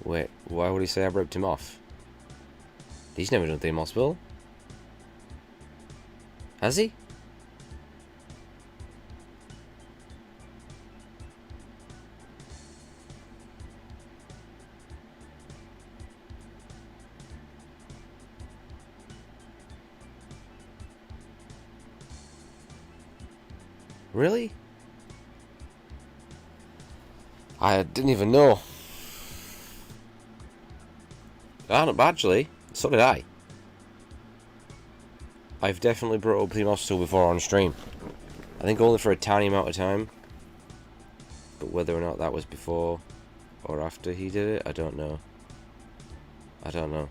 Wait, why would he say I ripped him off? He's never done Theme Hospital. Has he? Really? I didn't even know. Actually, so did I. I've definitely brought up Theme Hospital before on stream. I think only for a tiny amount of time. But whether or not that was before or after he did it, I don't know. I don't know.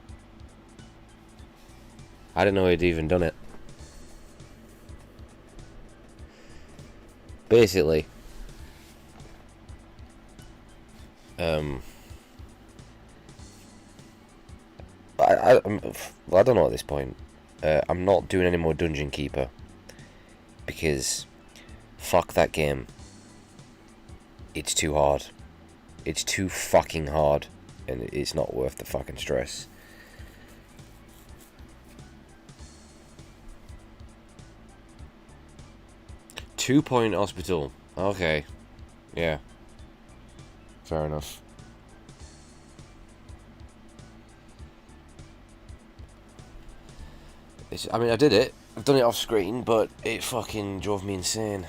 I didn't know he'd even done it. Basically, well, I don't know at this point. I'm not doing any more Dungeon Keeper because fuck that game. It's too hard. It's too fucking hard, and it's not worth the fucking stress. Two-point hospital. Okay. Yeah. Fair enough. I mean, I did it. I've done it off screen, but it fucking drove me insane.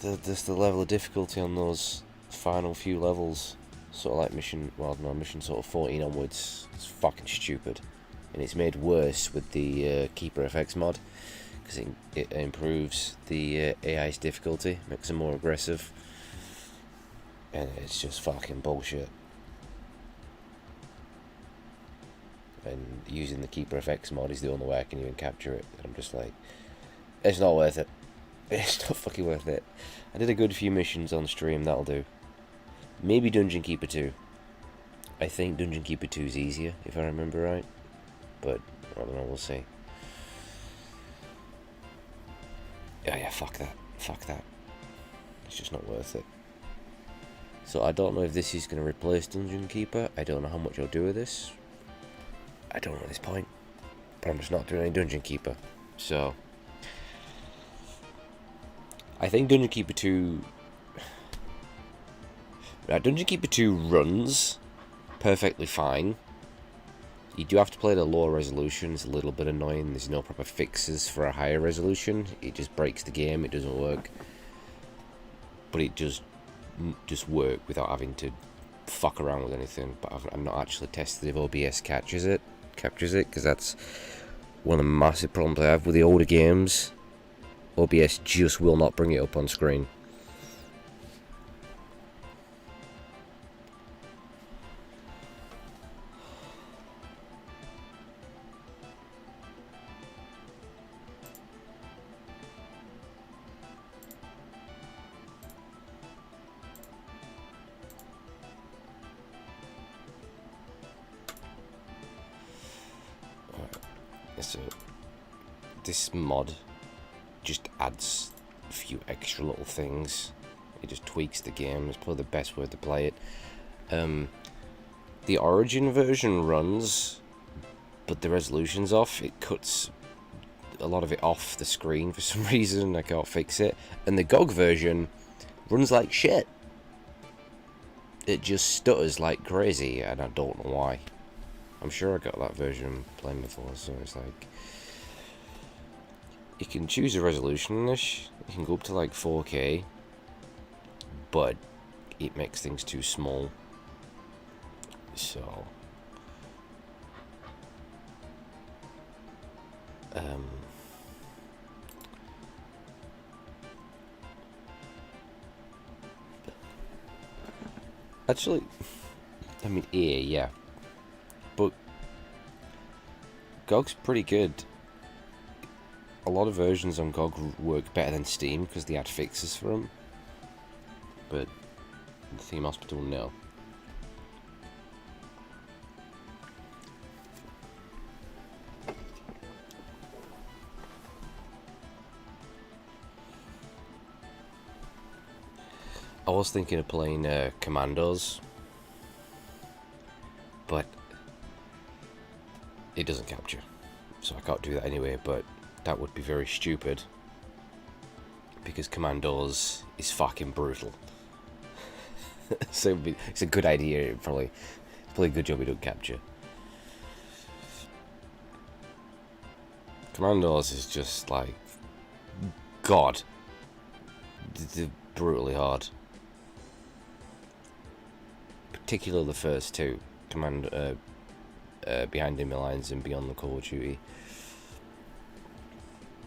The level of difficulty on those final few levels, sort of like mission sort of 14 onwards, it's fucking stupid. And it's made worse with the Keeper FX mod, because it improves the AI's difficulty, makes them more aggressive, and it's just fucking bullshit. And using the Keeper FX mod is the only way I can even capture it. And I'm just like, it's not worth it. It's not fucking worth it. I did a good few missions on stream, that'll do. Maybe Dungeon Keeper 2. I think Dungeon Keeper 2 is easier, if I remember right. But, I don't know, we'll see. Yeah, fuck that. Fuck that. It's just not worth it. So I don't know if this is going to replace Dungeon Keeper. I don't know how much I'll do with this. I don't know at this point. But I'm just not doing any Dungeon Keeper. So I think Dungeon Keeper 2... Dungeon Keeper 2 runs perfectly fine. You do have to play at a lower resolution. It's a little bit annoying. There's no proper fixes for a higher resolution. It just breaks the game. It doesn't work. But it does just work without having to fuck around with anything. But I've not actually tested if OBS captures it, because that's one of the massive problems I have with the older games. OBS just will not bring it up on screen. So this mod just adds a few extra little things. It just tweaks the game. It's probably the best way to play it. The Origin version runs, but the resolution's off. It cuts a lot of it off the screen for some reason. I can't fix it. And the GOG version runs like shit. It just stutters like crazy, and I don't know why. I'm sure I got that version playing before, so it's like... You can choose a resolution-ish. You can go up to like 4K, but it makes things too small. So... Actually, I mean, yeah. But GOG's pretty good. A lot of versions on GOG work better than Steam because they add fixes for them. But the Theme Hospital, no. I was thinking of playing Commandos. but it doesn't capture, so I can't do that anyway. But that would be very stupid, because Commandos is fucking brutal. So it's a good idea. Probably a good job we don't capture. Commandos is just like God. They're brutally hard. Particularly the first two, Behind Enemy Lines and Beyond the Call of Duty.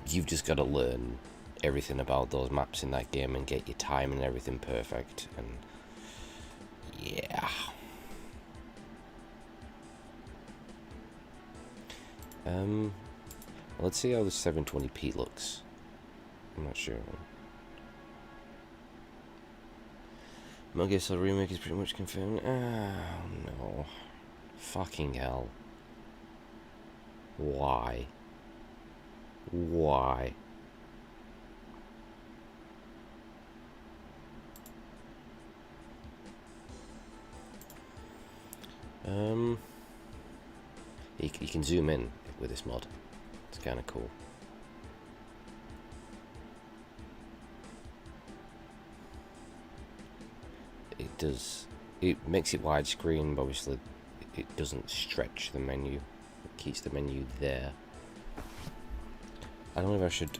You've just got to learn everything about those maps in that game and get your time and everything perfect. And yeah. Let's see how the 720p looks. I'm not sure. Metal Gear Solid Remake is pretty much confirmed. Oh no. Fucking hell. Why? Why? You can zoom in with this mod. It's kind of cool. It makes it widescreen, but obviously it doesn't stretch the menu. It keeps the menu there. I don't know if I should.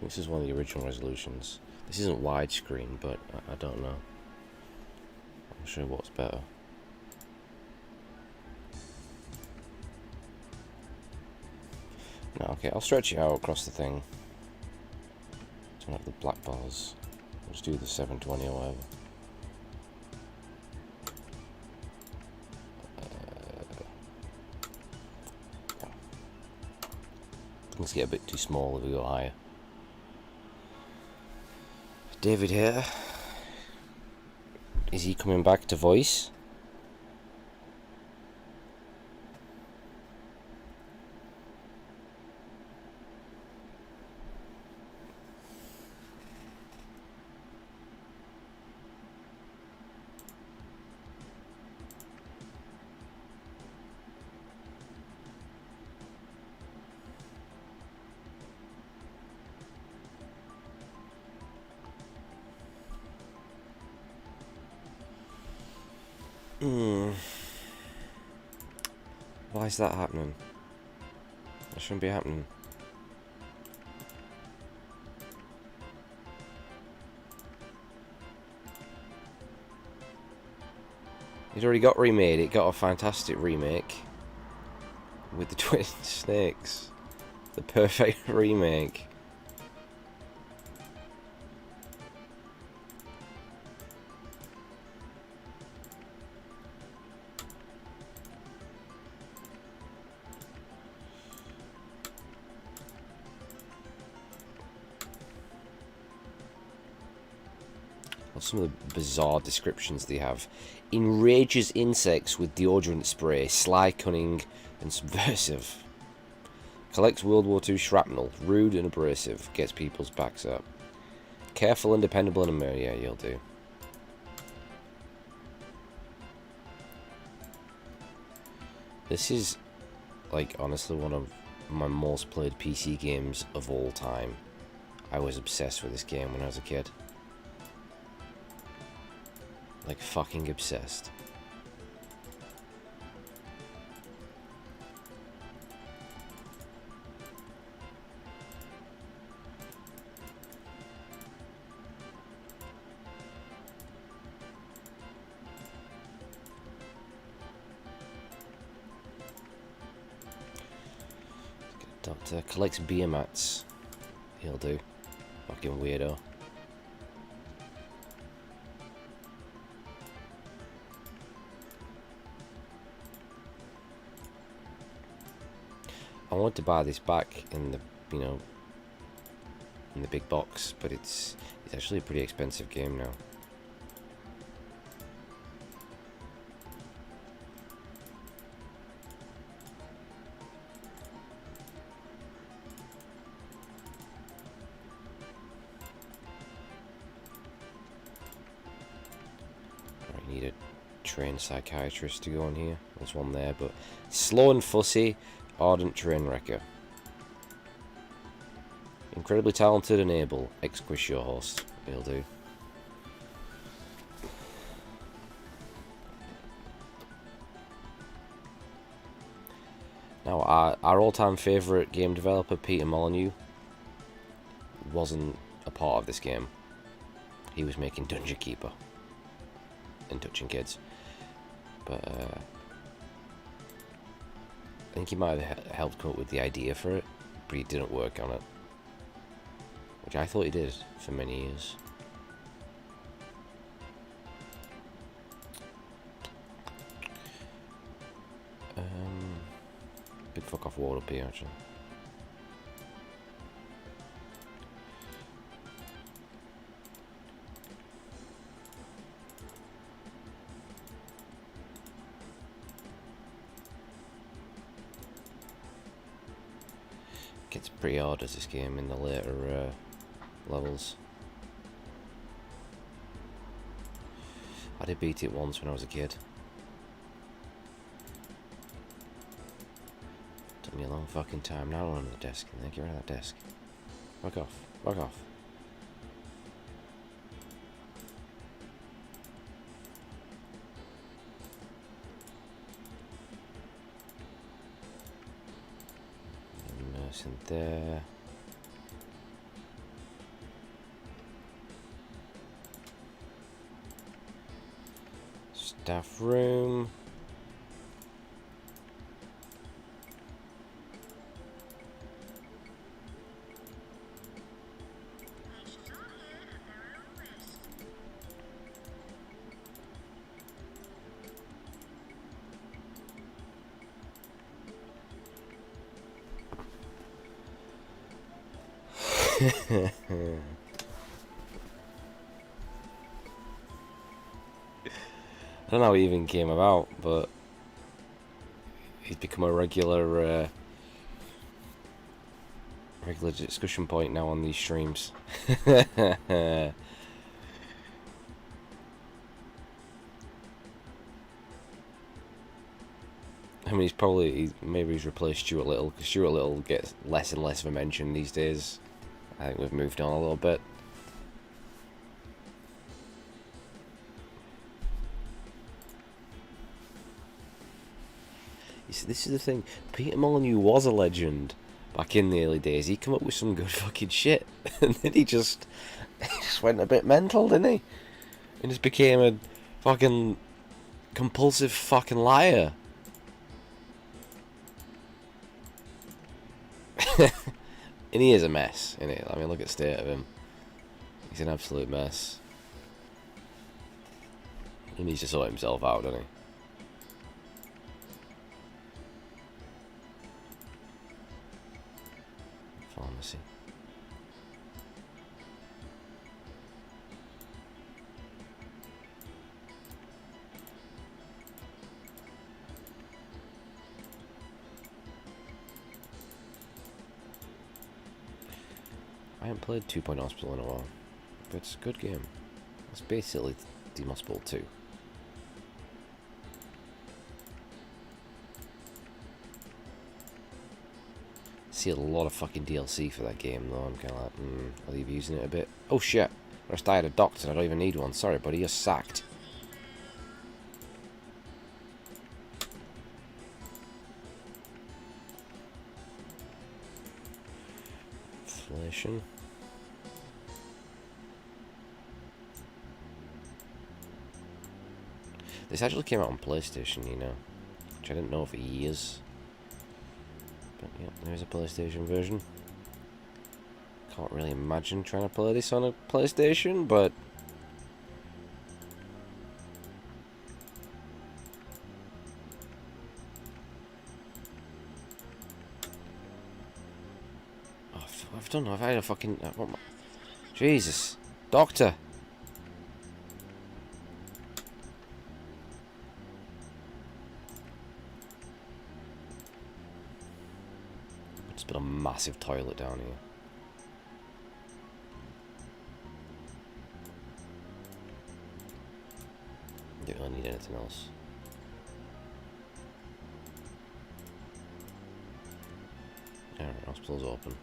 This is one of the original resolutions. This isn't widescreen, but I don't know. I'm sure what's better. No, okay, I'll stretch it out across the thing. Don't have the black bars. I'll just do the 720 or whatever. Things get a bit too small if we go higher. David here. Is he coming back to voice? Why is that happening? That shouldn't be happening. It already got remade. It got a fantastic remake with the twin snakes. The perfect remake. Some of the bizarre descriptions they have. Enrages insects with deodorant spray, sly, cunning, and subversive. Collects World War II shrapnel, rude and abrasive, gets people's backs up. Careful and dependable and yeah, you'll do. This is, like, honestly one of my most played PC games of all time. I was obsessed with this game when I was a kid. Like, fucking obsessed. Doctor collects beer mats. He'll do. Fucking weirdo. I want to buy this back in the, you know, in the big box, but it's actually a pretty expensive game now. trained psychiatrist to go in here. There's one there, but slow and fussy, ardent train wrecker. Incredibly talented and able, ex-quiz show host. He'll do. Now, our all-time favourite game developer, Peter Molyneux, wasn't a part of this game. He was making Dungeon Keeper and Touching Kids. But, I think he might have helped come up with the idea for it, but he didn't work on it. Which I thought he did for many years. Big fuck off wall up here, actually. Gets pretty hard as this game in the later levels. I did beat it once when I was a kid. Took me a long fucking time. Now I'm on the desk. And then get rid of that desk. Fuck off. Fuck off. Nurse in there. Staff room. I don't know how it even came about, but he's become a regular discussion point now on these streams. I mean, maybe he's replaced Stuart Little, because Stuart Little gets less and less of a mention these days. I think we've moved on a little bit. You see, this is the thing. Peter Molyneux was a legend back in the early days. He came up with some good fucking shit, and then he just went a bit mental, didn't he? And just became a fucking compulsive fucking liar. And he is a mess, isn't he? I mean, look at the state of him. He's an absolute mess. He needs to sort himself out, doesn't he? Pharmacy. I haven't played 2 Point Hospital in a while, but it's a good game. It's basically Demon Hospital 2. See a lot of fucking DLC for that game though. I'm kind of like, I'll leave using it a bit. Oh shit! I just hired a doctor. I don't even need one. Sorry, buddy. You're sacked. Inflation. This actually came out on PlayStation, you know, which I didn't know for years. But yeah, there's a PlayStation version. Can't really imagine trying to play this on a PlayStation, but oh, I've done. I've had a fucking Jesus, doctor. But a massive toilet down here. Don't really need anything else. Alright, hospital's open.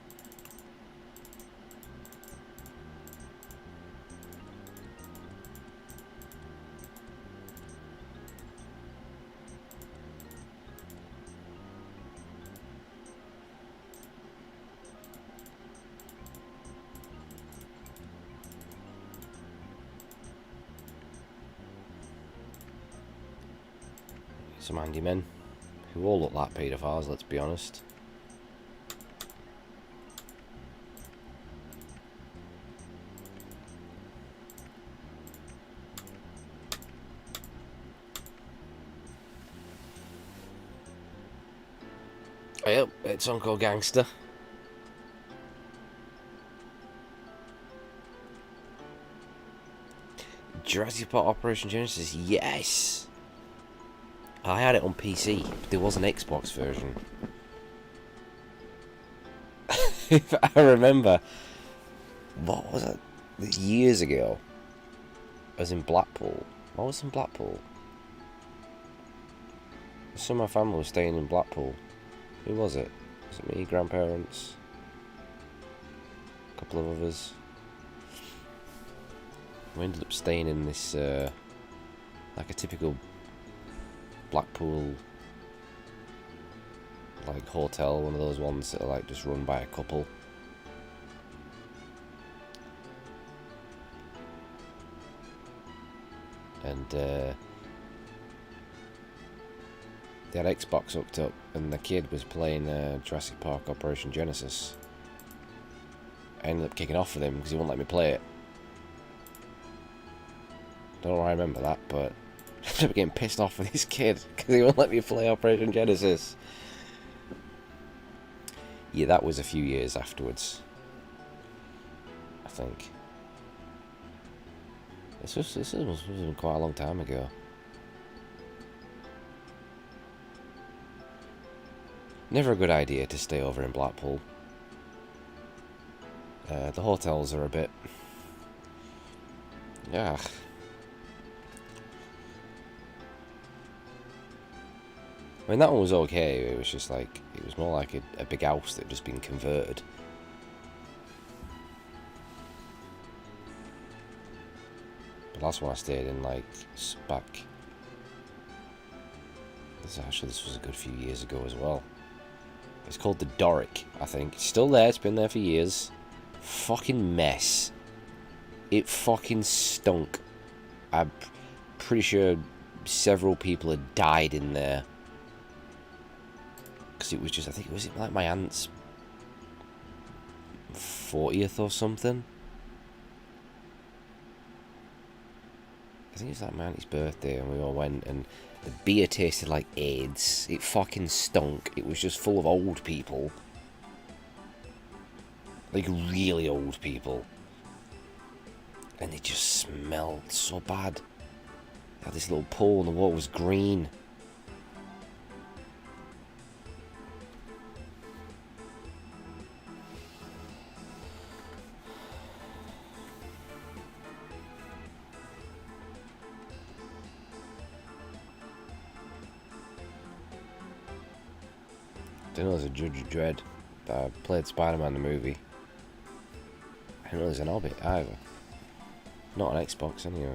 Some handymen, who all look like paedophiles, let's be honest. Yep, it's Uncle Gangster. Jurassic Park Operation Genesis, yes! I had it on PC, but there was an Xbox version. If I remember, what was it? Years ago, I was in Blackpool. What was in Blackpool? Some of my family was staying in Blackpool. Who was it? Was it me, grandparents? A couple of others. We ended up staying in this, like a typical Blackpool, like, hotel, one of those ones that are, like, just run by a couple. And, they had Xbox hooked up, and the kid was playing Jurassic Park Operation Genesis. I ended up kicking off with him because he wouldn't let me play it. Don't know why I remember that, but I ended up getting pissed off with this kid because he wouldn't let me play Operation Genesis. Yeah, that was a few years afterwards, I think. This was quite a long time ago. Never a good idea to stay over in Blackpool. The hotels are a bit... yeah. I mean, that one was okay. It was just like... it was more like a big house that had just been converted. The last one I stayed in, like, back... this was a good few years ago as well. It's called the Doric, I think. It's still there. It's been there for years. Fucking mess. It fucking stunk. I'm pretty sure several people had died in there. Because it was just, I think it was like my aunt's 40th or something. I think it was like my auntie's birthday, and we all went, and the beer tasted like AIDS. It fucking stunk. It was just full of old people. Like, really old people. And it just smelled so bad. It had this little pool, and the water was green. I didn't know there's a Judge Dredd that played Spider-Man the movie. I didn't know there's an Hobbit either. Not on Xbox anyway.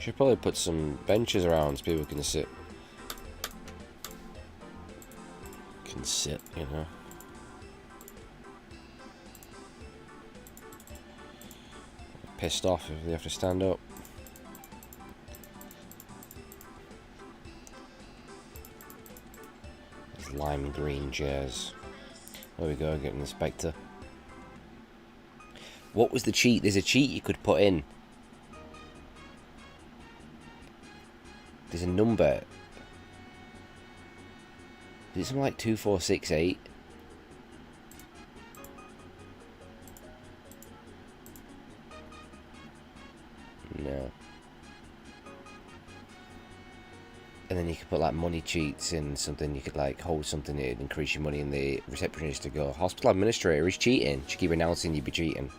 Should probably put some benches around so people can sit. You know. Pissed off if they have to stand up. These lime green chairs. There we go, getting the Spectre. What was the cheat? There's a cheat you could put in. There's a number. Is it something like 2468? and then you could put like money cheats in something. You could like hold something to increase your money, and the receptionist to go, hospital administrator is cheating. She keep announcing you'd be cheating.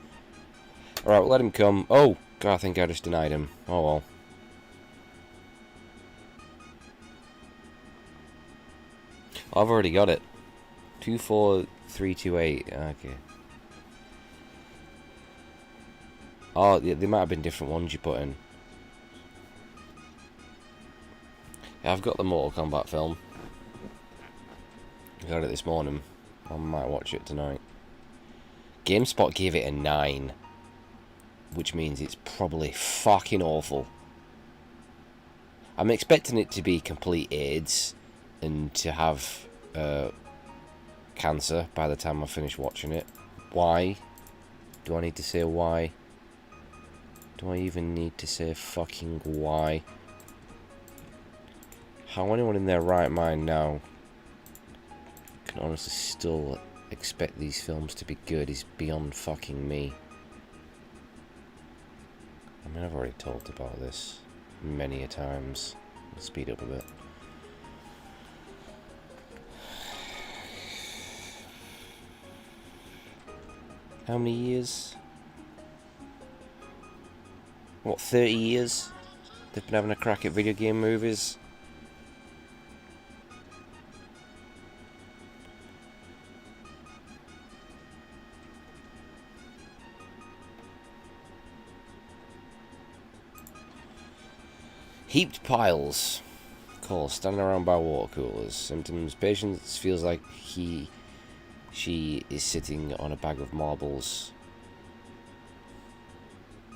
Alright, we'll let him come. Oh, God, I think I just denied him. Oh well. I've already got it. 24328. Okay. Oh, yeah, they might have been different ones you put in. Yeah, I've got the Mortal Kombat film. I got it this morning. I might watch it tonight. GameSpot gave it a 9. Which means it's probably fucking awful. I'm expecting it to be complete AIDS and to have cancer by the time I finish watching it. Why? Do I need to say why? Do I even need to say fucking why? How anyone in their right mind now can honestly still expect these films to be good is beyond fucking me. I mean, I've already talked about this many a times. I'll speed up a bit. How many years? What, 30 years? They've been having a crack at video game movies? Heaped piles. Call standing around by water coolers. Symptoms. Patient feels like she is sitting on a bag of marbles.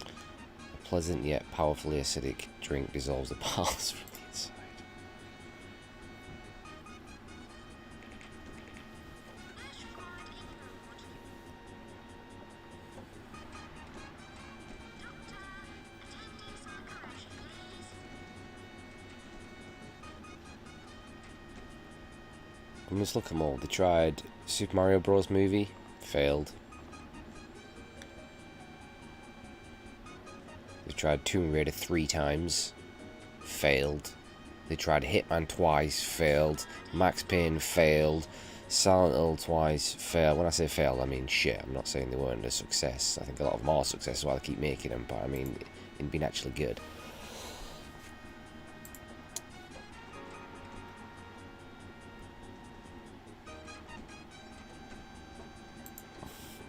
A pleasant yet powerfully acidic drink dissolves the piles from the inside. I mean, let's look at them all. They tried Super Mario Bros. Movie, failed. They tried Tomb Raider 3 times, failed. They tried Hitman twice, failed. Max Payne, failed. Silent Hill twice, failed. When I say failed, I mean shit. I'm not saying they weren't a success. I think a lot of them are successes, why they keep making them, but I mean, in being actually good.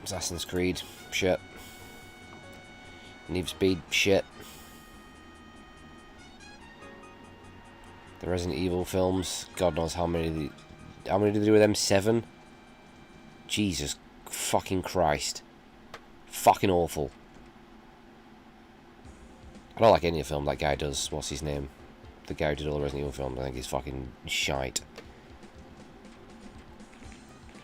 Assassin's Creed, shit. Need for Speed, shit. The Resident Evil films, God knows how many did they do with them? 7? Jesus fucking Christ. Fucking awful. I don't like any of the film that guy does. What's his name? The guy who did all the Resident Evil films, I think he's fucking shite.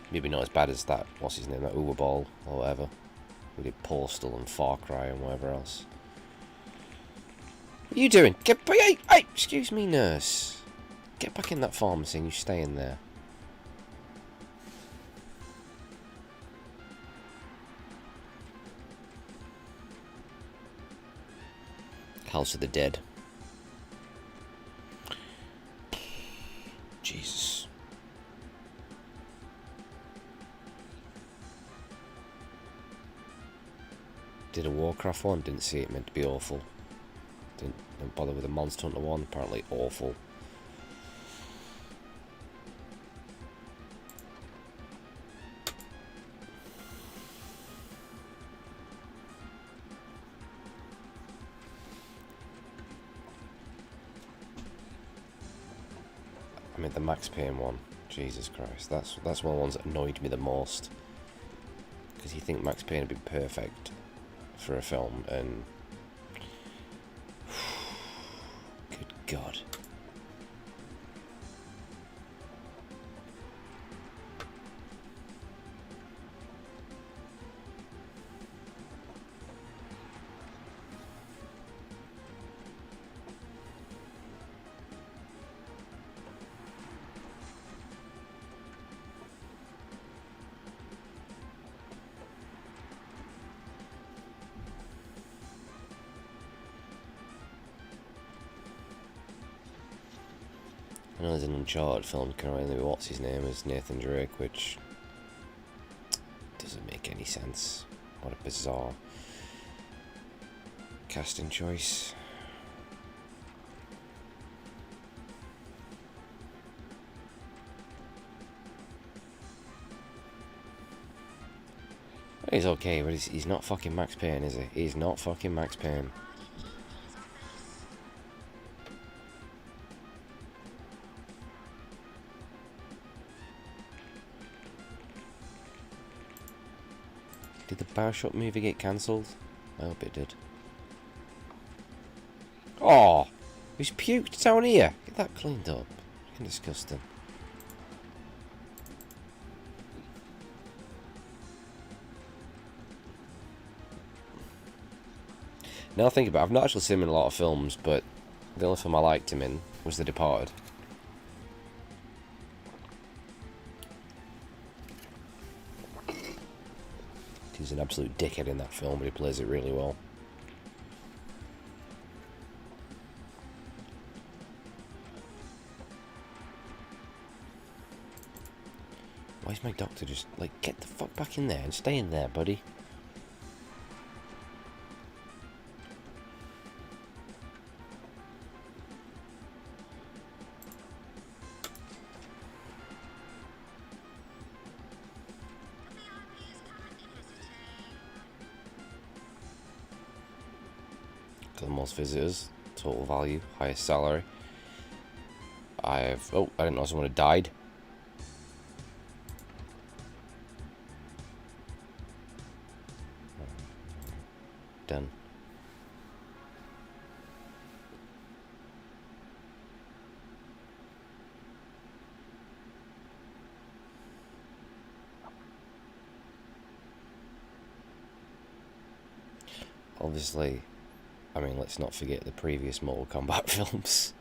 Maybe not as bad as that, what's his name, that Uwerball, or whatever. We did Postal and Far Cry and whatever else. What are you doing? Get back, hey, excuse me, nurse. Get back in that pharmacy and you stay in there. House of the Dead. Jesus. Did a Warcraft one, didn't see it, meant to be awful. Didn't bother with the Monster Hunter one, apparently awful. I mean, the Max Payne one, Jesus Christ, that's one of the ones that annoyed me the most. Because you think Max Payne would be perfect for a film, and good God. I know there's an Uncharted film currently with what's his name as Nathan Drake, which doesn't make any sense. What a bizarre casting choice. He's okay, but he's not fucking Max Payne, is he? He's not fucking Max Payne. Did the Bioshock movie get cancelled? I hope it did. Oh! He's puked down here! Get that cleaned up. Fucking disgusting. Now I think about it, I've not actually seen him in a lot of films, but the only film I liked him in was The Departed. He's an absolute dickhead in that film, but he plays it really well. Why is my doctor just, like, get the fuck back in there and stay in there, buddy? Got the most visitors, total value, highest salary. Oh, I didn't know someone had died. Done. Obviously, I mean, let's not forget the previous Mortal Kombat films.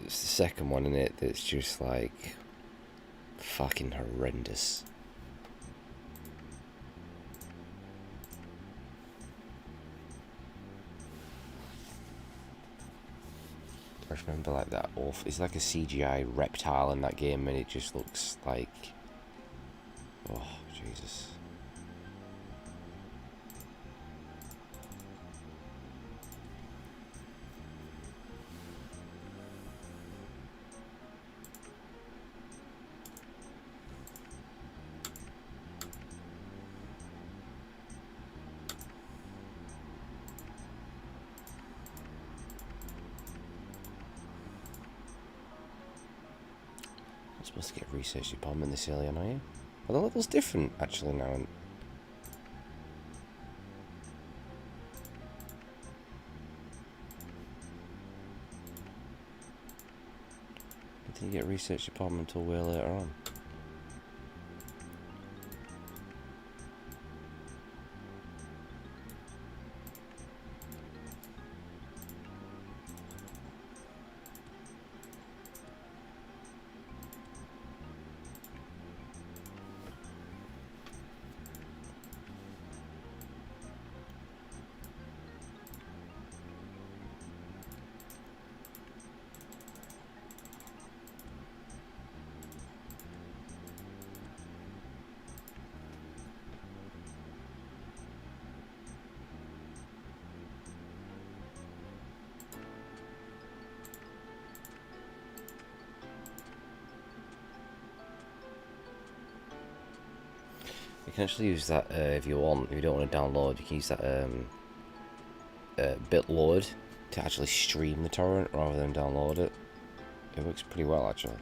It's the second one in it that's just like fucking horrendous. I remember like that awful. It's like a CGI reptile in that game, and it just looks like, oh Jesus. I'm supposed to get a research department in this alien, are you? Are the levels different actually now? I didn't get a research department until way later on. You can actually use that if you want. If you don't want to download, you can use that BitLoad to actually stream the torrent rather than download it. It works pretty well actually.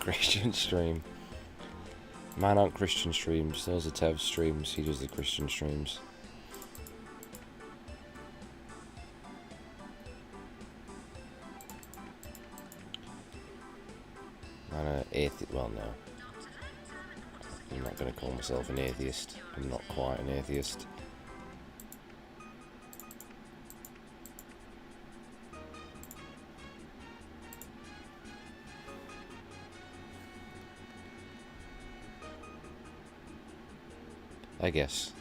Christian stream. Mine aren't Christian streams. Those are Tev's streams. He does the Christian streams. I'm an atheist. Well, no. I'm not going to call myself an atheist. I'm not quite an atheist. I guess.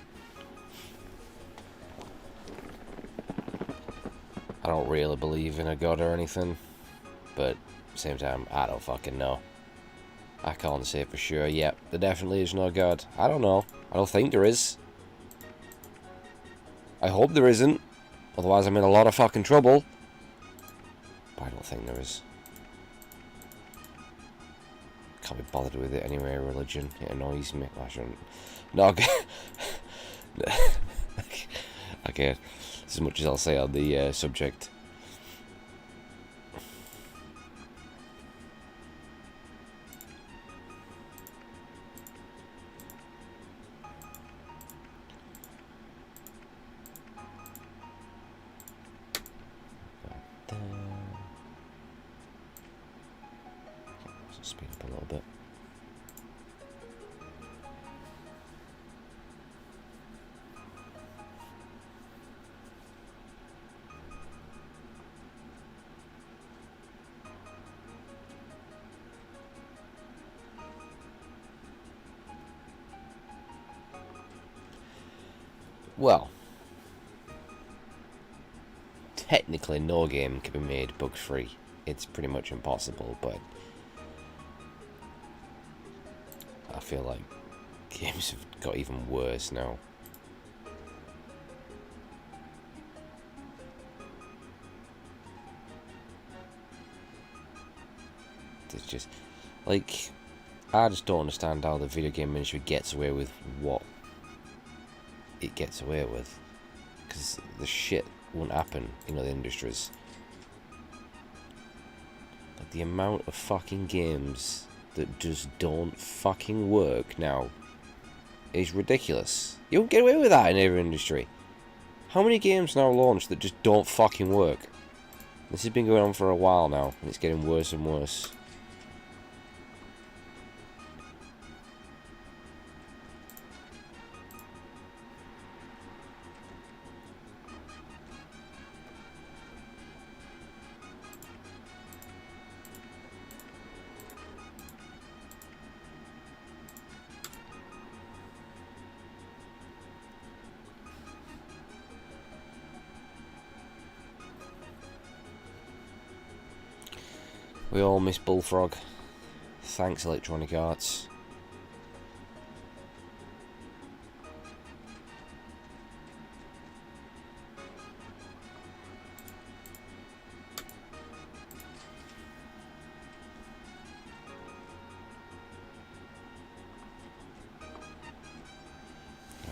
I don't really believe in a god or anything, but at the same time, I don't fucking know. I can't say for sure. Yep, there definitely is no god. I don't know. I don't think there is. I hope there isn't. Otherwise I'm in a lot of fucking trouble. But I don't think there is. Can't be bothered with it anyway, religion. It annoys me. I shouldn't. No, okay. Okay. As much as I'll say on the subject. Speed up a little bit. Well, technically no game can be made bug-free. It's pretty much impossible, but I feel like games have got even worse now. It's just, like, I just don't understand how the video game industry gets away with what it gets away with. Because the shit won't happen in other industries. Like, the amount of fucking games that just don't fucking work now is ridiculous. You won't get away with that in every industry. How many games now launch that just don't fucking work? This has been going on for a while now, and it's getting worse and worse. We all miss Bullfrog. Thanks, Electronic Arts.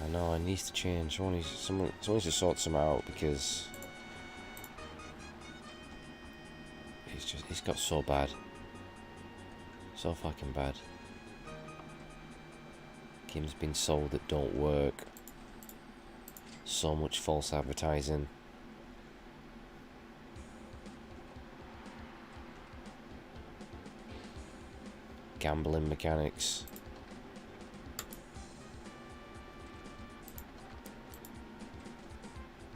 I know, it needs to change. Someone needs to sort some out, because it's got so bad. So fucking bad. Games being sold that don't work. So much false advertising. Gambling mechanics.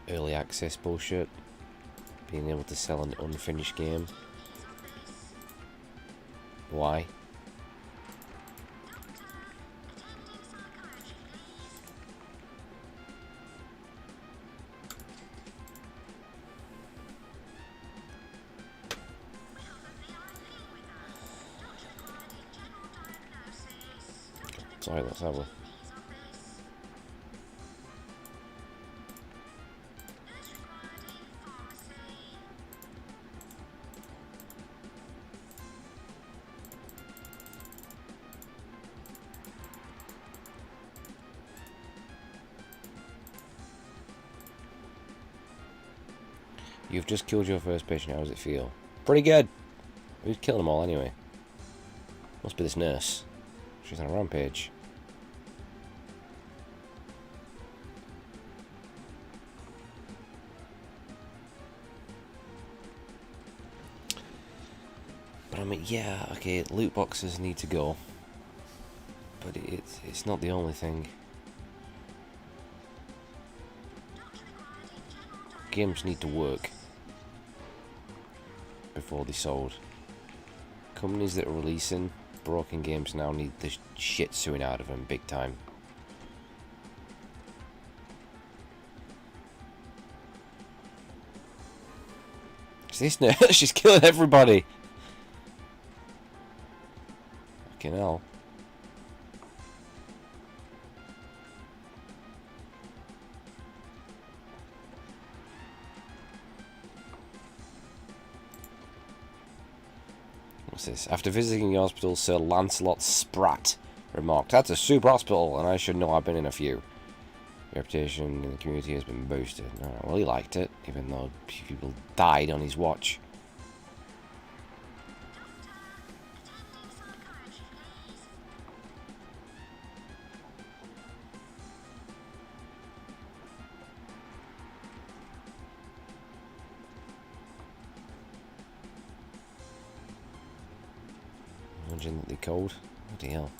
Early access bullshit. Being able to sell an unfinished game. Why? Sorry, let's have a... You've just killed your first patient. How does it feel? Pretty good. We've killed them all anyway. Must be this nurse. She's on a rampage. But I mean, yeah, okay, loot boxes need to go. But it's not the only thing. Games need to work before they're sold. Companies that are releasing broken games now need the shit suing out of them big time. Is this nurse? She's killing everybody. Fucking hell. What's this? After visiting the hospital, Sir Lancelot Spratt remarked, "That's a super hospital, and I should know. I've been in a few. Reputation in the community has been boosted." Oh, well, he liked it, even though people died on his watch. Imagine that they're cold. Bloody hell.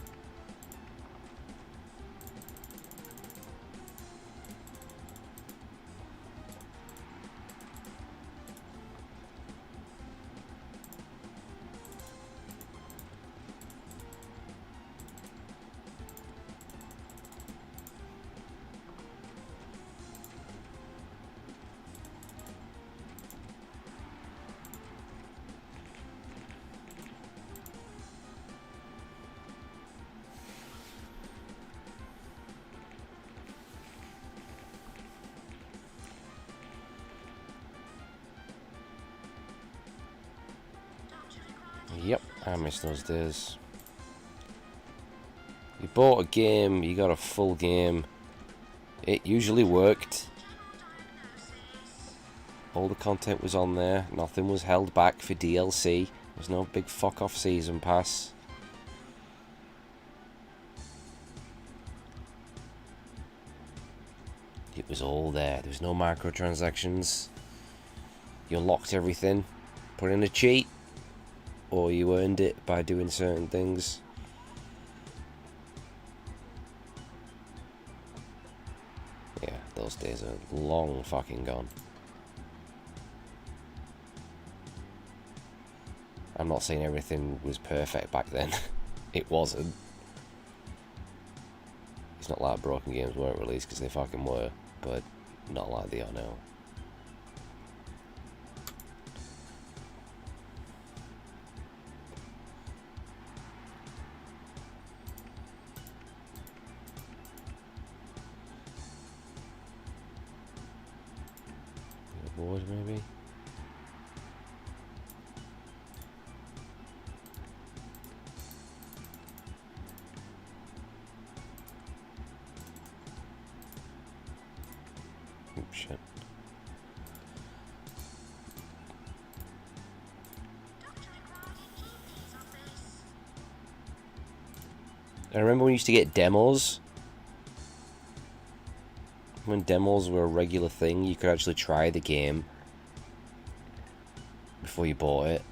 Yep, I miss those days. You bought a game, you got a full game. It usually worked. All the content was on there. Nothing was held back for DLC. There's no big fuck off season pass. It was all there. There was no microtransactions. You unlocked everything. Put in a cheat. Or you earned it by doing certain things. Yeah, those days are long fucking gone. I'm not saying everything was perfect back then. It wasn't. It's not like broken games weren't released, because they fucking were. But not like they are now. Board maybe? Oh shit. I remember when we used to get demos. When demos were a regular thing, you could actually try the game before you bought it.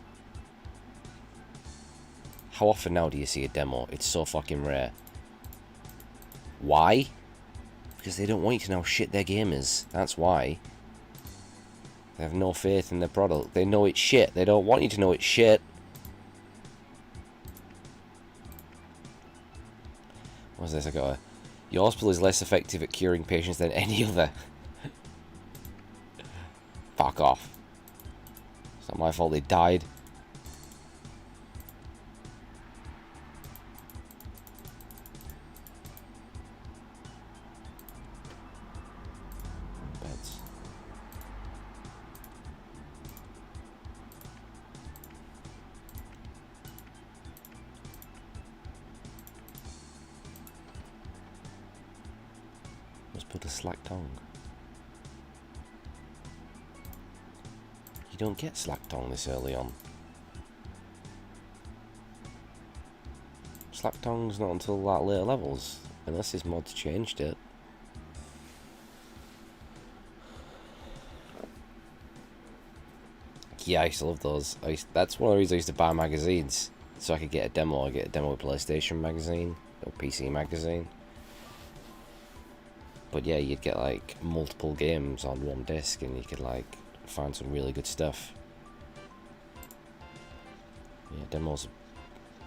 How often now do you see a demo? It's so fucking rare. Why? Because they don't want you to know how shit their game is. That's why. They have no faith in their product. They know it's shit. They don't want you to know it's shit. What's this? I got a... Your hospital is less effective at curing patients than any other. Fuck off. It's not my fault they died. Beds. Let's put a slack tongue. You don't get slack tongue this early on. Slap Tongue's not until that later levels, unless this mod's changed it. Yeah, I used to love those. That's one of the reasons I used to buy magazines, so I could get a demo. I get a demo PlayStation magazine or PC magazine. But yeah, you'd get like multiple games on one disc, and you could like find some really good stuff. Yeah, demos are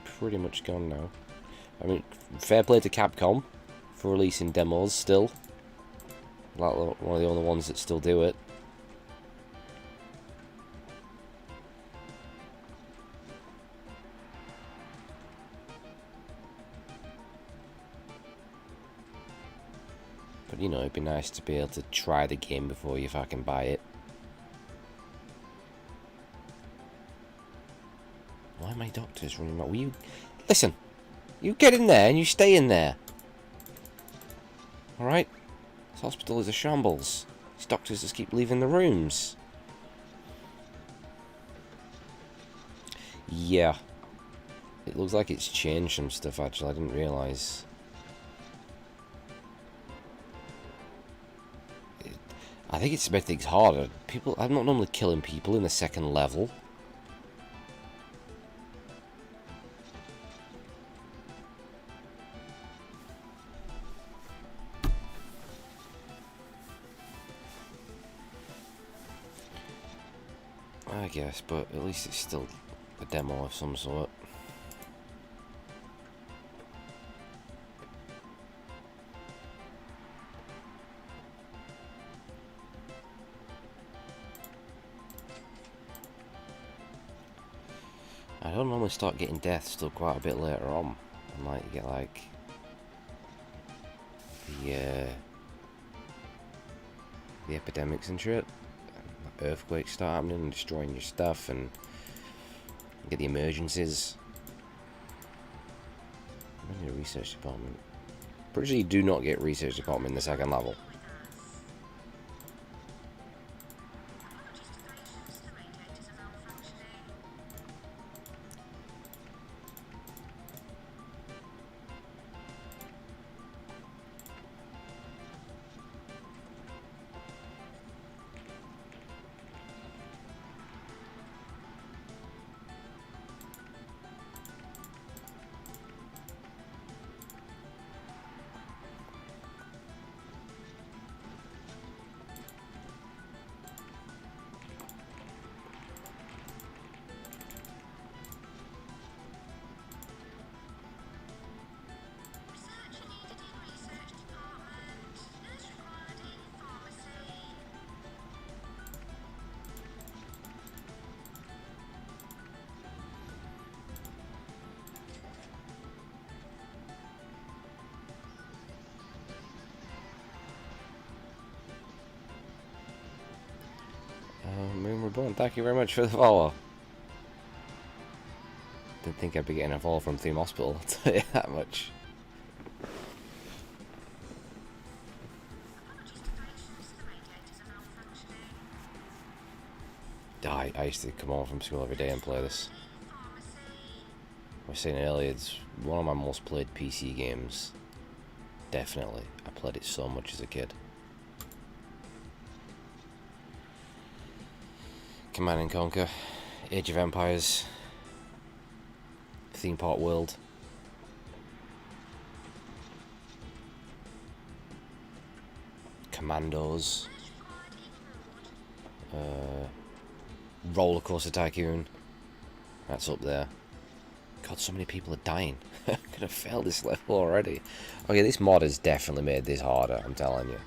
pretty much gone now. I mean, fair play to Capcom for releasing demos still. Like one of the only ones that still do it. But you know, it'd be nice to be able to try the game before you fucking buy it. Why are my doctors running around? Will you... Listen! You get in there and you stay in there. Alright? This hospital is a shambles. These doctors just keep leaving the rooms. Yeah. It looks like it's changed some stuff, actually. I didn't realise. I think it's made things harder. I'm not normally killing people in the second level. I guess, but at least it's still a demo of some sort. I don't normally start getting deaths till quite a bit later on. I might get like the epidemics and shit. Earthquakes start happening and destroying your stuff, and you get the emergencies. Maybe a research department. Pretty sure you do not get research department in the second level. Moon Reborn, thank you very much for the follow. Didn't think I'd be getting a follow from Theme Hospital, I'll tell you that much. I used to come home from school every day and play this. I was saying earlier, it's one of my most played PC games. Definitely. I played it so much as a kid. Command and Conquer, Age of Empires, Theme Park World. Commandos. Roller Coaster Tycoon. That's up there. God, so many people are dying. I'm gonna fail this level already. Okay, this mod has definitely made this harder, I'm telling you.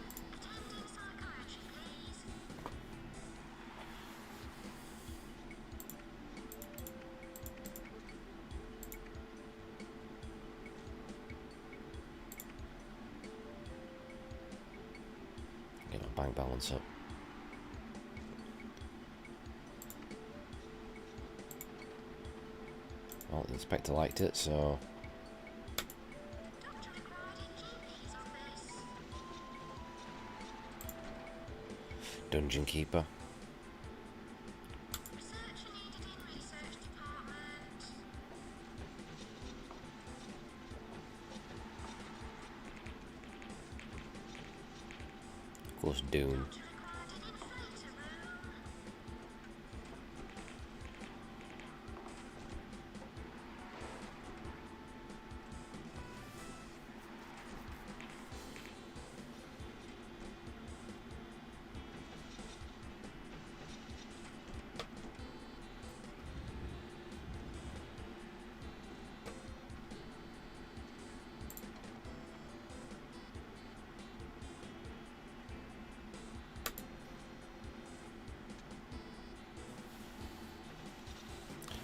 Get my bank balance up. Well, the inspector liked it, so... Dungeon Keeper. course, Doom.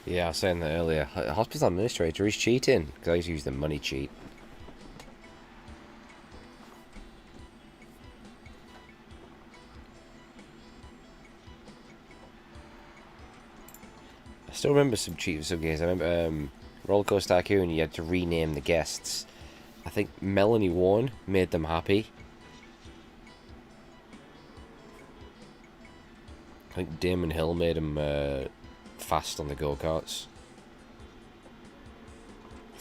Yeah, I was saying that earlier. Hospital administrator is cheating because I used to use the money cheat. I still remember some cheats for some games. I remember Roller Coaster Tycoon, you had to rename the guests. I think Melanie Warren made them happy. I think Damon Hill made him fast on the go-karts.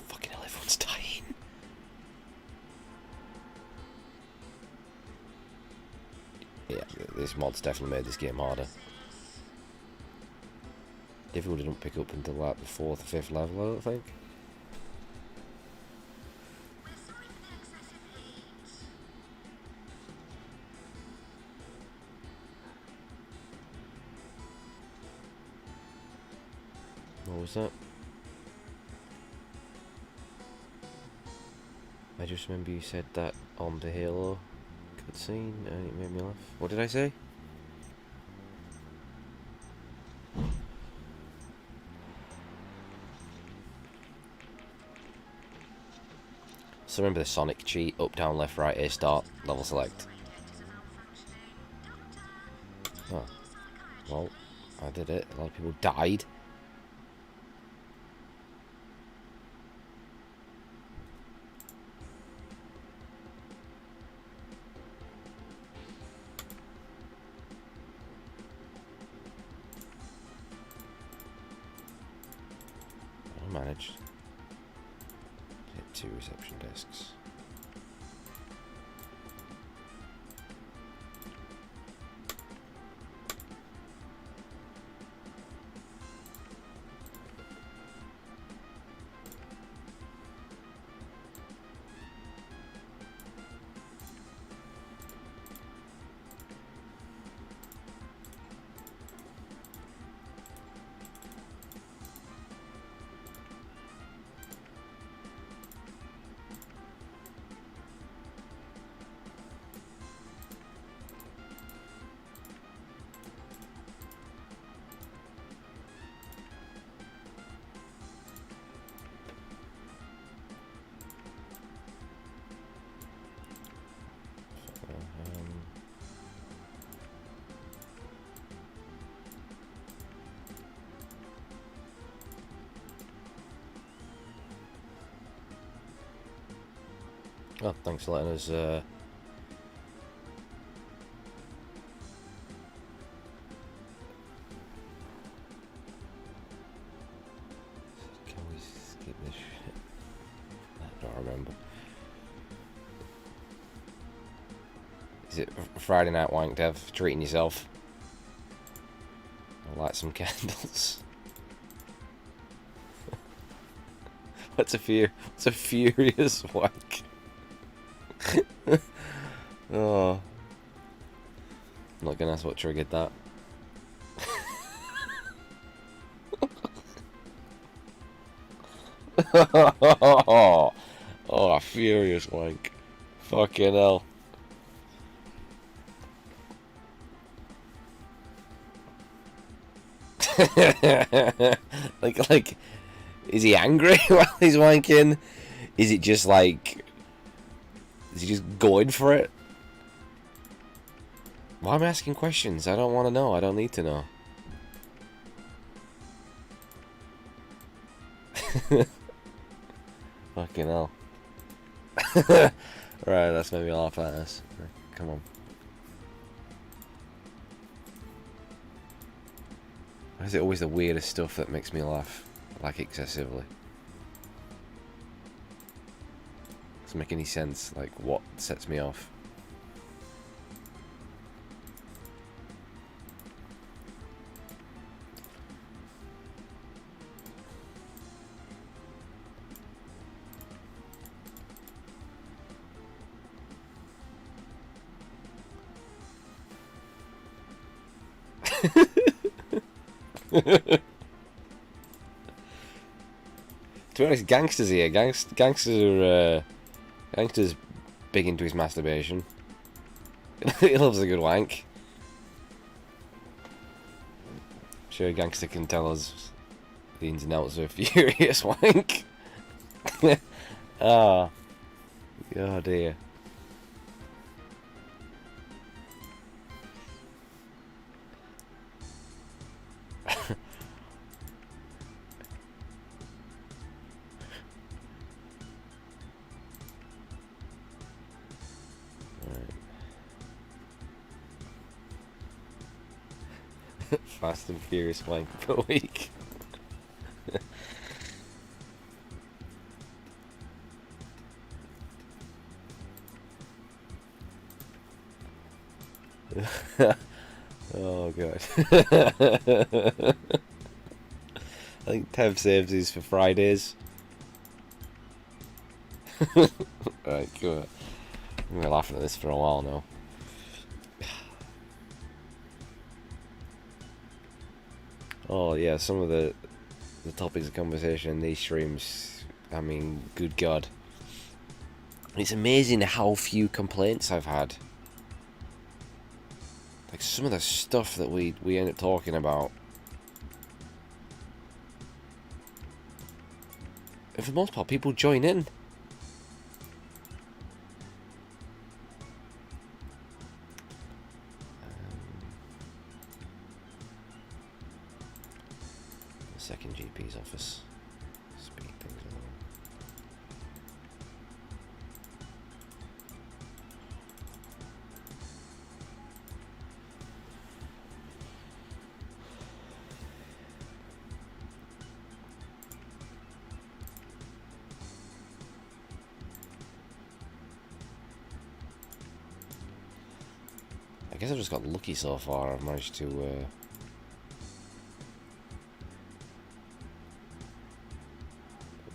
Fucking hell, everyone's dying. Yeah, this mod's definitely made this game harder. Difficulty didn't pick up until like the 4th or 5th level, I don't think. What was that? I just remember you said that on the Halo cutscene and it made me laugh. What did I say? So remember the Sonic cheat, up, down, left, right, A start, level select. Oh. Well, I did it. A lot of people died. I managed. Hit 2 reception desks. Oh, thanks for letting us can we skip this shit? I don't remember. Is it Friday Night Wank Dev? Treating yourself? I'll light some candles. What's a furious wank? Oh, I'm not gonna ask what triggered that. Oh, a furious wank. Fucking hell. like, is he angry while he's wanking? Is it just like, is he just going for it? Why am I asking questions? I don't want to know. I don't need to know. Fucking hell. Right, that's made me laugh at us. Come on. Why is it always the weirdest stuff that makes me laugh, like excessively? Doesn't make any sense, like what sets me off. To be honest, gangsters here. Gangsters big into his masturbation. He loves a good wank. I'm sure a gangster can tell us the ins and outs of a furious wank. Oh dear. Fast and Furious wank per week. Oh god. I think Tev saves these for Fridays. Right, good. I've been laughing at this for a while now. Oh yeah, some of the topics of conversation in these streams, I mean, good god. It's amazing how few complaints I've had. Like some of the stuff that we end up talking about. And for the most part, people join in. The second GP's office. Speed things along. I guess I've just got lucky so far. I've managed to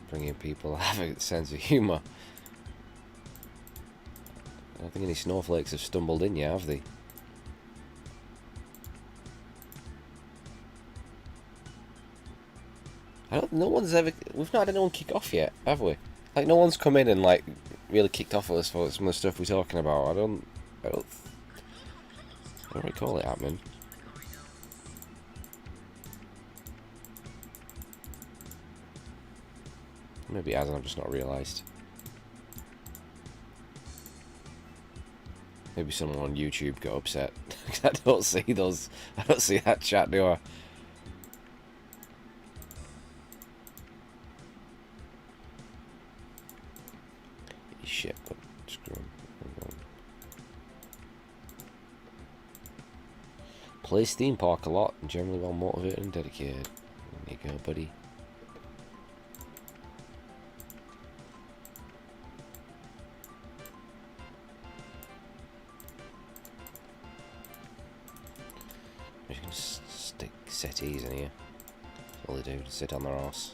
bring in people that have a sense of humour. I don't think any snowflakes have stumbled in yet, have they? No one's ever... We've not had anyone kick off yet, have we? Like, no one's come in and, like, really kicked off at us for some of the stuff we're talking about. I don't recall it happening. Maybe it hasn't, I've just not realised. Maybe someone on YouTube got upset. I don't see that chat, do I? Shit, but screw him. Plays theme park a lot and generally well motivated and dedicated. There you go, buddy. I'm just gonna stick settees in here. That's all they do, sit on their arse.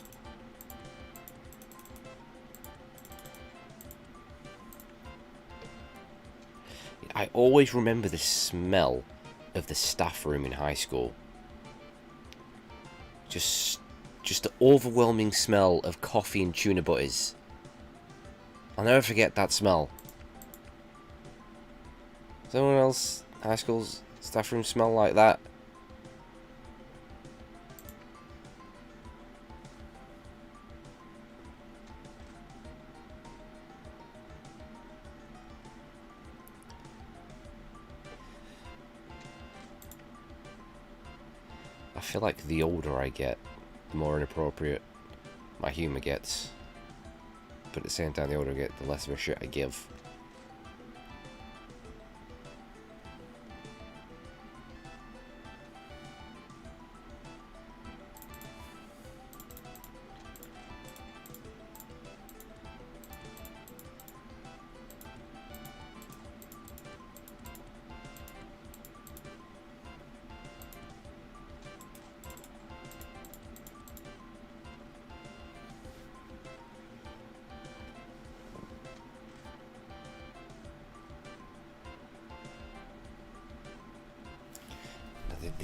I always remember the smell of the staff room in high school. Just the overwhelming smell of coffee and tuna butters. I'll never forget that smell. Does anyone else high school's staff room smell like that? I feel like the older I get, the more inappropriate my humour gets. But at the same time, the older I get, the less of a shit I give.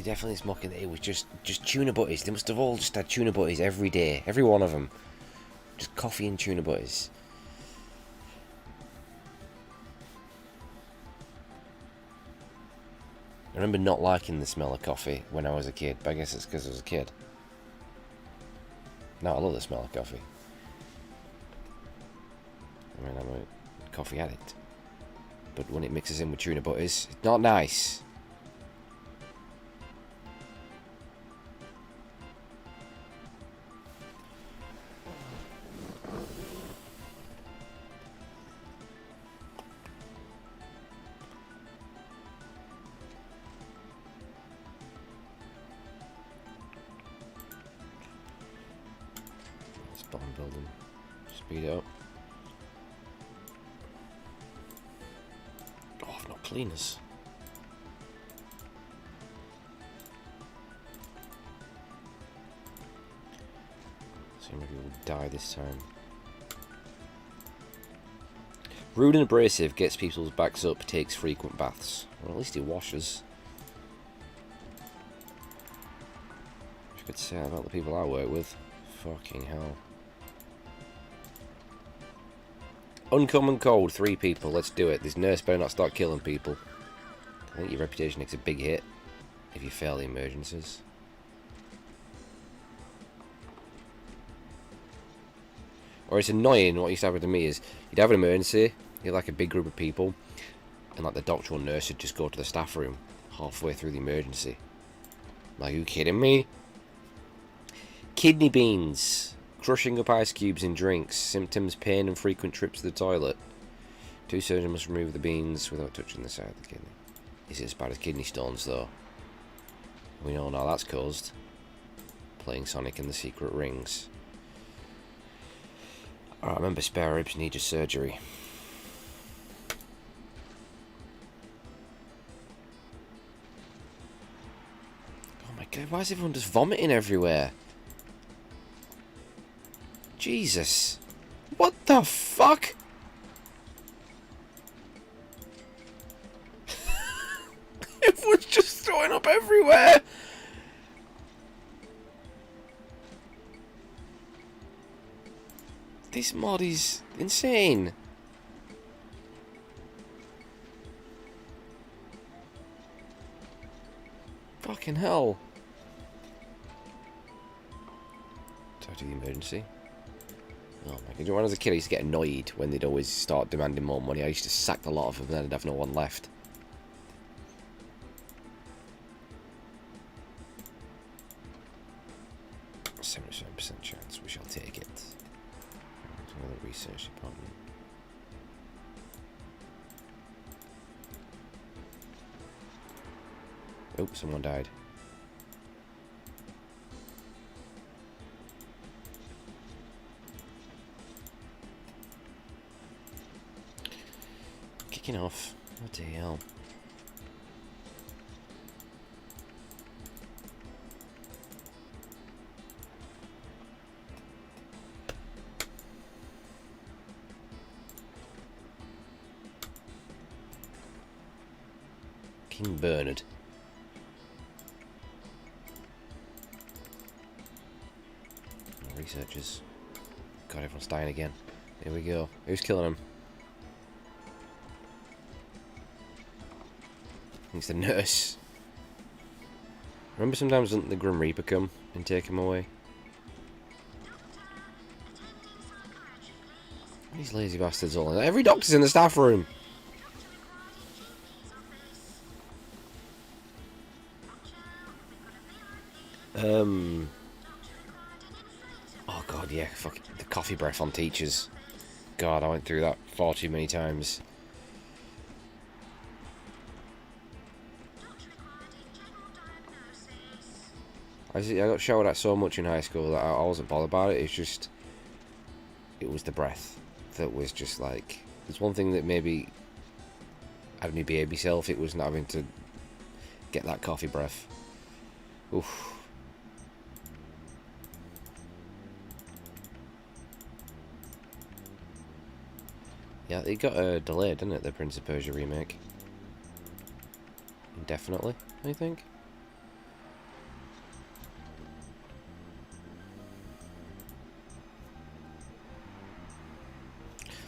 definitely smoking. It was just tuna butties. They must have all just had tuna butties every day. Every one of them. Just coffee and tuna butties. I remember not liking the smell of coffee when I was a kid, but I guess it's because I was a kid. Now I love the smell of coffee. I mean, I'm a coffee addict. But when it mixes in with tuna butties, it's not nice. Bottom building. Speed it up. Oh, I've not cleaners. So maybe we'll die this time. Rude and abrasive, gets people's backs up, takes frequent baths. Well, at least he washes. I could say about the people I work with. Fucking hell. Uncommon cold, 3 people, let's do it. This nurse better not start killing people. I think your reputation takes a big hit if you fail the emergencies. Or it's annoying, what used to happen to me is, you'd have an emergency, you'd like a big group of people, and like the doctor or nurse would just go to the staff room halfway through the emergency. Like, are you kidding me? Kidney beans. Crushing up ice cubes in drinks. Symptoms, pain and frequent trips to the toilet. 2 surgeons must remove the beans without touching the side of the kidney. Is it as bad as kidney stones though? We know now that's caused. Playing Sonic and the Secret Rings. Alright, remember spare ribs need your surgery. Oh my god, why is everyone just vomiting everywhere? Jesus. What the fuck? Everyone's just throwing up everywhere. This mod is insane. Fucking hell. Talk to the emergency. Oh my god, when I was a kid I used to get annoyed when they'd always start demanding more money. I used to sack a lot of them and then I'd have no one left. A 77% chance, we shall take it. Another research department. Oh, someone died. Kicking off. What the hell? King Bernard. Researchers. God, everyone's dying again. Here we go. Who's killing him? It's the nurse. Remember sometimes doesn't the Grim Reaper come and take him away? These lazy bastards all in. Every doctor's in the staff room. Oh god, yeah, fuck the coffee breath on teachers. God, I went through that far too many times. I got shouted at so much in high school that I wasn't bothered about it. It's just, it was the breath that was just like, there's one thing that maybe I'd me baby self, it was not having to get that coffee breath. Oof. Yeah, it got delayed, didn't it, the Prince of Persia remake? Indefinitely, I think.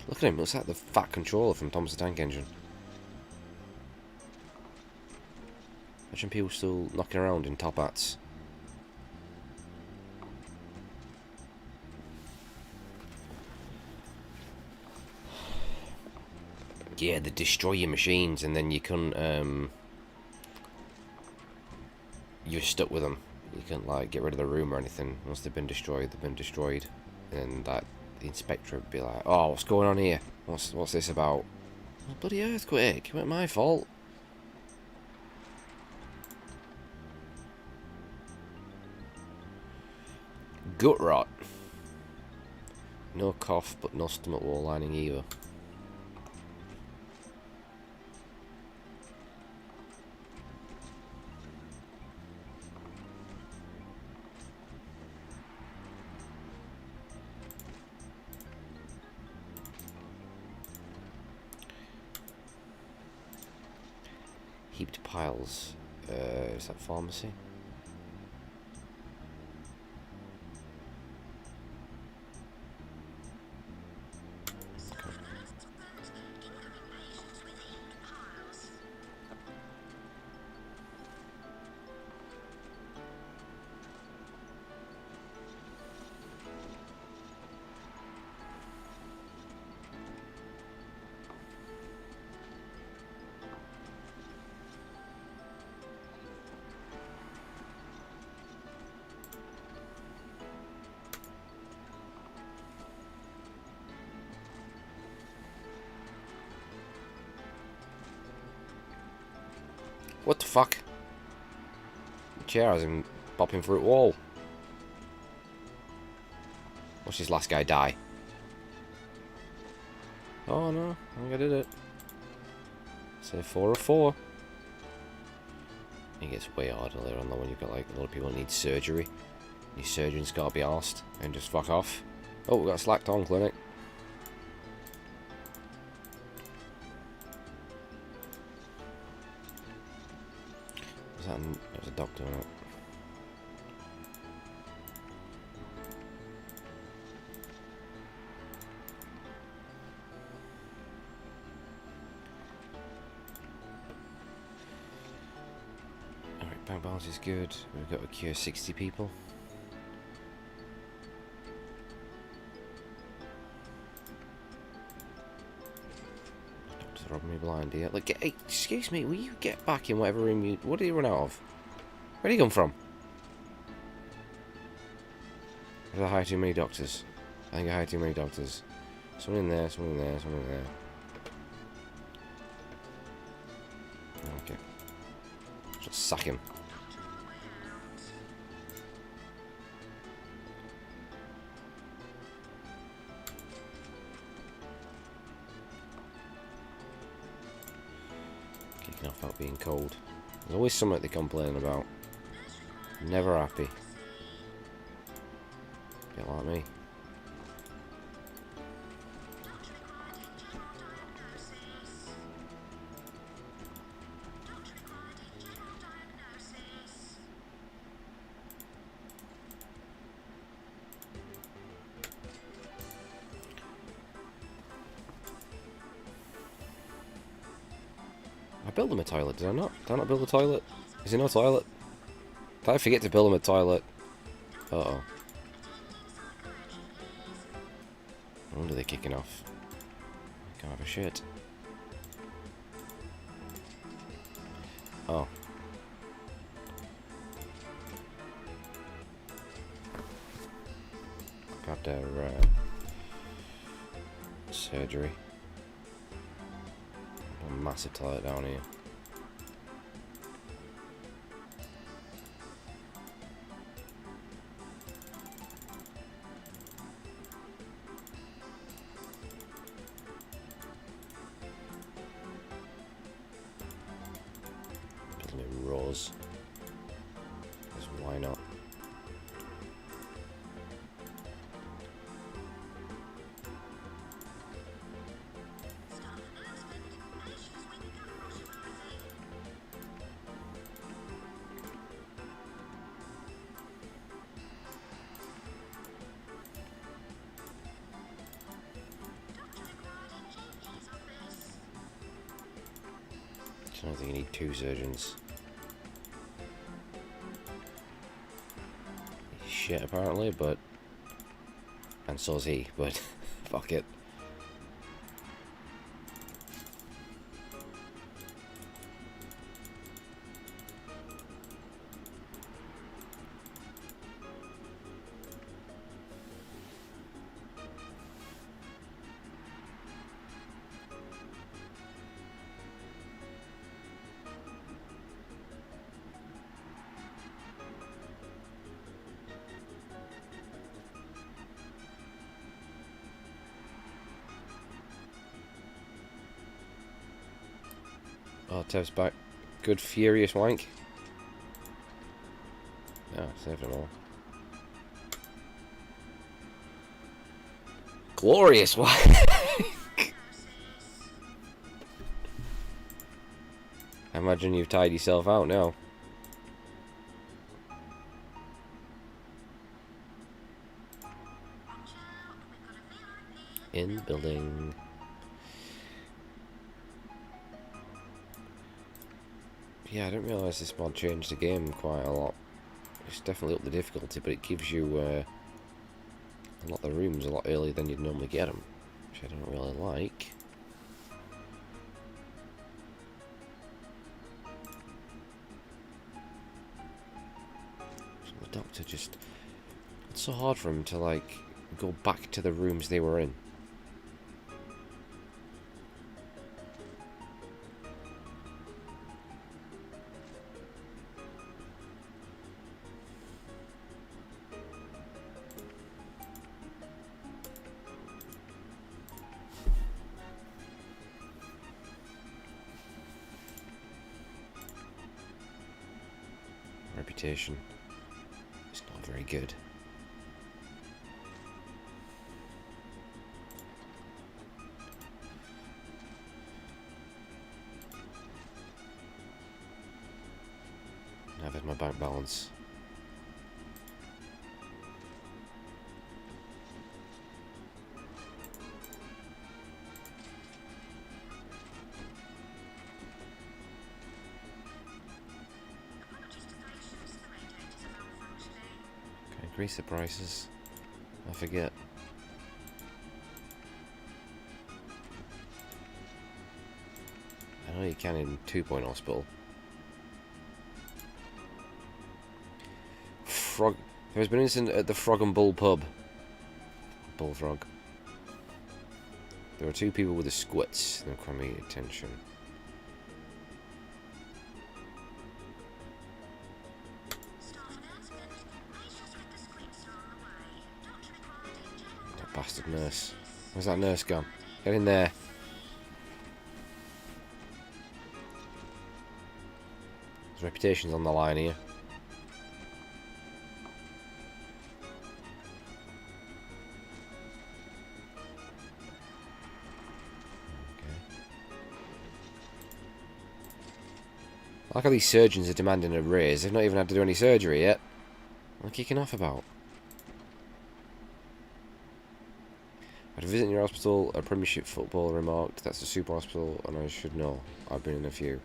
Look at him, looks like the fat controller from Thomas the Tank Engine. Imagine people still knocking around in top hats. Yeah, they destroy your machines and then you couldn't, you're stuck with them. You can't, like, get rid of the room or anything. Once they've been destroyed, they've been destroyed. And, like, the inspector would be like, oh, what's going on here? What's this about? Oh, bloody earthquake, it wasn't my fault. Gut rot. No cough, but no stomach wall lining either. Heaped piles. Is that pharmacy? What the fuck? The chair has him popping through a wall. Watch this last guy die. Oh no, I think I did it. Say 4 of 4. It gets way harder later on though when you've got like a lot of people that need surgery. Your surgeon's gotta be arsed and just fuck off. Oh, we've got a slacked on clinic. That was a doctor in it. Alright, bank balance is good. We've got to cure 60 people. Doctor's robbing me blind here. Look, hey, excuse me, will you get back in whatever room you... What did you run out of? Where'd he come from? Did I hire too many doctors? I think I hired too many doctors. Someone in there, someone in there, someone in there. Okay. Just sack him. Kicking off about being cold. There's always something they complain about. Never happy. Bit like me. I built them a toilet, did I not? Did I not build a toilet? Is there no toilet? Did I forget to build them a toilet? Uh-oh. No wonder they're kicking off. Can't have a shit. Oh. Got their surgery. A massive toilet down here. Building it rows. Because why not? I don't think you need 2 surgeons. He's shit apparently, but... And so's he, but fuck it. Oh, Tev's back. Good furious wank. Yeah, saved them all. Glorious wank! I imagine you've tied yourself out now. In building. Yeah, I didn't realise this mod changed the game quite a lot. It's definitely up the difficulty, but it gives you a lot of the rooms a lot earlier than you'd normally get them, which I don't really like. So the doctor just... It's so hard for him to, like, go back to the rooms they were in. Reputation. It's not very good. I've had my bank balance. Increase the prices. I forget. I know you can in 2 Hospital. Frog. There's been an incident at the Frog and Bull pub. Bullfrog. There were 2 people with the squits. They're coming attention. Bastard nurse. Where's that nurse gone? Get in there. His reputation's on the line here. Okay. I like how these surgeons are demanding a raise. They've not even had to do any surgery yet. What are they kicking off about? At a visit in your hospital, a Premiership footballer remarked, "That's a super hospital, and I should know. I've been in a few."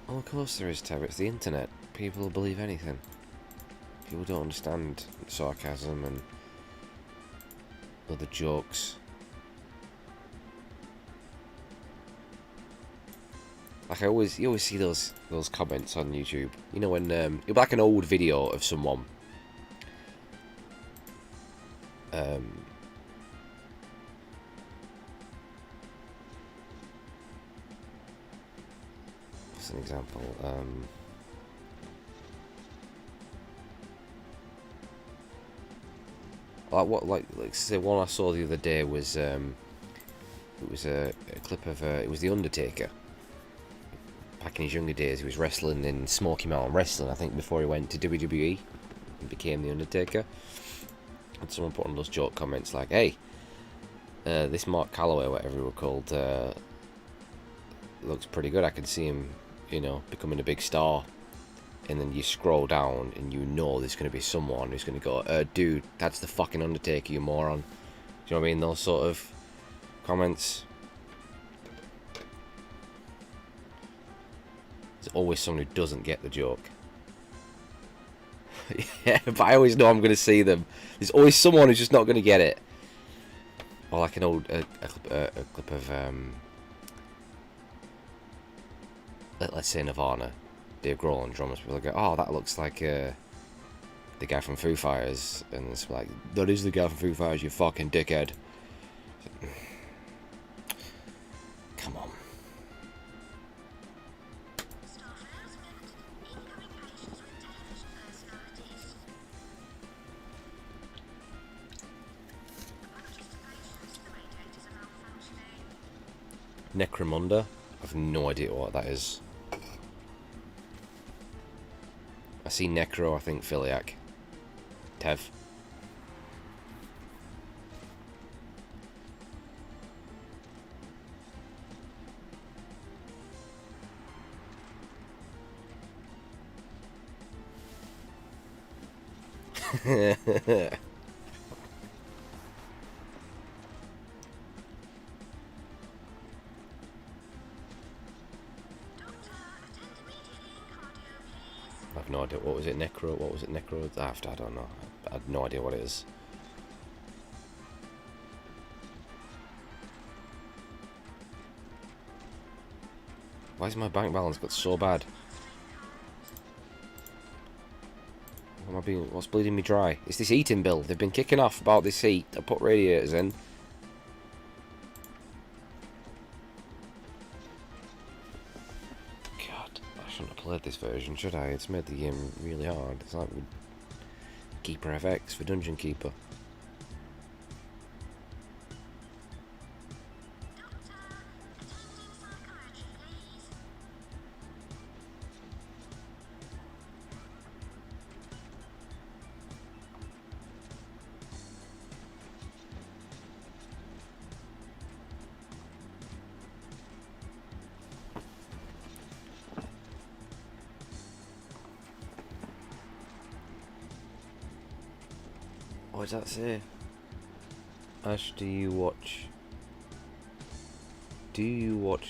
Well, of course there is, Tab. It's the internet. People will believe anything. People don't understand sarcasm and other jokes. Like you always see those comments on YouTube. You know when it'll be like an old video of someone. What's an example? Like say one I saw the other day was it was a clip of it was the Undertaker. back in his younger days, he was wrestling in Smoky Mountain Wrestling, I think, before he went to WWE and became The Undertaker. And someone put on those joke comments like, hey, this Mark Calloway, whatever he was called, looks pretty good. I can see him, you know, becoming a big star. And then you scroll down and you know there's going to be someone who's going to go, dude, that's the fucking Undertaker, you moron. Do you know what I mean? Those sort of comments. There's always someone who doesn't get the joke. Yeah, but I always know I'm going to see them. There's always someone who's just not going to get it. Or like an old a clip of let's say Nirvana, Dave Grohl on drums. People go, oh, that looks like the guy from Foo Fighters, and it's like, that is the guy from Foo Fighters, you fucking dickhead. Come on. Necromunda? I've no idea what that is. I see Necro, I think Philiac. Tev. I've no idea. What was it? Necro? What was it? Necro? I don't know. I had no idea what it is. Why is my bank balance got so bad? What's bleeding me dry? It's this heating bill. They've been kicking off about this heat. I put radiators in. God, I shouldn't have played this version, should I? It's made the game really hard. It's like with Keeper FX for Dungeon Keeper. What does that say? Ash, do you watch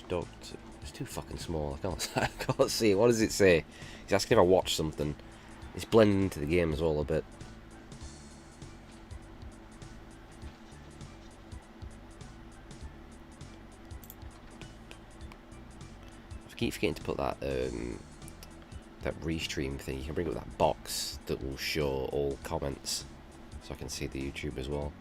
Doctor... It's too fucking small, I can't see it. What does it say? He's asking if I watch something. It's blending into the game as well a bit. I keep forgetting to put that that restream thing. You can bring up that box that will show all comments, so I can see the YouTube as well.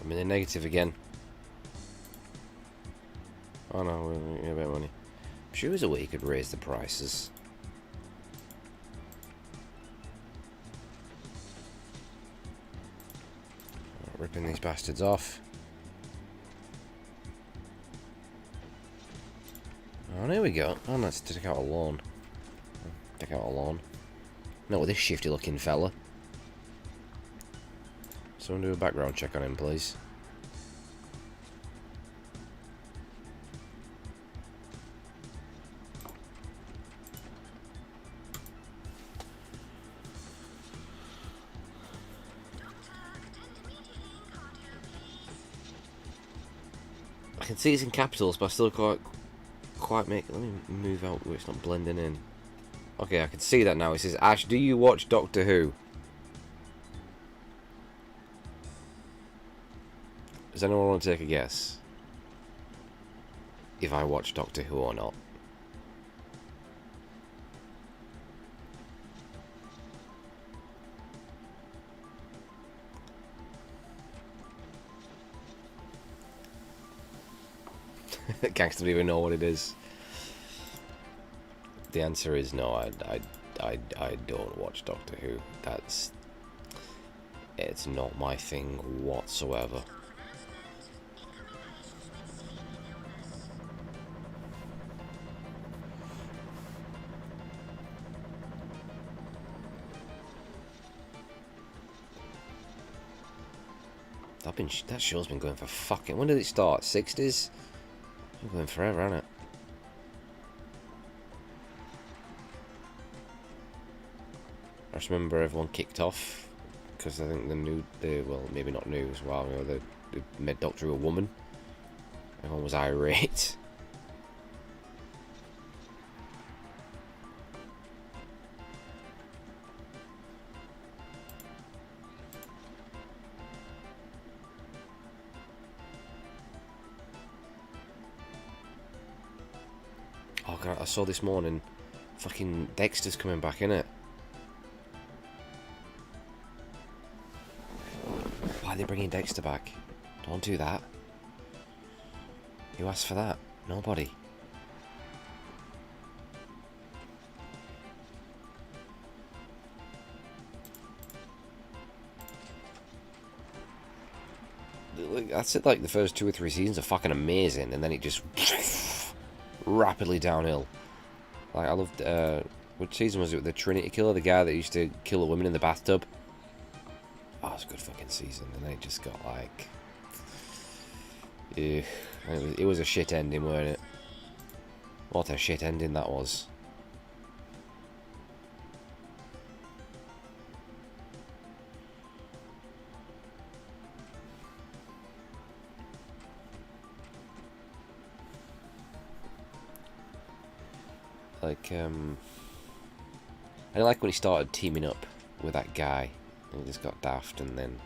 I'm in the negative again. Oh no, we get a bit of money. I'm sure there's a way you could raise the prices. Ripping these bastards off. Oh, there we go. Oh, let's take out a loan. Take out a loan. Not with this shifty looking fella. Someone do a background check on him, please. I can see it's in capitals, but I still can't quite make it. Let me move out where it's not blending in. Okay, I can see that now. It says, Ash, do you watch Doctor Who? Does anyone want to take a guess if I watch Doctor Who or not? Gangster don't even know what it is. The answer is no. I don't watch Doctor Who. It's not my thing whatsoever. That show's been going for fucking... When did it start? 60s? It's been going forever, hasn't it? I just remember everyone kicked off because I think well, maybe not new as well, you know, they made Doctor Who a woman. Everyone was irate. Oh god, I saw this morning, fucking Dexter's coming back, innit? Why are they bringing Dexter back? Don't do that. Who asked for that? Nobody. That's it, like the first 2 or 3 seasons are fucking amazing, and then it just rapidly downhill. Like, I loved, which season was it? The Trinity Killer, the guy that used to kill the women in the bathtub. Oh, it was a good fucking season, and then it just got like... Ugh. It was a shit ending, weren't it? What a shit ending that was. Like, I didn't like when he started teaming up with that guy, and he just got daft, and then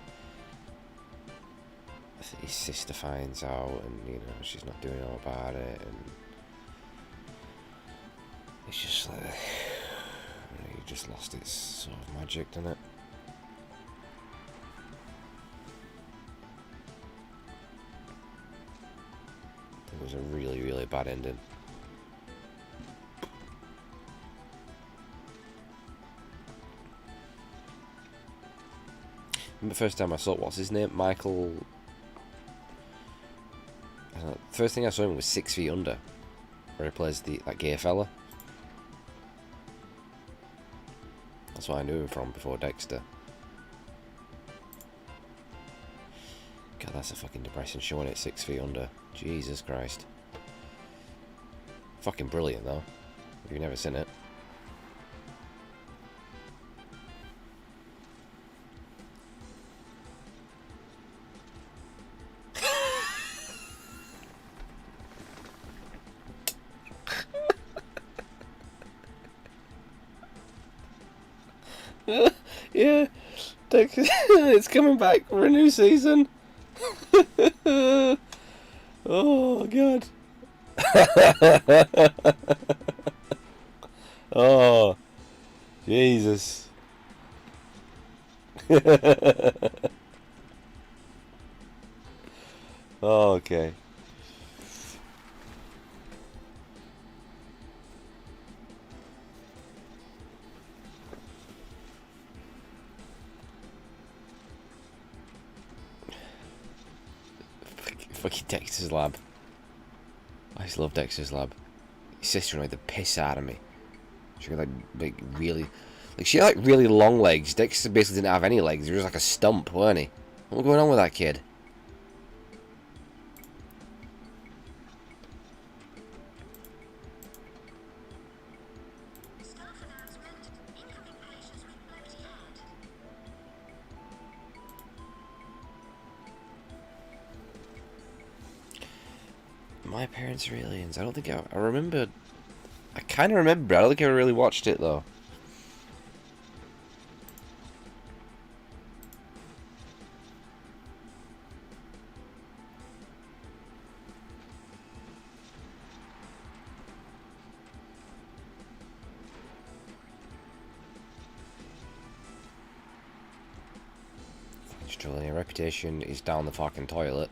his sister finds out, and you know she's not doing all about it, and it's just like, you just lost its sort of magic, didn't it? It was a really, really bad ending. The first time I saw it, what's his name? Michael. First thing I saw him was 6 Feet Under, where he plays that gay fella. That's what I knew him from before Dexter. God, that's a fucking depressing show, isn't it? 6 Feet Under. Jesus Christ. Fucking brilliant though. If you've never seen it. Yeah, it's coming back for a new season. Oh god. Oh Jesus. Oh, okay. Fucking Dexter's Lab. I just love Dexter's Lab. His sister annoyed the piss out of me. She had like really, like she had like really long legs. Dexter basically didn't have any legs. He was like a stump, weren't he? What was going on with that kid? My Parents Are Aliens. I don't think I remember. I kind of remember. I don't think I really watched it though. Struggling. Reputation is down the fucking toilet.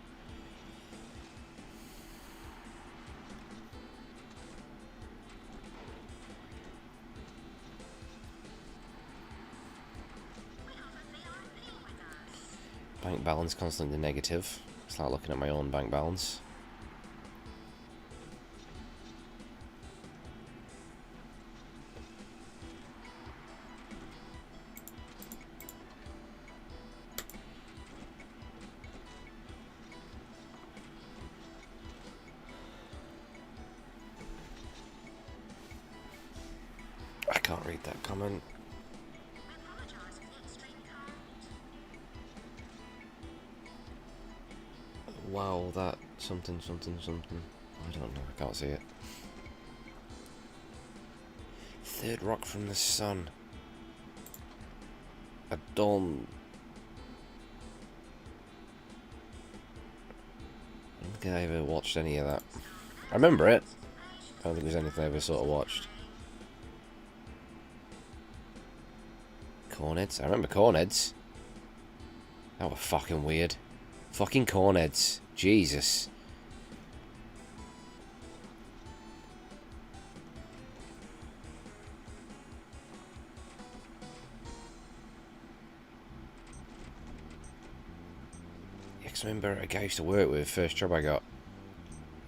Bank balance constantly negative. It's like looking at my own bank balance. I can't read that comment. Wow, that something. I don't know, I can't see it. Third rock from the sun. I don't think I ever watched any of that. I remember it. I don't think there's anything I ever sort of watched. Cornheads? I remember Cornheads. That was fucking weird. Fucking Cornheads. Jesus. Yeah, 'cause I remember a guy I used to work with, first job I got.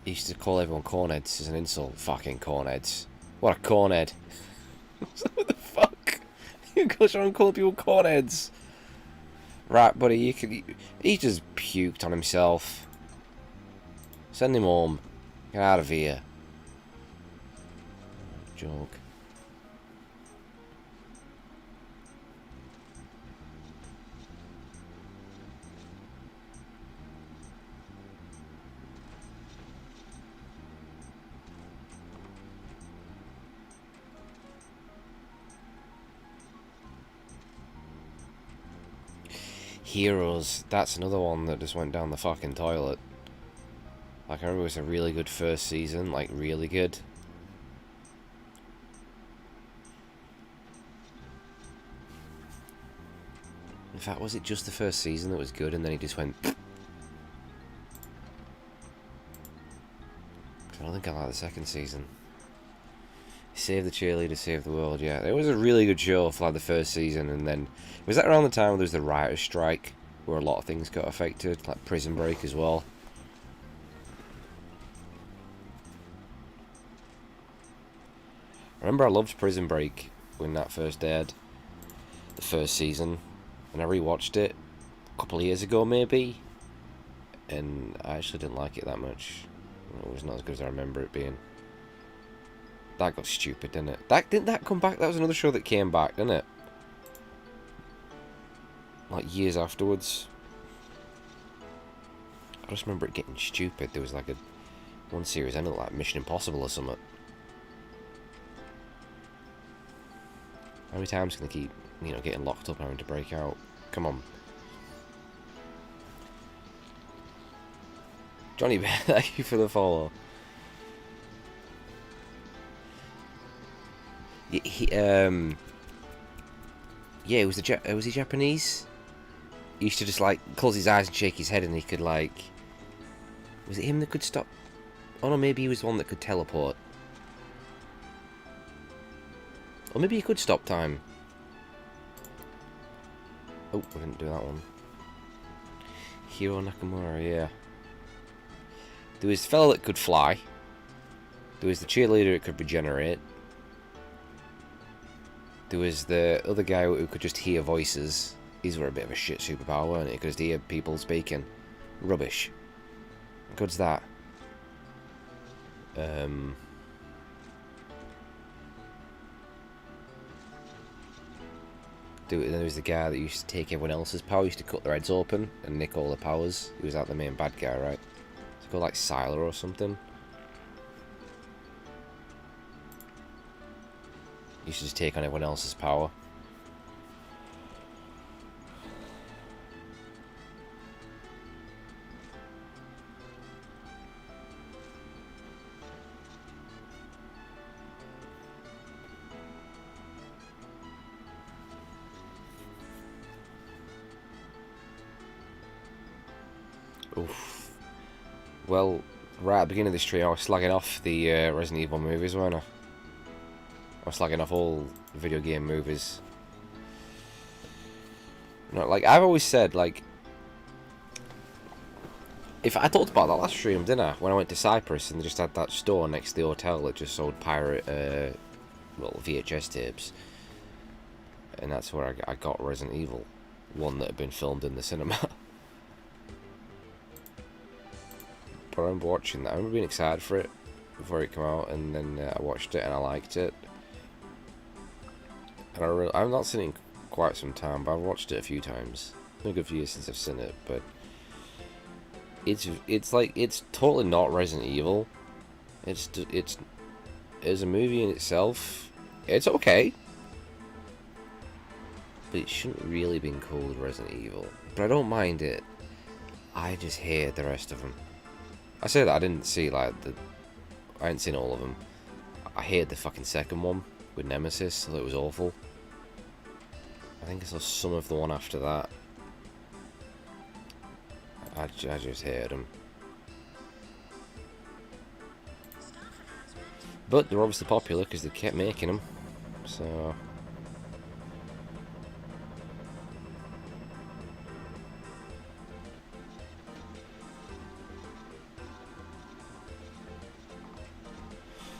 He used to call everyone Cornheads as an insult. Fucking Cornheads. What a cornhead. What the fuck? You goes around calling people Cornheads. Right, buddy, you can. He just puked on himself. Send him home. Get out of here. Joke. Heroes, that's another one that just went down the fucking toilet. Like, I remember it was a really good first season, like, really good. In fact, was it just the first season that was good and then he just went... I don't think I like the second season. Save the cheerleader, save the world, yeah. It was a really good show for like the first season, and then... Was that around the time there was the writer's strike, where a lot of things got affected, like Prison Break as well? I remember I loved Prison Break when that first aired, the first season, and I rewatched it a couple of years ago maybe, and I actually didn't like it that much. It was not as good as I remember it being. That got stupid, didn't it? Didn't that come back? That was another show that came back, didn't it? Like years afterwards. I just remember it getting stupid. There was like one series ended like Mission Impossible or something. How many times can they keep, getting locked up and having to break out? Come on. Johnny Bear, thank you for the follow. Yeah, was he Japanese? He used to just like close his eyes and shake his head, and he could like. Was it him that could stop? Oh no, maybe he was the one that could teleport. Or maybe he could stop time. Oh, we didn't do that one. Hiro Nakamura, yeah. There was the fellow that could fly. There was the cheerleader that could regenerate. There was the other guy who could just hear voices. These were a bit of a shit superpower, weren't it? He could just hear people speaking. Rubbish. How good's that? Then there was the guy that used to take everyone else's power, used to cut their heads open and nick all the powers. He was like the main bad guy, right? It's called like Sylar or something. He used to just take on everyone else's power. Oof. Well, right at the beginning of this tree, I was slagging off the Resident Evil movies, weren't I? I was slagging off all video game movies. Like I've always said, like, If I talked about that last stream, didn't I? When I went to Cyprus and they just had that store next to the hotel that just sold pirate, well, VHS tapes, and that's where I got Resident Evil, one that had been filmed in the cinema. But I remember watching that. I remember being excited for it before it came out, and then I watched it and I liked it. And I've not seen it in quite some time, but I've watched it a few times. It's been a good few years since I've seen it, but it's like, it's totally not Resident Evil. It's as a movie in itself, it's okay, but it shouldn't really been called Resident Evil. But I don't mind it. I just hate the rest of them. I say that I didn't see I hadn't seen all of them. I hated the fucking second one with Nemesis. I thought it was awful. I think I saw some of the one after that. I just hated them. But they're obviously popular because they kept making them. So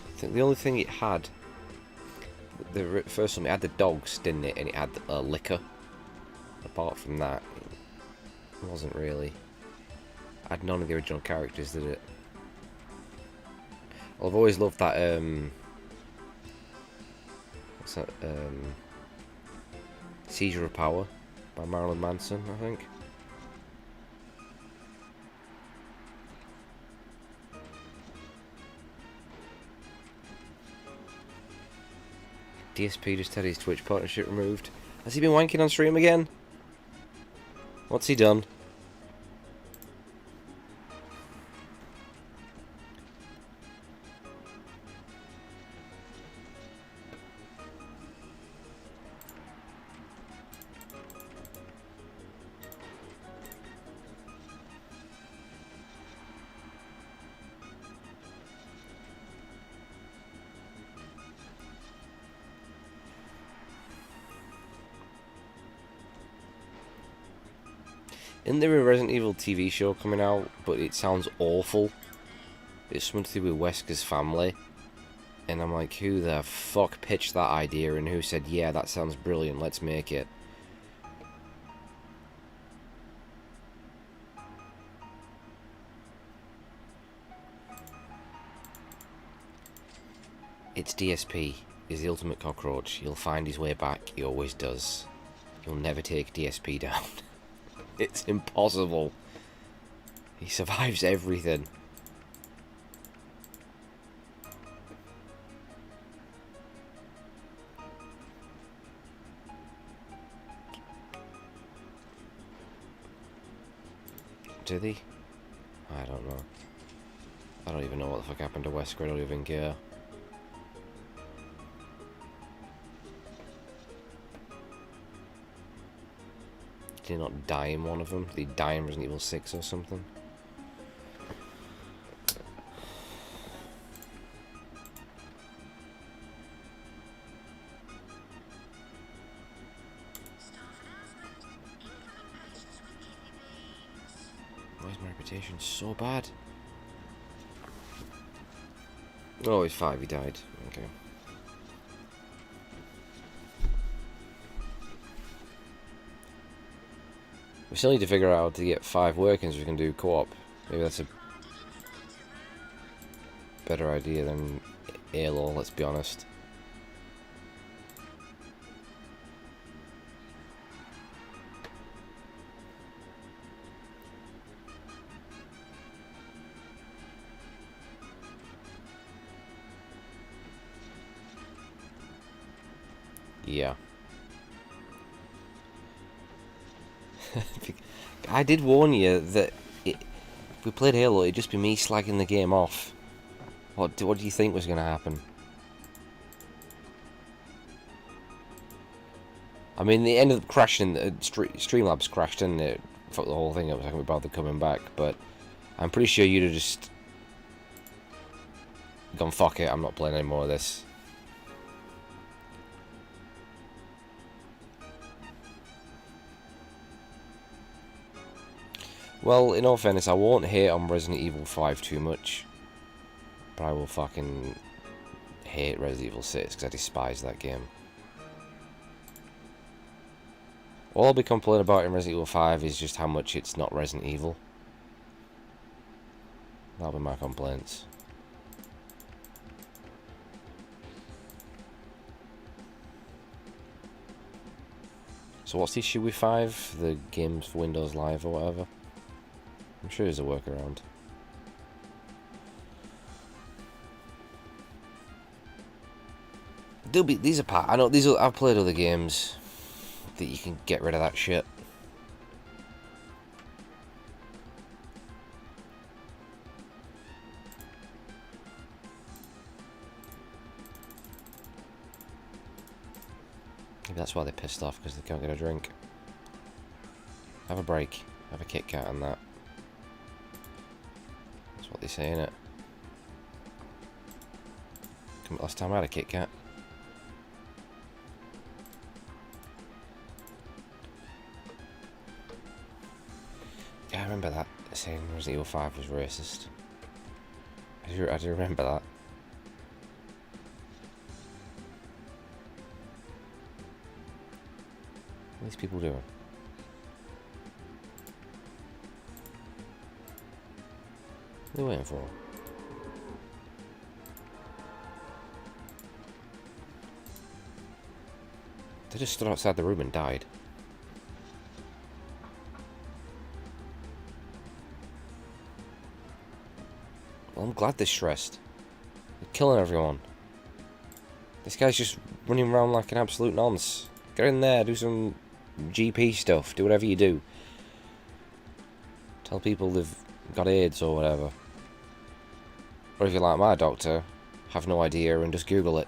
I think the only thing it had, the first one, it had the dogs, didn't it? And it had liquor. Apart from that, it wasn't really. It had none of the original characters, did it? Well, I've always loved that. What's that? Seizure of Power by Marilyn Manson, I think. DSP just had his Twitch partnership removed. Has he been wanking on stream again? What's he done? Isn't there a Resident Evil TV show coming out, but it sounds awful? It's something to do with Wesker's family. And I'm like, who the fuck pitched that idea and who said, yeah, that sounds brilliant, let's make it? It's DSP. He's the ultimate cockroach. He'll find his way back. He always does. He'll never take DSP down. It's impossible. He survives everything. Did he? I don't know. I don't even know what the fuck happened to Wesker. I don't even care. Did he not die in one of them? Did he die in Resident Evil 6 or something? Why is my reputation so bad? Oh, he's 5, he died. Okay. We still need to figure out how to get 5 working so we can do co-op. Maybe that's a better idea than Halo, let's be honest. Yeah. I did warn you that if we played Halo, it'd just be me slagging the game off. What do you think was going to happen? I mean, they ended up crashing. Streamlabs crashed, didn't it? Fuck the whole thing. It was like we bothered coming back, but I'm pretty sure you'd have just gone, fuck it, I'm not playing any more of this. Well, in all fairness, I won't hate on Resident Evil 5 too much. But I will fucking hate Resident Evil 6 because I despise that game. All I'll be complaining about in Resident Evil 5 is just how much it's not Resident Evil. That'll be my complaints. So what's the issue with 5? The game's for Windows Live or whatever? I'm sure there's a workaround. These are part. I know these. I've played other games that you can get rid of that shit. Maybe that's why they're pissed off, because they can't get a drink. Have a break. Have a Kit Kat and that. That's what they say, innit? Last time I had a Kit Kat. Yeah, I remember that, saying Resident Evil 5 was racist. I do remember that. What are these people doing? What are they waiting for? They just stood outside the room and died. Well, I'm glad they're stressed. They're killing everyone. This guy's just running around like an absolute nonce. Get in there, do some GP stuff, do whatever you do. Tell people they've got AIDS or whatever. Or if you're like my doctor, have no idea and just Google it.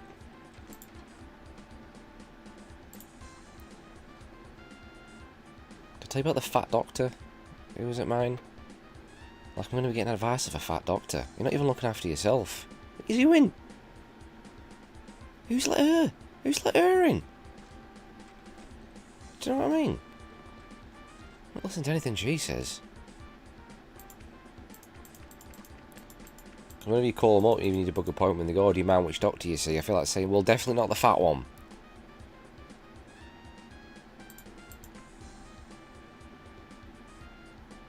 Did I tell you about the fat doctor who was at mine? Like, I'm going to be getting advice of a fat doctor. You're not even looking after yourself. What are you doing? Who's let her? Who's let her in? Do you know what I mean? Don't listen to anything she says. Whenever you call them up, you need to book an appointment, they go, oh, do you mind which doctor you see? I feel like saying, well, definitely not the fat one.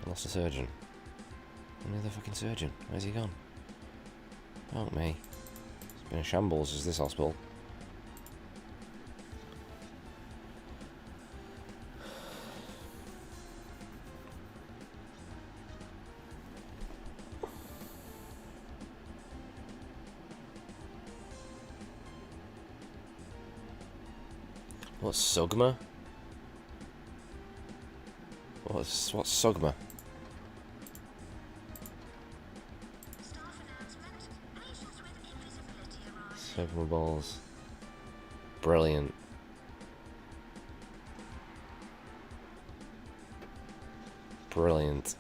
I lost a surgeon. Another fucking surgeon. Where's he gone? Oh, me. It's been a shambles, is this hospital? What's Sugma? What's Sugma? Sugma balls. Brilliant. Brilliant.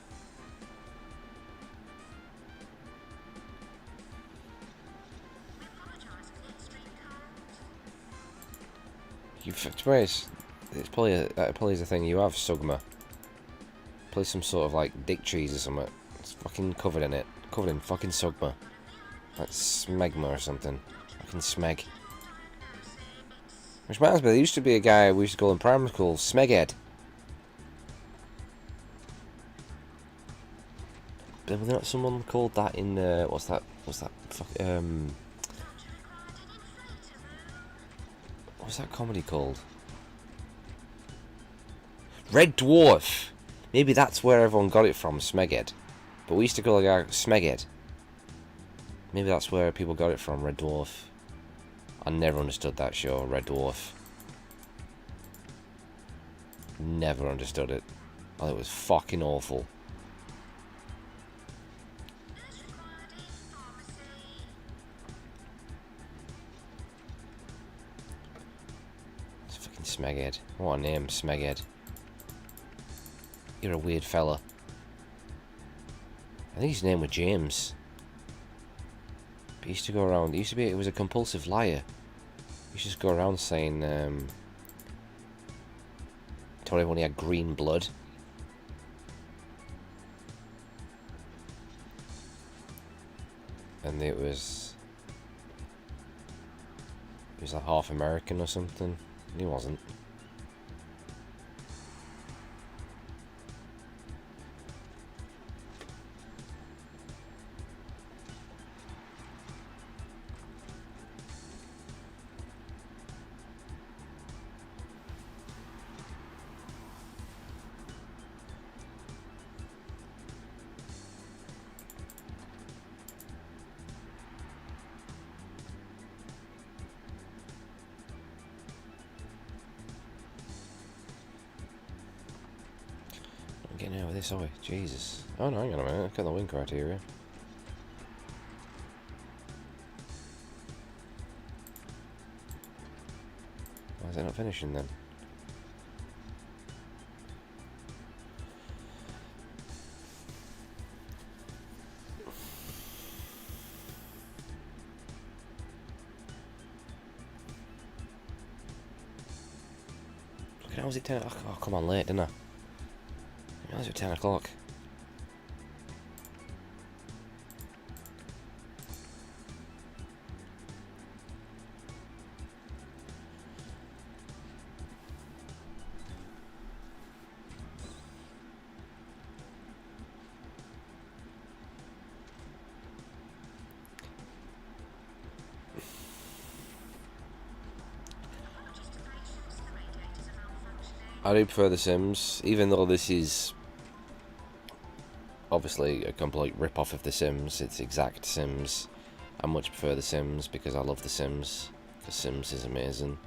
It's probably that probably is a thing you have, Sugma. Probably some sort of like dick cheese or something. It's fucking covered in it. Covered in fucking Sugma. Like smegma or something. Fucking smeg. Which reminds me, there used to be a guy we used to call in primary school, Smeghead. Was there not someone called that in what's that what's that comedy called? Red Dwarf! Maybe that's where everyone got it from, Smeghead. But we used to call the guy Smeghead. Maybe that's where people got it from, Red Dwarf. I never understood that show, Red Dwarf. Never understood it. Oh, it was fucking awful. It's fucking Smeghead. What a name, Smeghead. You're a weird fella. I think his name was James. But he used to go around, it was a compulsive liar. He used to just go around saying, told everyone he had green blood. and it was like half American or something. He wasn't. Getting out of this, are we? Jesus. Oh no, hang on a minute, I've got the win criteria. Why is it not finishing then? Look at how was it 10? Oh, come on, late, didn't I? How was it 10 o'clock? I do prefer The Sims, even though this is obviously a complete rip-off of The Sims. It's exact Sims. I much prefer The Sims because I love The Sims. The Sims is amazing.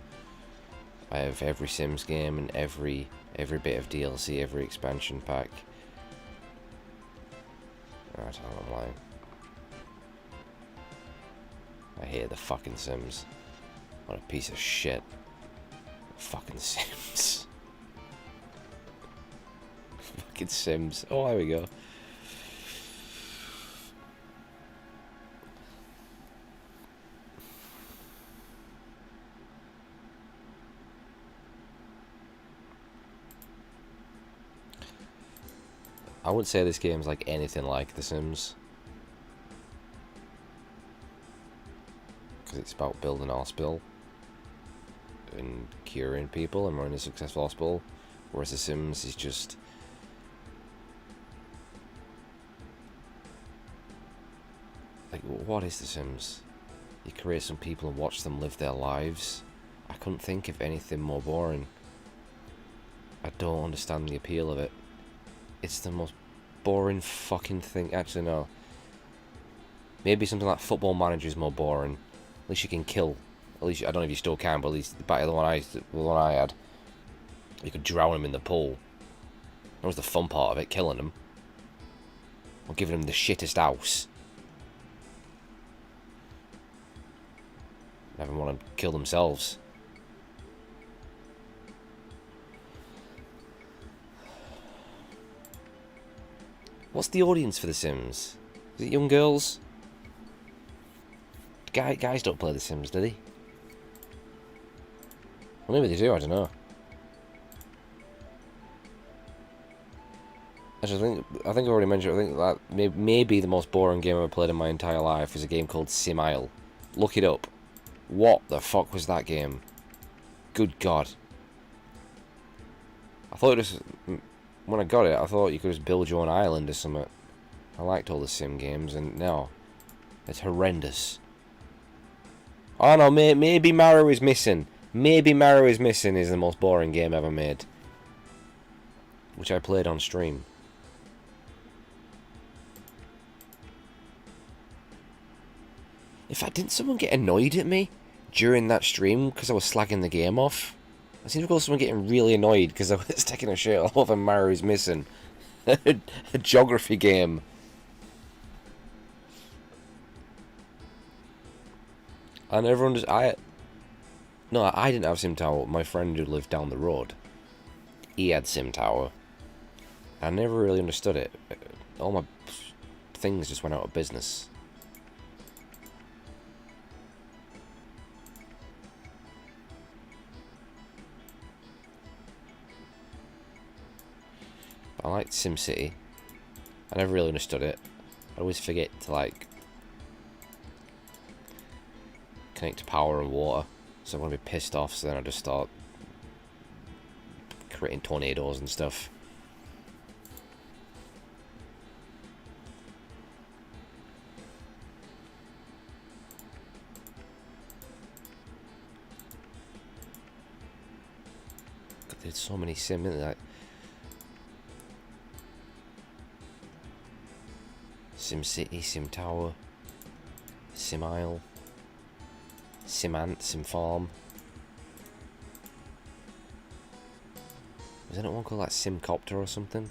I have every Sims game and every bit of DLC, every expansion pack. I don't know, I'm lying. I hate the fucking Sims. What a piece of shit. Fucking Sims. Fucking Sims. Oh, there we go. I wouldn't say this game's like anything like The Sims. Because it's about building a hospital and curing people and running a successful hospital. Whereas The Sims is just... like, what is The Sims? You create some people and watch them live their lives. I couldn't think of anything more boring. I don't understand the appeal of it. It's the most boring fucking thing. Actually, no. Maybe something like Football Manager is more boring. At least you can kill. At least, I don't know if you still can, but at least the one I had, you could drown him in the pool. That was the fun part of it, killing him. Or giving him the shittest house. Having want to kill themselves. What's the audience for The Sims? Is it young girls? Guys don't play The Sims, do they? Well, maybe they do, I don't know. Actually, I think I already mentioned, I think that maybe the most boring game I've ever played in my entire life is a game called Sim Isle. Look it up. What the fuck was that game? Good God. I thought it was... when I got it, I thought you could just build your own island or something. I liked all the sim games, and no. It's horrendous. Oh no, maybe Mario is Missing. Maybe Mario is Missing is the most boring game ever made. Which I played on stream. In fact, didn't someone get annoyed at me during that stream because I was slagging the game off? I seem to recall someone getting really annoyed because I was taking a shit off of Mario is Missing. A geography game. And everyone just... No, I didn't have Sim Tower. My friend who lived down the road, he had Sim Tower. I never really understood it. All my things just went out of business. I liked SimCity. I never really understood it. I always forget to, like, disconnect to power and water. So I want to be pissed off, so then I just start creating tornadoes and stuff. God, there's so many sim, isn't there? Like Sim City, Sim Tower, Sim Isle, Sim Ant, Sim Farm. Was there not one called like Simcopter or something?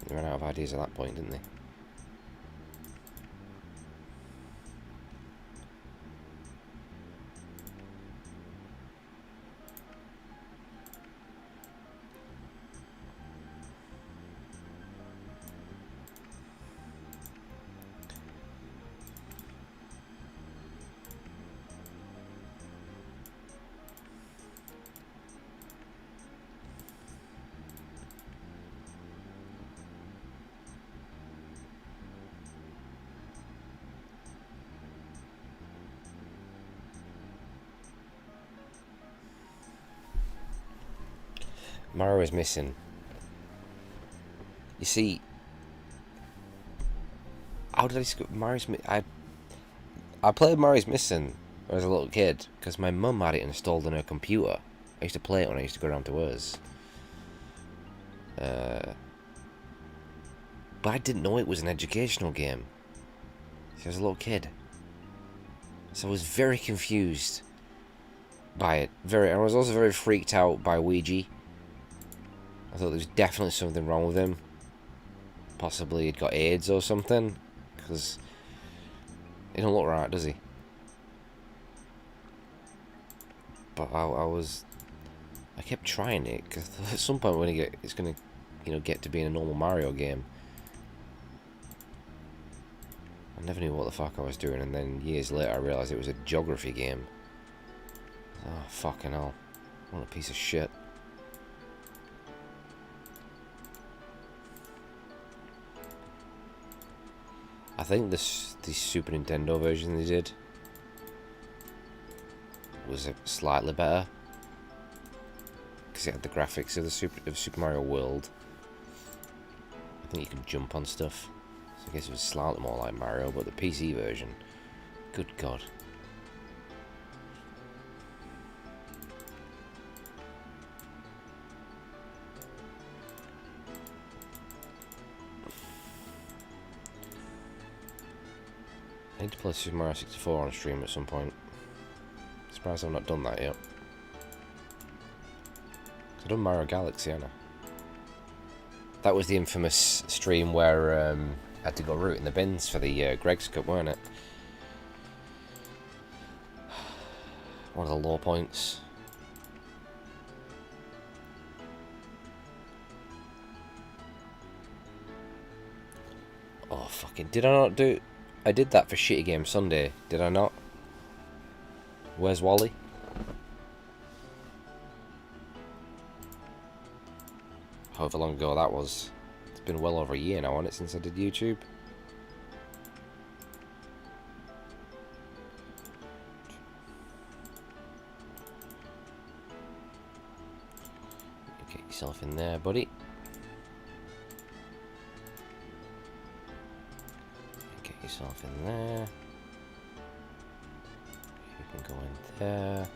They ran out of ideas at that point, didn't they? Mario is missing. You see, how did I skip Mario's? I played Mario's Missing when I was a little kid because my mum had it installed on her computer. I used to play it when I used to go around to hers. But I didn't know it was an educational game. See, I was a little kid, so I was very confused by it. I was also very freaked out by Ouija. I thought there was definitely something wrong with him. Possibly he'd got AIDS or something, because he don't look right, does he? But I kept trying it because at some point when it's gonna, get to being a normal Mario game. I never knew what the fuck I was doing, and then years later I realised it was a geography game. Oh fucking hell! What a piece of shit. I think the Super Nintendo version they did was slightly better because it had the graphics of the Super Mario World. I think you could jump on stuff, so I guess it was slightly more like Mario. But the PC version, good God. I need to play Super Mario 64 on stream at some point. Surprised I've not done that yet. I've done Mario Galaxy, haven't I? That was the infamous stream where I had to go root in the bins for the Greg's Cup, weren't it? One of the low points. Oh, fucking... Did I not do... I did that for Shitty Game Sunday, did I not? Where's Wally? However long ago that was. It's been well over a year now, hasn't it, since I did YouTube? Get yourself in there, buddy. Get yourself in there. You can go in there.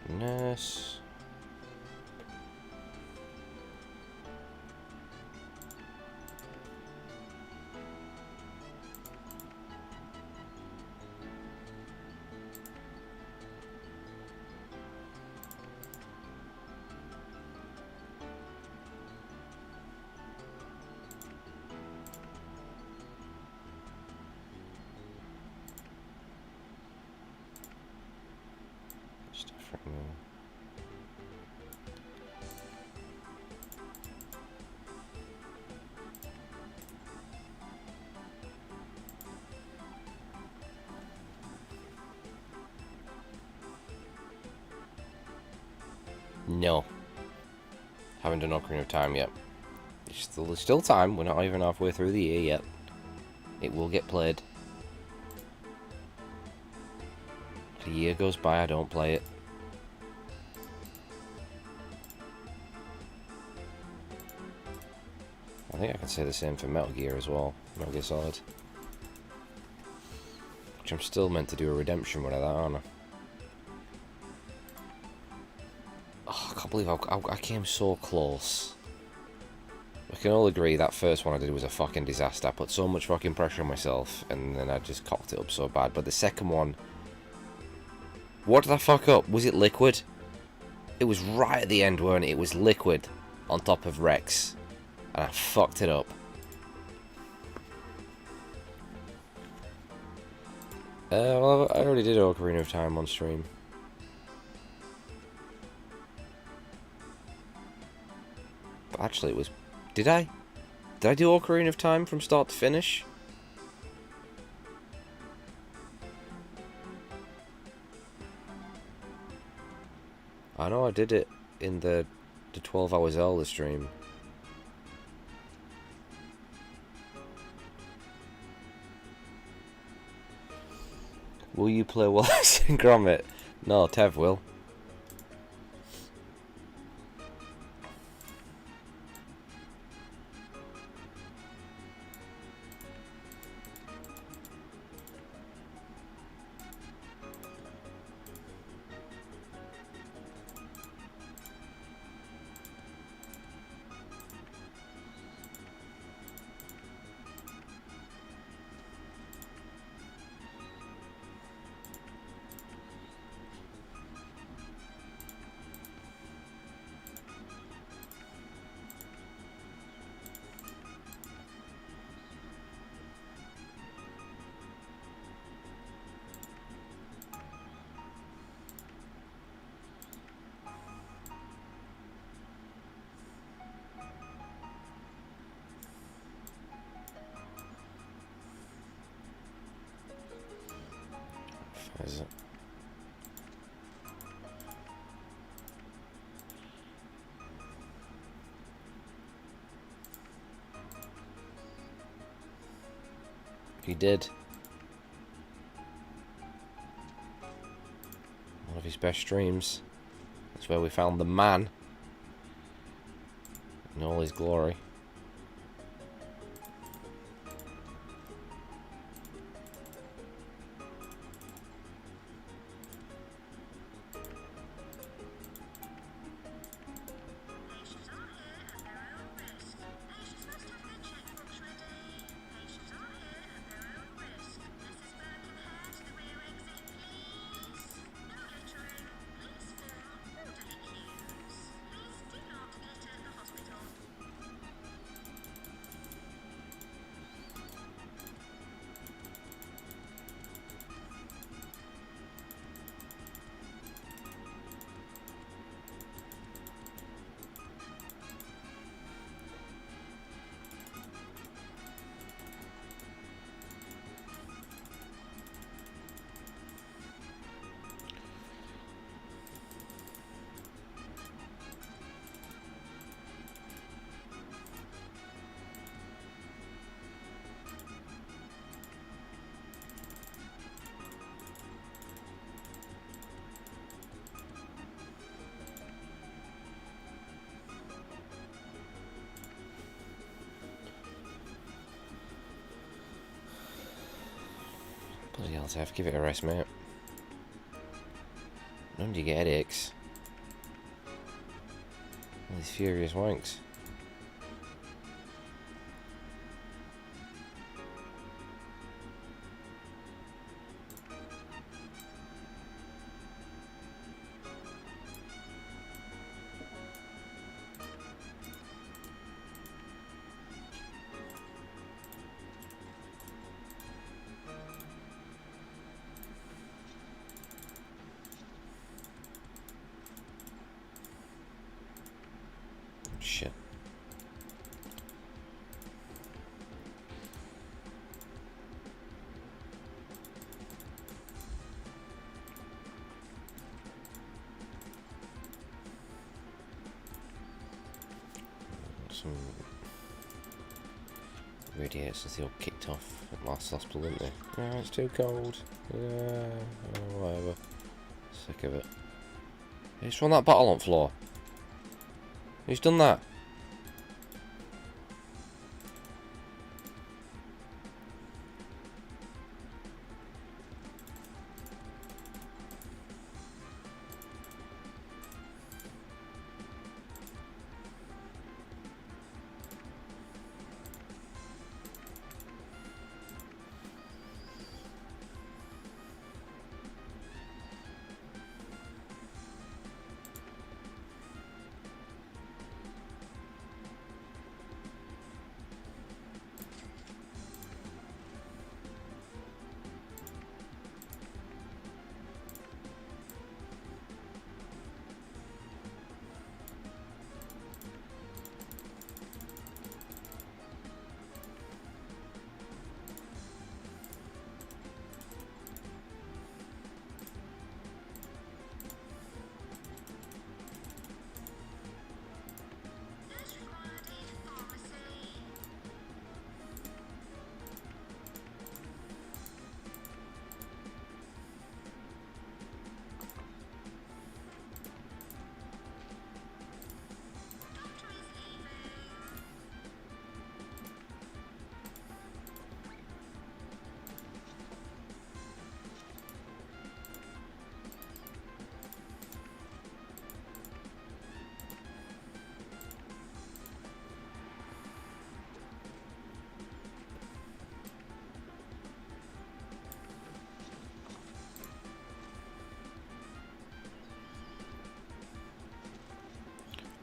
Nurse. No. Haven't done Ocarina of Time yet. There's still time. We're not even halfway through the year yet. It will get played. If a year goes by, I don't play it. I think I can say the same for Metal Gear as well. Metal Gear Solid. Which I'm still meant to do a redemption run of that, aren't I? Oh, I can't believe I came so close. We can all agree that first one I did was a fucking disaster. I put so much fucking pressure on myself, and then I just cocked it up so bad. But the second one... What did I fuck up? Was it liquid? It was right at the end, weren't it? It was liquid on top of Rex. And I fucked it up. Well, I already did Ocarina of Time on stream. But actually it was... Did I? Did I do Ocarina of Time from start to finish? I know I did it in the 12-hour Zelda stream. Will you play Wallace and Gromit? No, Tev will. Is it? He did. One of his best streams. That's where we found the man in all his glory. Bloody hell, Tev, give it a rest, mate. When do you get headaches? All these furious wanks. Shit. Some Radiators as they all kicked off at last hospital, didn't they? Oh, it's too cold. Oh, whatever. Sick of it. Who's thrown that bottle on the floor? Who's done that?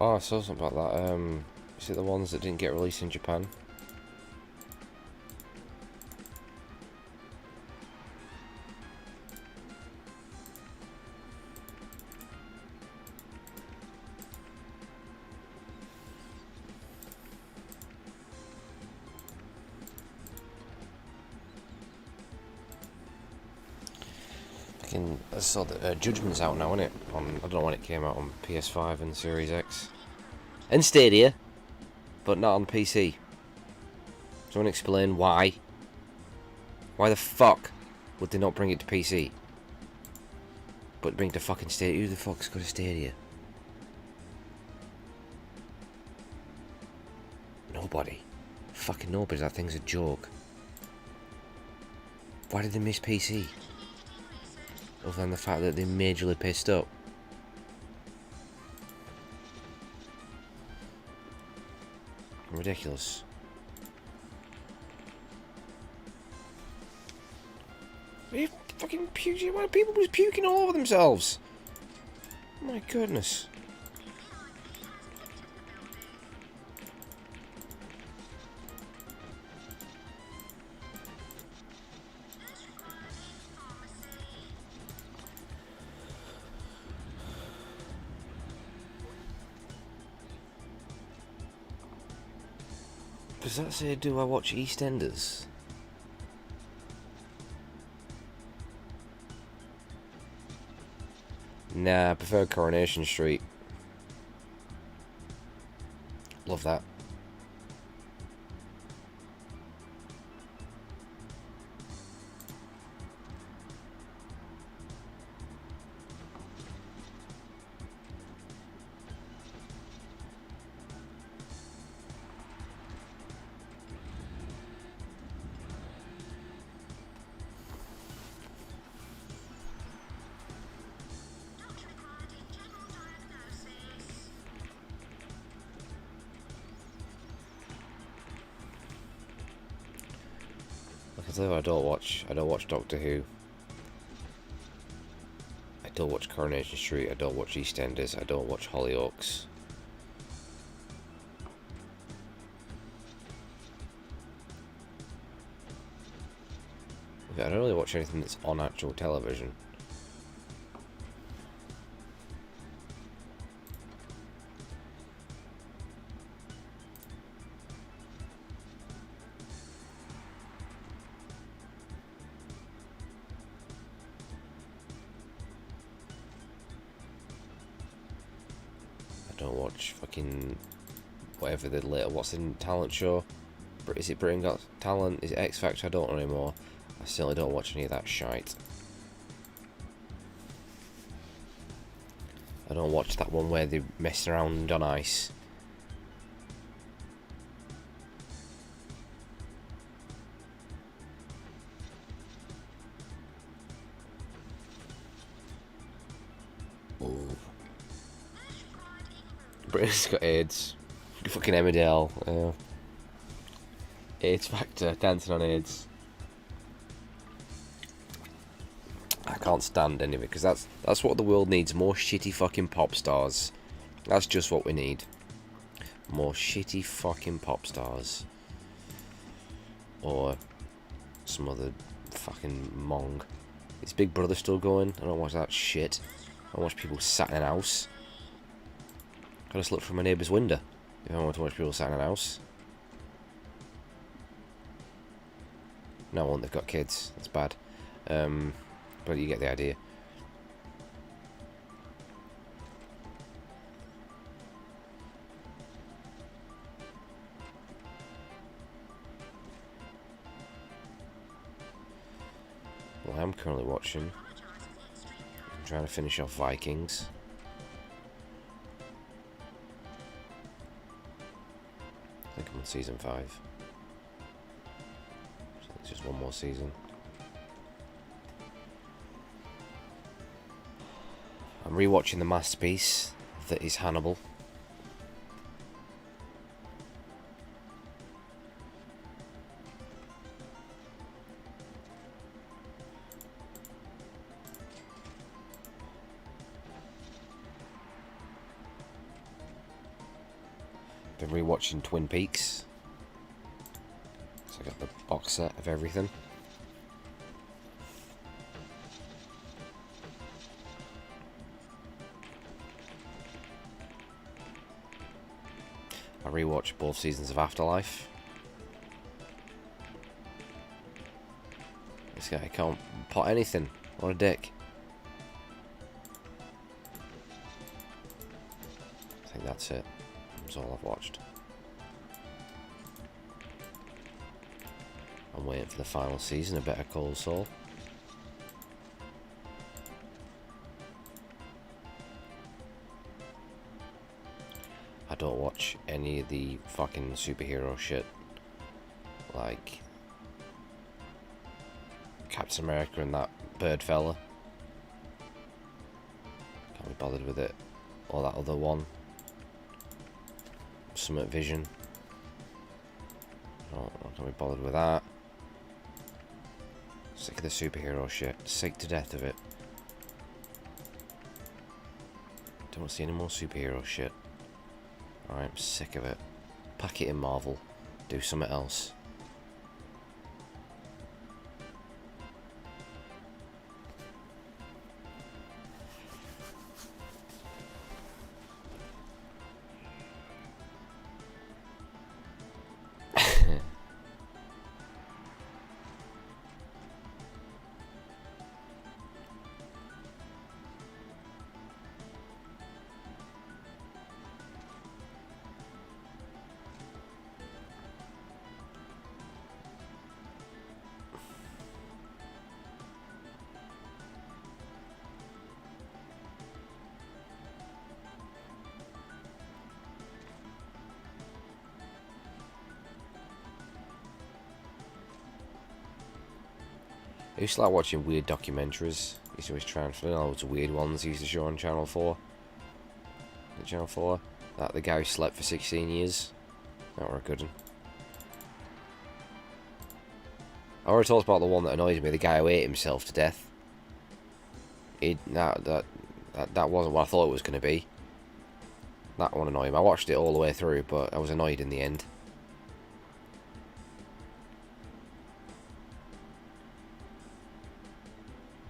Oh, I saw something about that. Is it the ones that didn't get released in Japan? I saw that Judgment's out now, isn't it? I don't know when it came out on PS5 and Series X. And Stadia, but not on PC. Someone explain why. Why the fuck would they not bring it to PC? But bring it to fucking Stadia? Who the fuck's got a Stadia? Nobody. Fucking nobody. That thing's a joke. Why did they miss PC? Other than the fact that they're majorly pissed up. Ridiculous. Are you fucking puking? Why are people just puking all over themselves? My goodness. Does that say, do I watch EastEnders? Nah, I prefer Coronation Street. Love that. Although I don't watch Doctor Who. I don't watch Coronation Street. I don't watch EastEnders. I don't watch Hollyoaks. I don't really watch anything that's on actual television. I don't watch fucking whatever the later. What's the talent show? Is it Britain Got Talent? Is it X Factor? I don't know anymore. I certainly don't watch any of that shite. I don't watch that one where they mess around on ice. Oh. Britain's Got AIDS. Fucking Emmerdale. AIDS Factor, Dancing on AIDS. I can't stand any of it, because that's what the world needs. More shitty fucking pop stars. That's just what we need. More shitty fucking pop stars. Or some other fucking mong. Is Big Brother still going? I don't watch that shit. I watch people sat in a house. I just look from my neighbour's window if I want to watch people sat in a house. No one, they've got kids. That's bad. But you get the idea. Well, I'm currently watching. I'm trying to finish off Vikings. I think I'm on season 5. So it's just one more season. I'm rewatching the masterpiece that is Hannibal. Been rewatching Twin Peaks. So I got the box set of everything. I rewatched both seasons of Afterlife. This guy can't pot anything. What a dick. I think that's it. That's all I've watched. I'm waiting for the final season of Better Call Saul. I don't watch any of the fucking superhero shit. Like Captain America and that bird fella. Can't be bothered with it. Or that other one. Summit Vision. I can't be bothered with that. Sick of the superhero shit. Sick to death of it. Don't see any more superhero shit. Alright, I'm sick of it. Pack it in, Marvel. Do something else. I used to like watching weird documentaries. I used to always try and find loads of weird ones he used to show on Channel 4. Channel 4. That the guy who slept for 16 years. That were a good one. I already talked about the one that annoys me, the guy who ate himself to death. That wasn't what I thought it was going to be. That one annoyed me. I watched it all the way through, but I was annoyed in the end.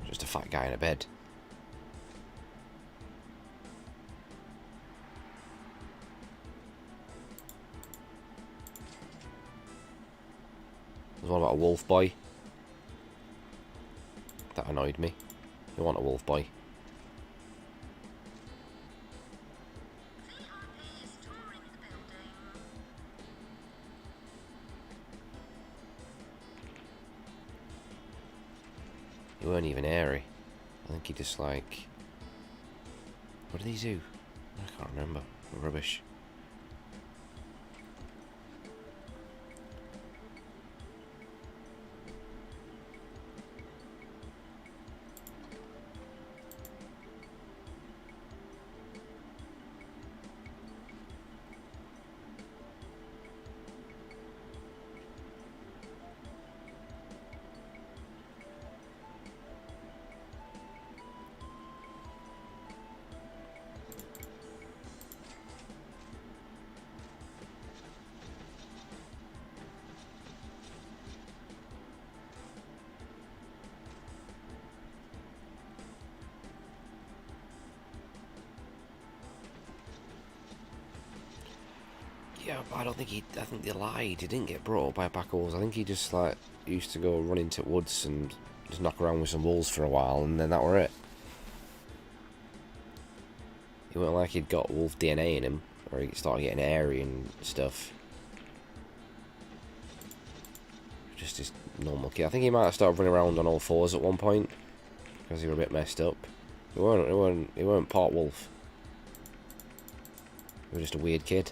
Just a fat guy in a bed. There's one about a wolf boy. That annoyed me. You want a wolf boy. He weren't even airy. I think he just like... What did he do? I can't remember. Rubbish. Yeah, but I don't think he... I think they lied. He didn't get brought up by a pack of wolves. I think he just, like, used to go run into woods and just knock around with some wolves for a while, and then that were it. It wasn't like he'd got wolf DNA in him, or he started getting airy and stuff. Just his normal kid. I think he might have started running around on all fours at one point, because he were a bit messed up. He weren't part wolf. He was just a weird kid.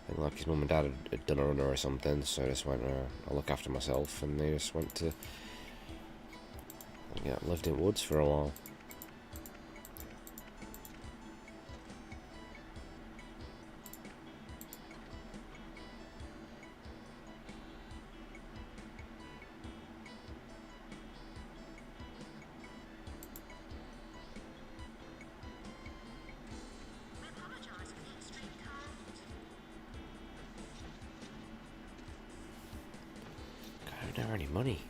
I think like his mum and dad had done a runner or something, so I just went, I'll look after myself, and they just went to, yeah, lived in woods for a while. I don't have any money.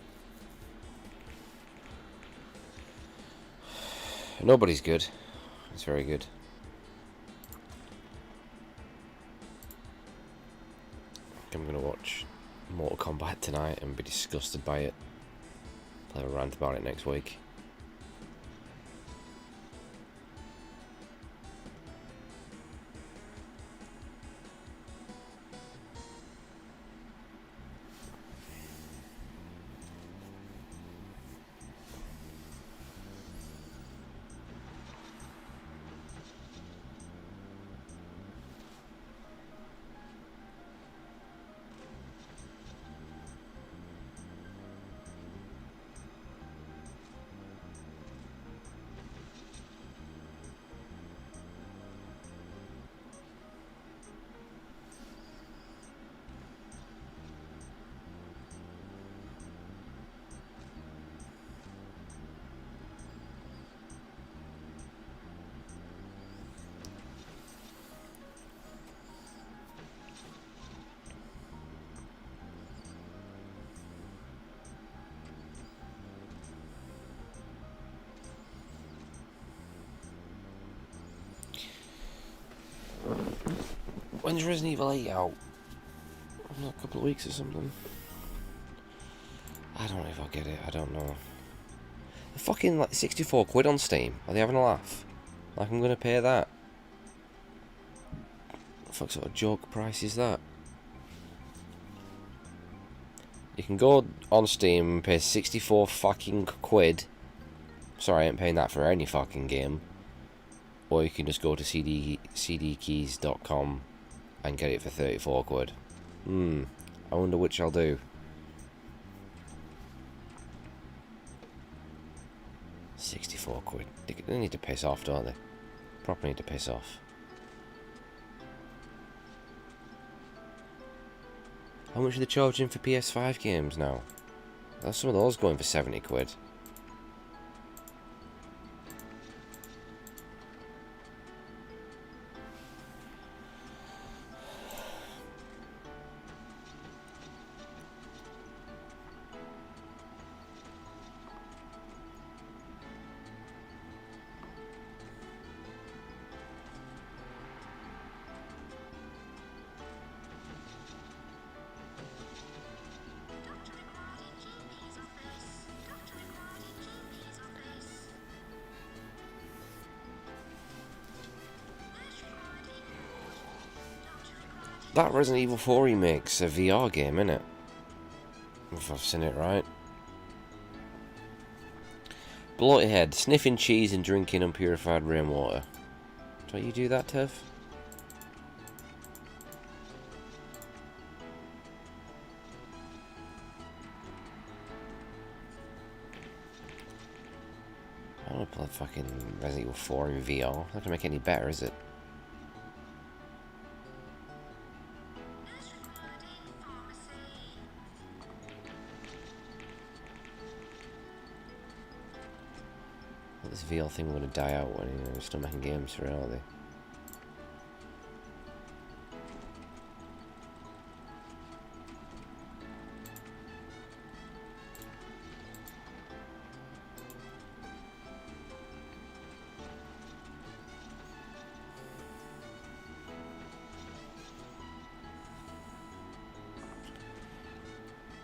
Nobody's good. It's very good. I'm gonna watch Mortal Kombat tonight and be disgusted by it. I'll have a rant about it next week. When's Resident Evil 8 out? A couple of weeks or something. I don't know if I'll get it, I don't know. They're fucking like 64 quid on Steam. Are they having a laugh? Like I'm gonna pay that? What the fuck sort of joke price is that? You can go on Steam and pay 64 fucking quid. Sorry, I ain't paying that for any fucking game. Or you can just go to cdkeys.com and get it for 34 quid. I wonder which I'll do. 64 quid. They need to piss off, don't they? Proper need to piss off. How much are they charging for PS5 games now? That's some of those going for 70 quid. That Resident Evil 4 remake's a VR game, innit? If I've seen it right. Bloated head, sniffing cheese and drinking unpurified rainwater. Don't you do that, Tev? I want to play fucking Resident Evil 4 in VR. Not gonna make it any better, is it? This VR thing going to die out when we're still making games for it, are they?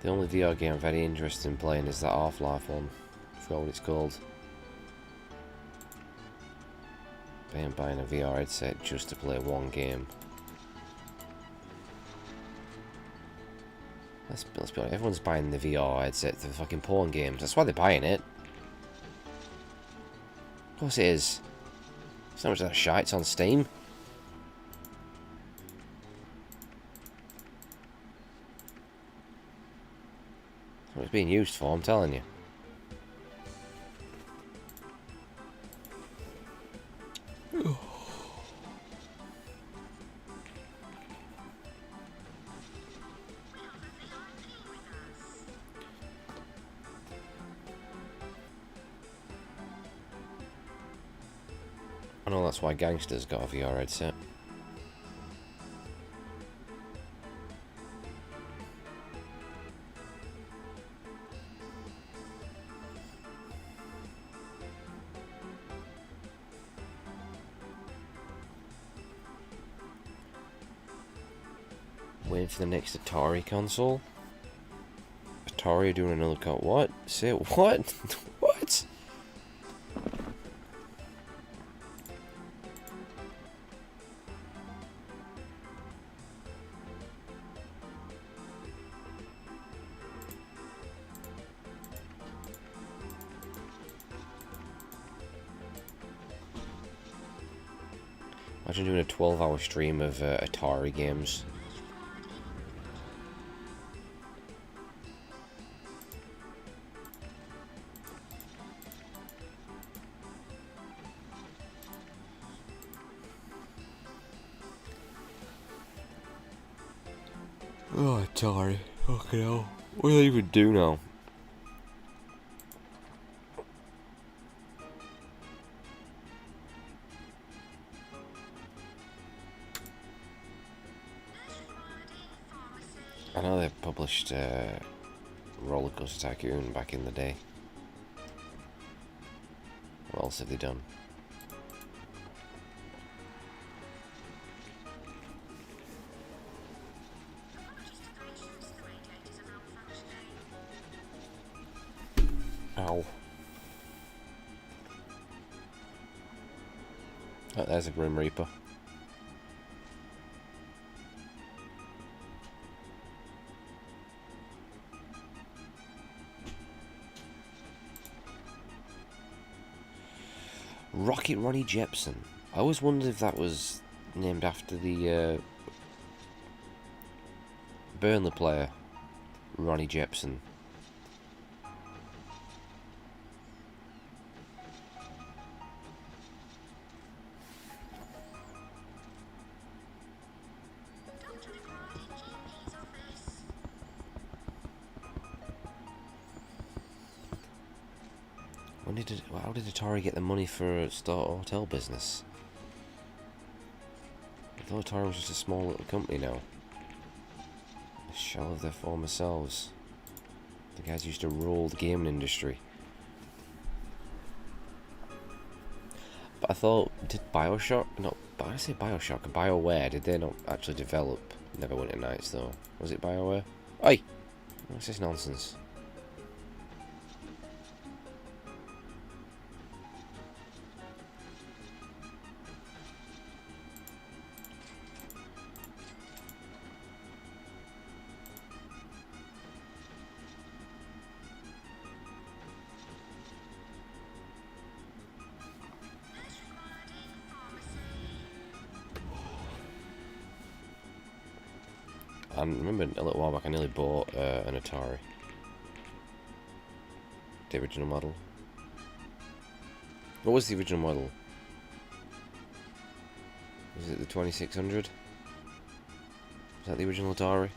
The only VR game I'm very interested in playing is that Half-Life one. I forgot what it's called. I am buying a VR headset just to play one game. Let's be honest, everyone's buying the VR headset for fucking porn games. That's why they're buying it. Of course it is. It's not much of that shite, it's on Steam. That's what it's being used for, I'm telling you. I know that's why Gangster's got a VR headset. Waiting for the next Atari console. Atari are doing another what? Say what? What? Imagine doing a 12-hour stream of Atari games. Oh, Atari. Fucking hell. What do they even do now? I know they published Roller Coaster Tycoon back in the day. What else have they done? Ow. Oh, there's a Grim Reaper. Rocket Ronnie Jepsen. I always wondered if that was named after the Burnley player, Ronnie Jepsen. How did Atari get the money for a start a hotel business? I thought Atari was just a small little company now. A shell of their former selves. The guys used to rule the gaming industry. But I thought, did BioShock, I say BioShock, BioWare, did they not actually develop Neverwinter Nights though? Was it BioWare? Oi! What's this nonsense? I remember a little while back I nearly bought an Atari. The original model. What was the original model? Was it the 2600? Was that the original Atari?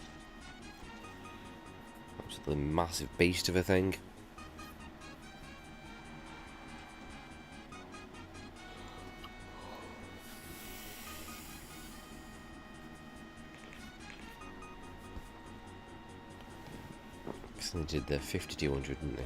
Absolutely massive beast of a thing. They did the 5200, didn't they?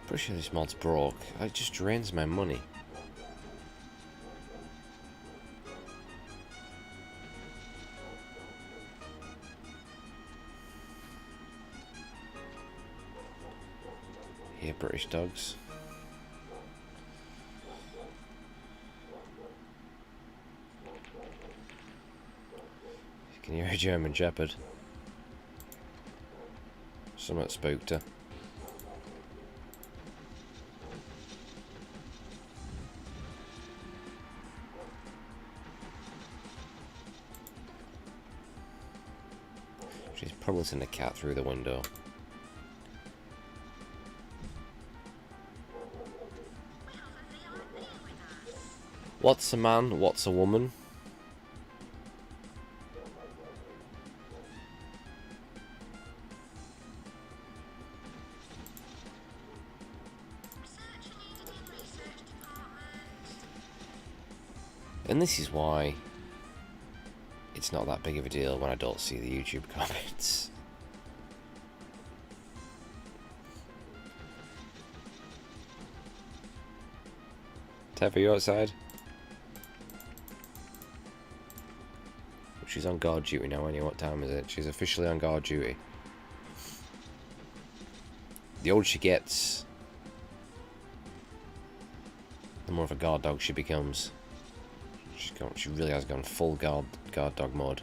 Pretty sure this mod's broke. It just drains my money. Here, British dogs. You can hear a German Shepherd. Somewhat spooked her. She's probably seen a cat through the window. What's a man? What's a woman? And this is why it's not that big of a deal when I don't see the YouTube comments. Tev, are you outside? She's on guard duty now anyway. What time is it? She's officially on guard duty. The older she gets, the more of a guard dog she becomes. She really has gone full guard dog mode.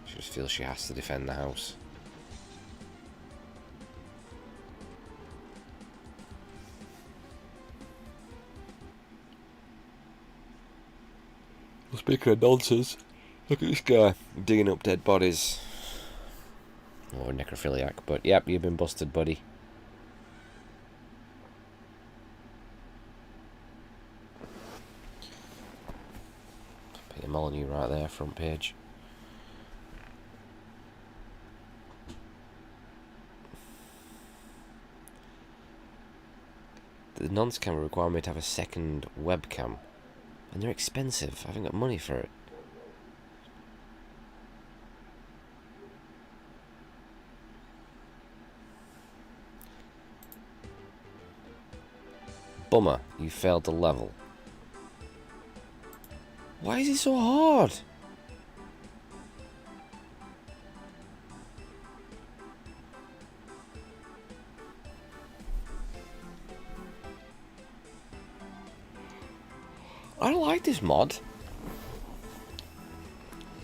She just feels she has to defend the house. Well, speaking of nonsense, look at this guy digging up dead bodies. Or necrophiliac, but yep, you've been busted, buddy. Peter Molyneux right there, front page. The nonce camera require me to have a second webcam. And they're expensive. I haven't got money for it. Bummer, you failed the level. Why is it so hard? I don't like this mod.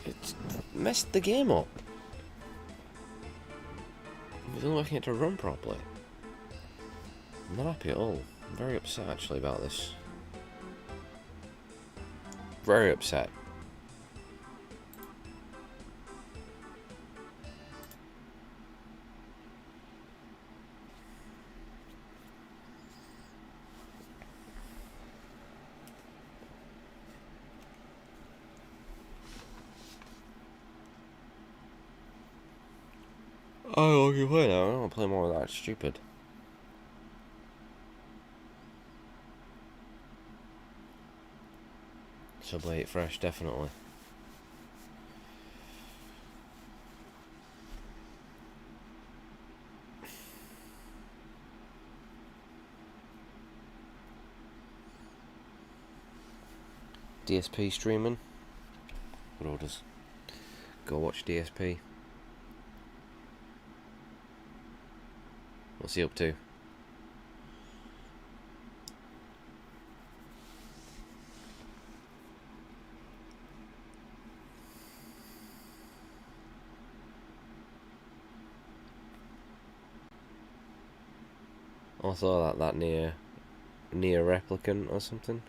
It's messed the game up. It's not making it to run properly. I'm not happy at all. I'm very upset actually about this. Very upset. Oh, okay, play now. I don't want to play more of that. It's stupid. Subway 8 fresh, definitely. DSP streaming. Good orders. Go watch DSP. What's he up to? I thought that near replicant or something.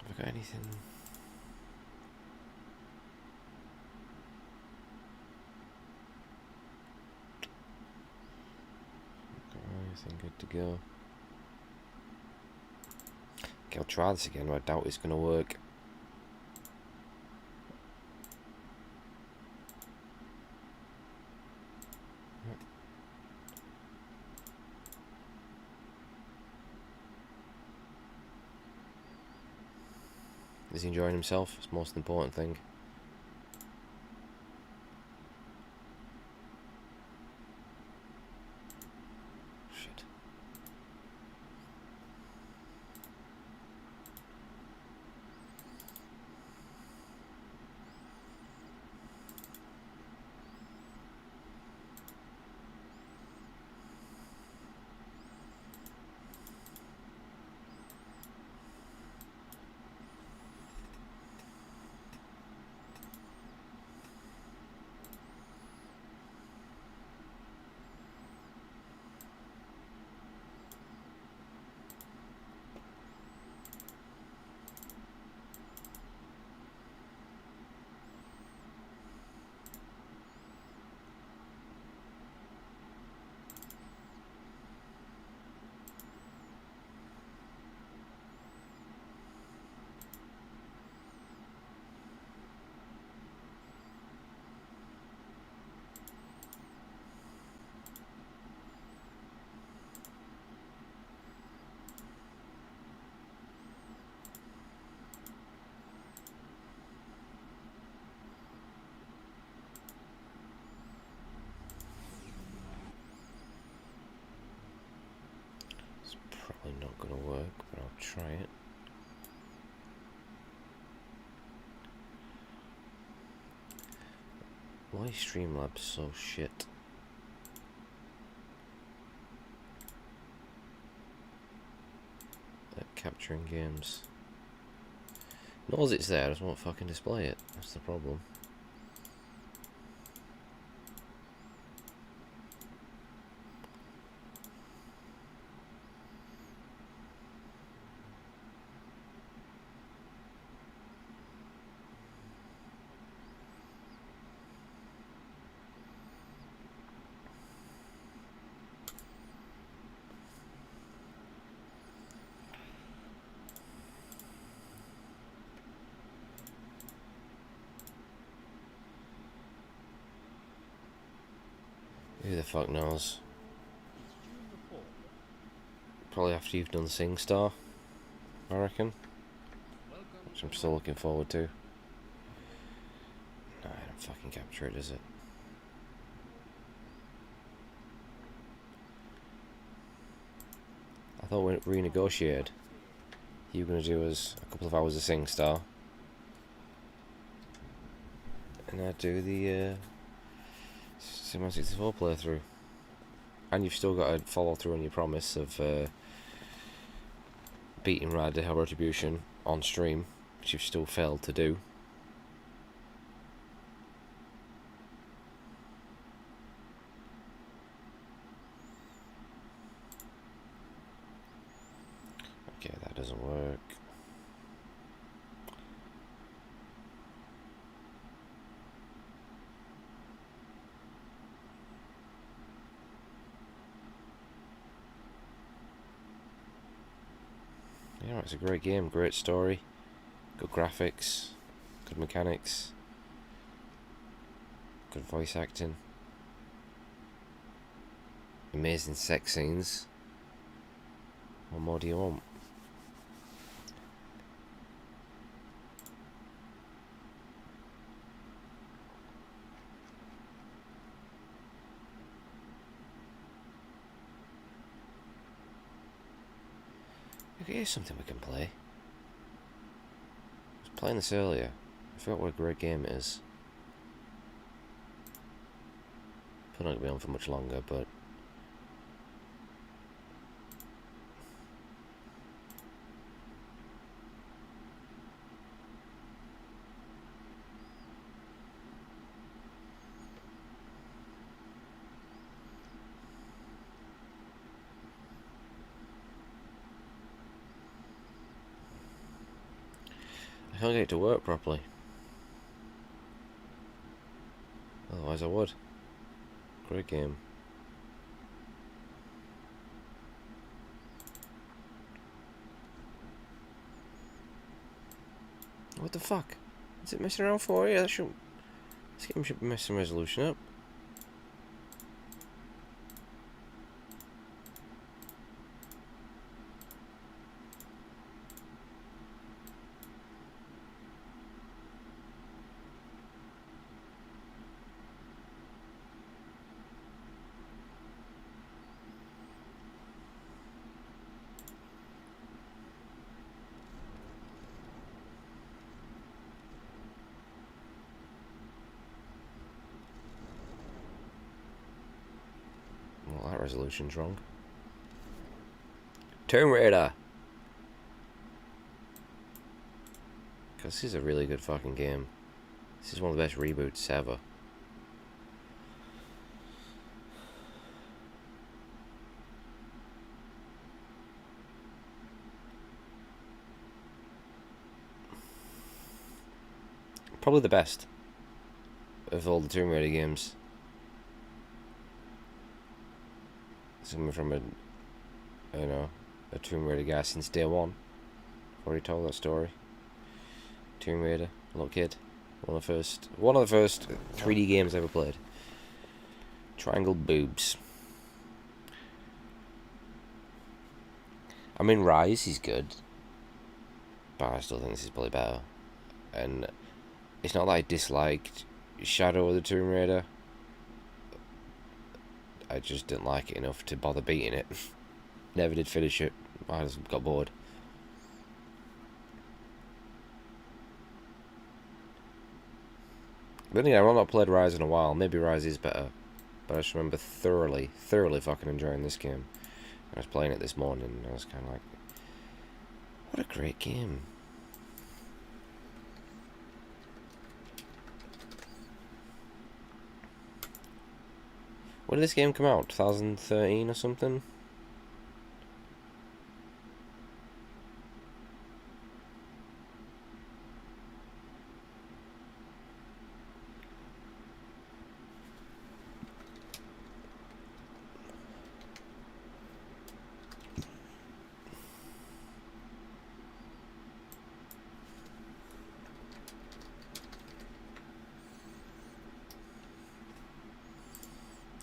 Have I got anything? Got everything good to go. Okay, I'll try this again, but I doubt it's gonna work. Is he enjoying himself? It's the most important thing. Shit. Probably not gonna work, but I'll try it. Why is Streamlabs so shit? At capturing games. Knows it's there, just won't fucking display it. That's the problem. Who the fuck knows? Probably after you've done SingStar, I reckon. Which I'm still looking forward to. No, I don't fucking capture it, is it? I thought when it renegotiated, you were going to do us a couple of hours of SingStar. And I'd do the Cinema 64 playthrough. And you've still got to follow through on your promise of beating Rad Hell Retribution on stream, which you've still failed to do. Okay, that doesn't work. Yeah, it's a great game, great story, good graphics, good mechanics, good voice acting, amazing sex scenes. What more do you want? Okay, here's something we can play. I was playing this earlier. I forgot what a great game it is. Probably not going to be on for much longer, but... can't get it to work properly. Otherwise I would. Great game. What the fuck? Is it messing around for you? That shouldn't... This game should be messing resolution up. Well, that resolution's wrong. Tomb Raider! Because this is a really good fucking game. This is one of the best reboots ever. Probably the best of all the Tomb Raider games. Coming from a Tomb Raider guy since day one. I've already told that story. Tomb Raider, little kid. One of the first 3D games I ever played. Triangle boobs. I mean, Rise is good, but I still think this is probably better. And it's not that I disliked Shadow of the Tomb Raider. I just didn't like it enough to bother beating it. Never did finish it. I just got bored. But yeah, I've not played Rise in a while. Maybe Rise is better. But I just remember thoroughly fucking enjoying this game. I was playing it this morning and I was kind of like, what a great game. When did this game come out? 2013 or something?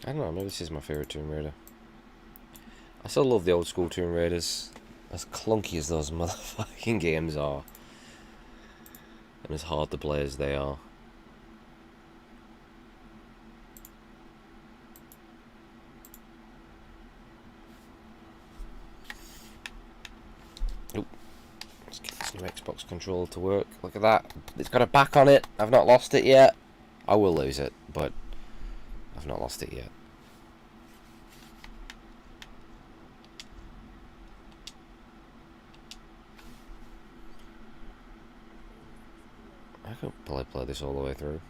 I don't know, maybe this is my favourite Tomb Raider. I still love the old school Tomb Raiders. As clunky as those motherfucking games are. And as hard to play as they are. Oop. Let's get this new Xbox controller to work. Look at that. It's got a back on it. I've not lost it yet. I will lose it, but I've not lost it yet. I could probably play this all the way through.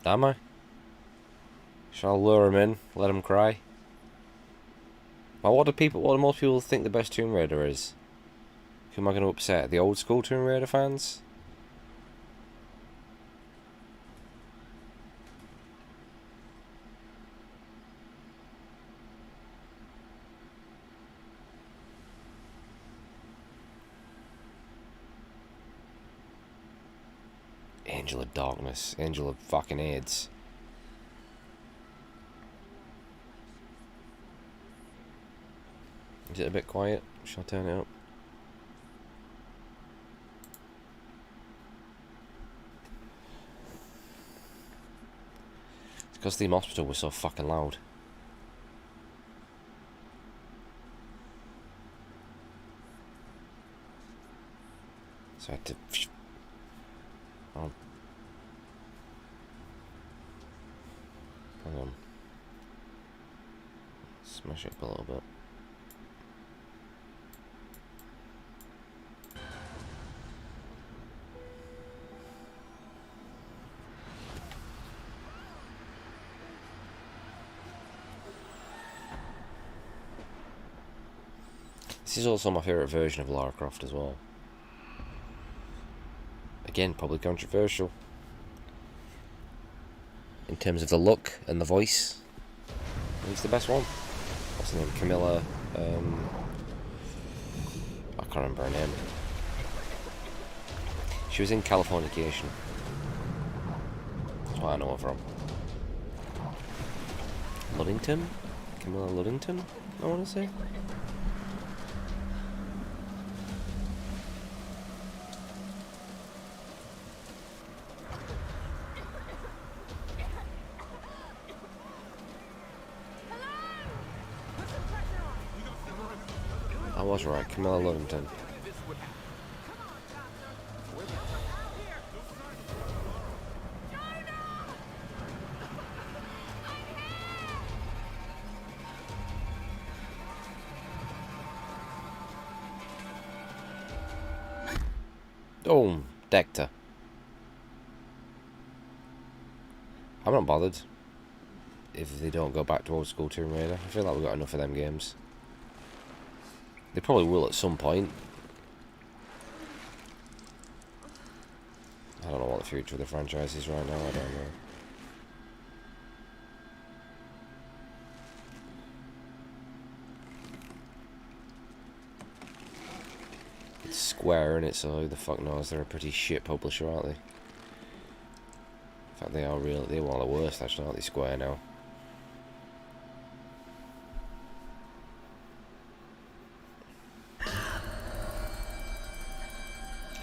Am I? Shall I lure him in? Let him cry? Well, what do most people think the best Tomb Raider is? Who am I going to upset? The old school Tomb Raider fans? Angel of Darkness. Angel of fucking AIDS. Is it a bit quiet? Shall I turn it up? It's because the hospital was so fucking loud. So I had to... Oh. Hang on. Smash it up a little bit. This is also my favourite version of Lara Croft as well. Again, probably controversial. In terms of the look and the voice, it's the best one. What's her name? Camilla, I can't remember her name. She was in Californication. That's what I know her from. Luddington? Camilla Luddington, I want to say. I was right, Camilla Luddington. Oh, Dector. I'm not bothered if they don't go back to old school Tomb Raider. I feel like we've got enough of them games. They probably will at some point. I don't know what the future of the franchise is right now, I don't know. It's Square, innit, so who the fuck knows? They're a pretty shit publisher, aren't they? In fact, they are real. They're one of the worst, actually, aren't they, Square now?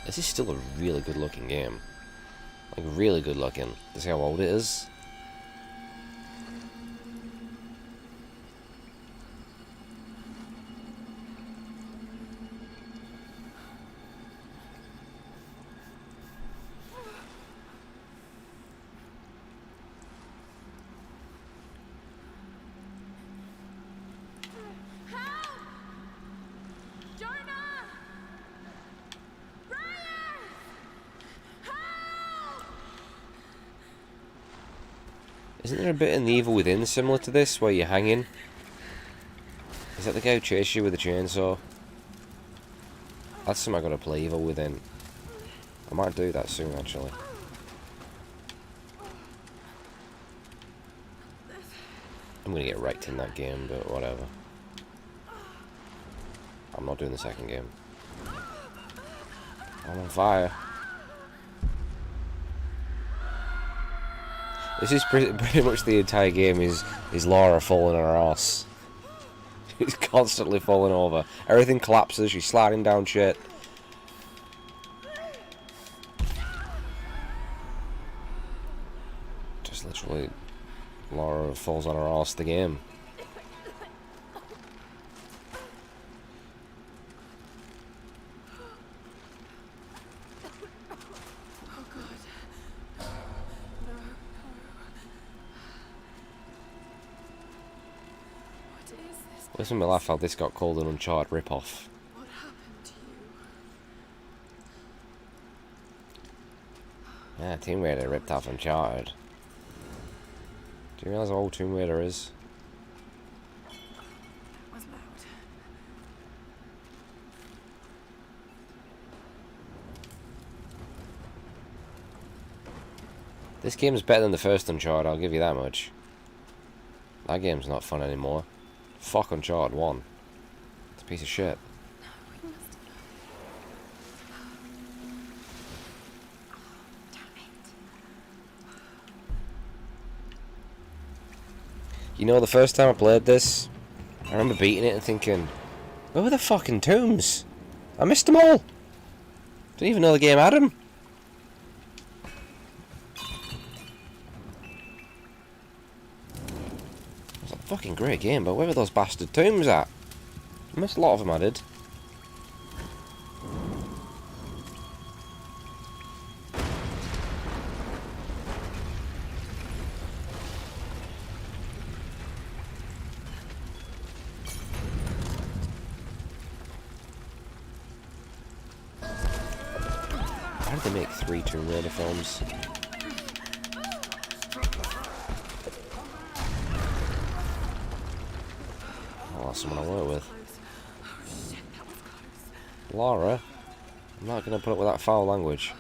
This is still a really good looking game. Like, really good looking. To see how old it is. Isn't there a bit in The Evil Within similar to this, where you're hanging? Is that the guy who chased you with a chainsaw? That's something I gotta play, Evil Within. I might do that soon, actually. I'm gonna get wrecked in that game, but whatever. I'm not doing the second game. I'm on fire. This is pretty much the entire game is Lara falling on her ass. She's constantly falling over. Everything collapses, she's sliding down shit. Just literally, Lara falls on her ass the game. Listen to me laugh how this got called an Uncharted rip-off. What happened to you? Yeah, Tomb Raider ripped off Uncharted. Do you realise how old Tomb Raider is? Was loud. This game's better than the first Uncharted, I'll give you that much. That game's not fun anymore. Fuck Uncharted 1. It's a piece of shit. No, we must have. Damn it. You know, the first time I played this, I remember beating it and thinking, where were the fucking tombs? I missed them all. Didn't even know the game had them. It's a fucking great game, but where were those bastard tombs at? I missed a lot of them, I did. Why did they make 3 Tomb Raider films? Oh, that's someone I work with. Oh shit, that Laura, I'm not going to put up with that foul language.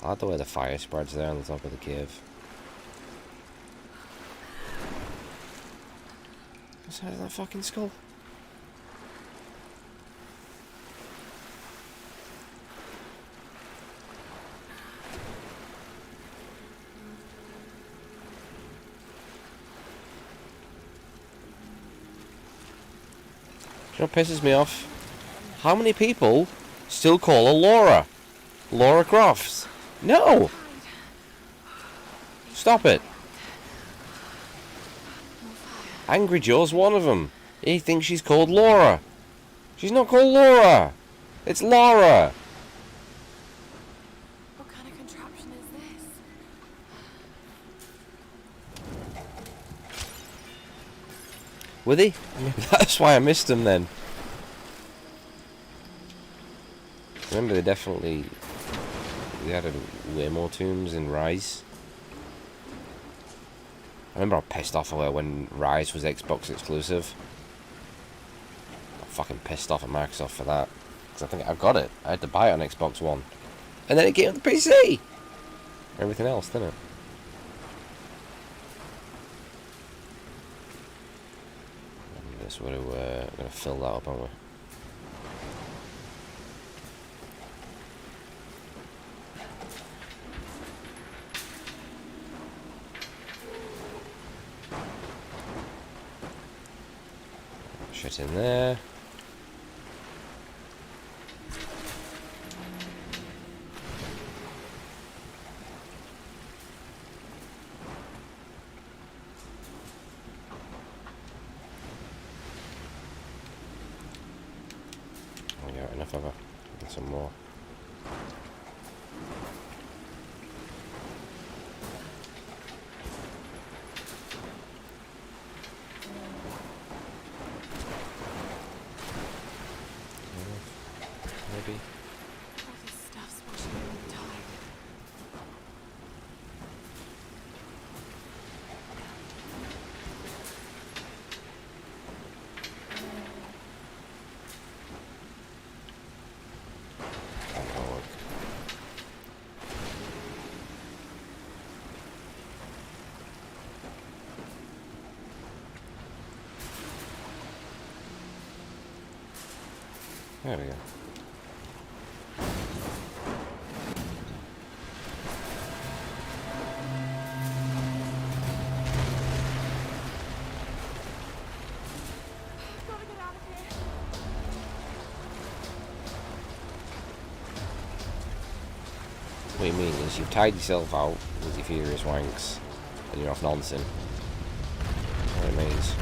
I like the way the fire spreads there on the top of the cave. What's that, that fucking skull? You know what pisses me off? How many people still call her Laura? Laura Crofts? No! Stop it. Angry Joe's one of them. He thinks she's called Laura. She's not called Laura. It's Laura. What kind of contraption is this? Were they? That's why I missed them then. Remember, they added way more tombs in Rise. I remember I pissed off at her when Rise was Xbox exclusive. I'm fucking pissed off at Microsoft for that. Because I think I got it. I had to buy it on Xbox One. And then it came on the PC! Everything else, didn't it? And this would have, we're going to fill that up, aren't we? Shit in there. Oh yeah, enough of her. Get some more. Maybe. All this stuff's washing me tired. That'll work. There we go. Gotta get out of here. What you mean is you've tied yourself out with your furious wanks and you're off noncing. That's what it means.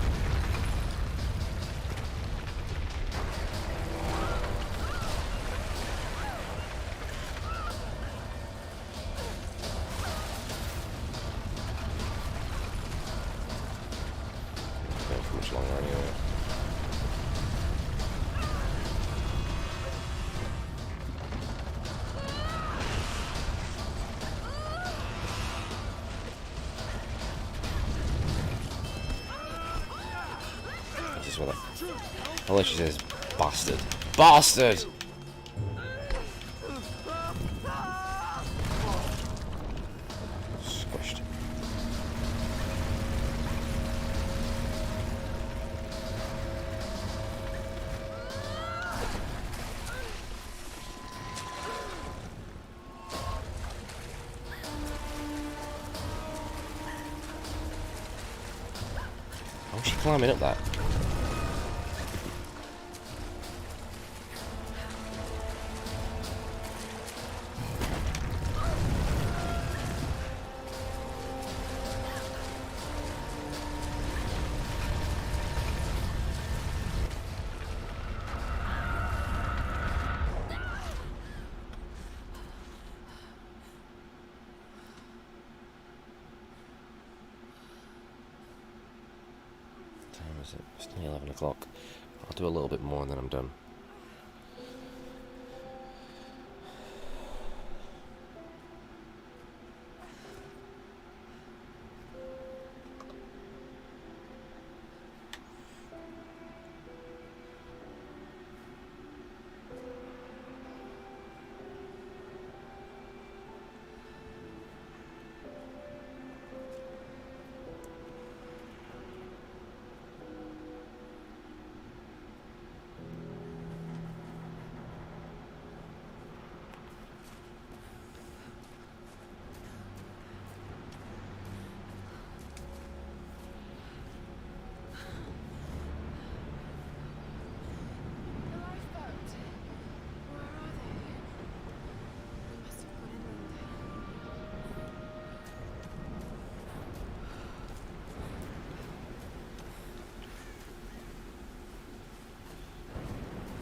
Not for much longer anyway. This is what I... Unless she says bastard. Bastard! Squished. How's she climbing up that? Is it? It's nearly 11 o'clock. I'll do a little bit more and then I'm done.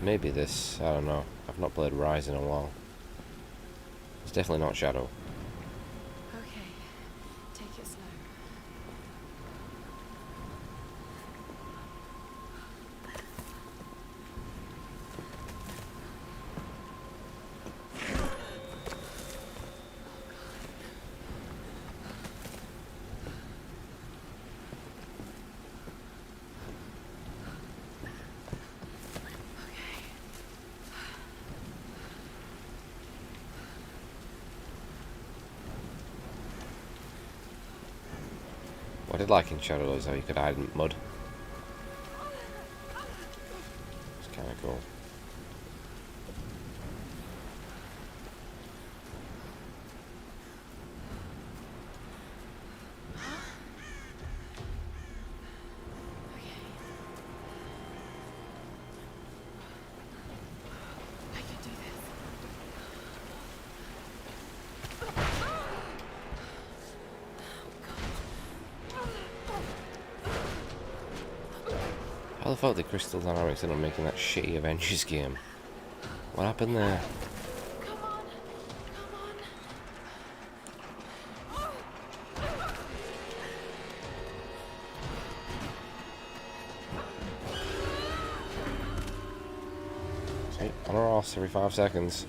Maybe this. I don't know. I've not played Rise in a while. It's definitely not Shadow. Okay, take it slow. What I did like in Shadow is how you could hide in mud. It's kind of cool. I can do this. How the fuck did Crystal Dynamics end up making that shitty Avengers game? What happened there? Come on, come on. See, on or off every 5 seconds.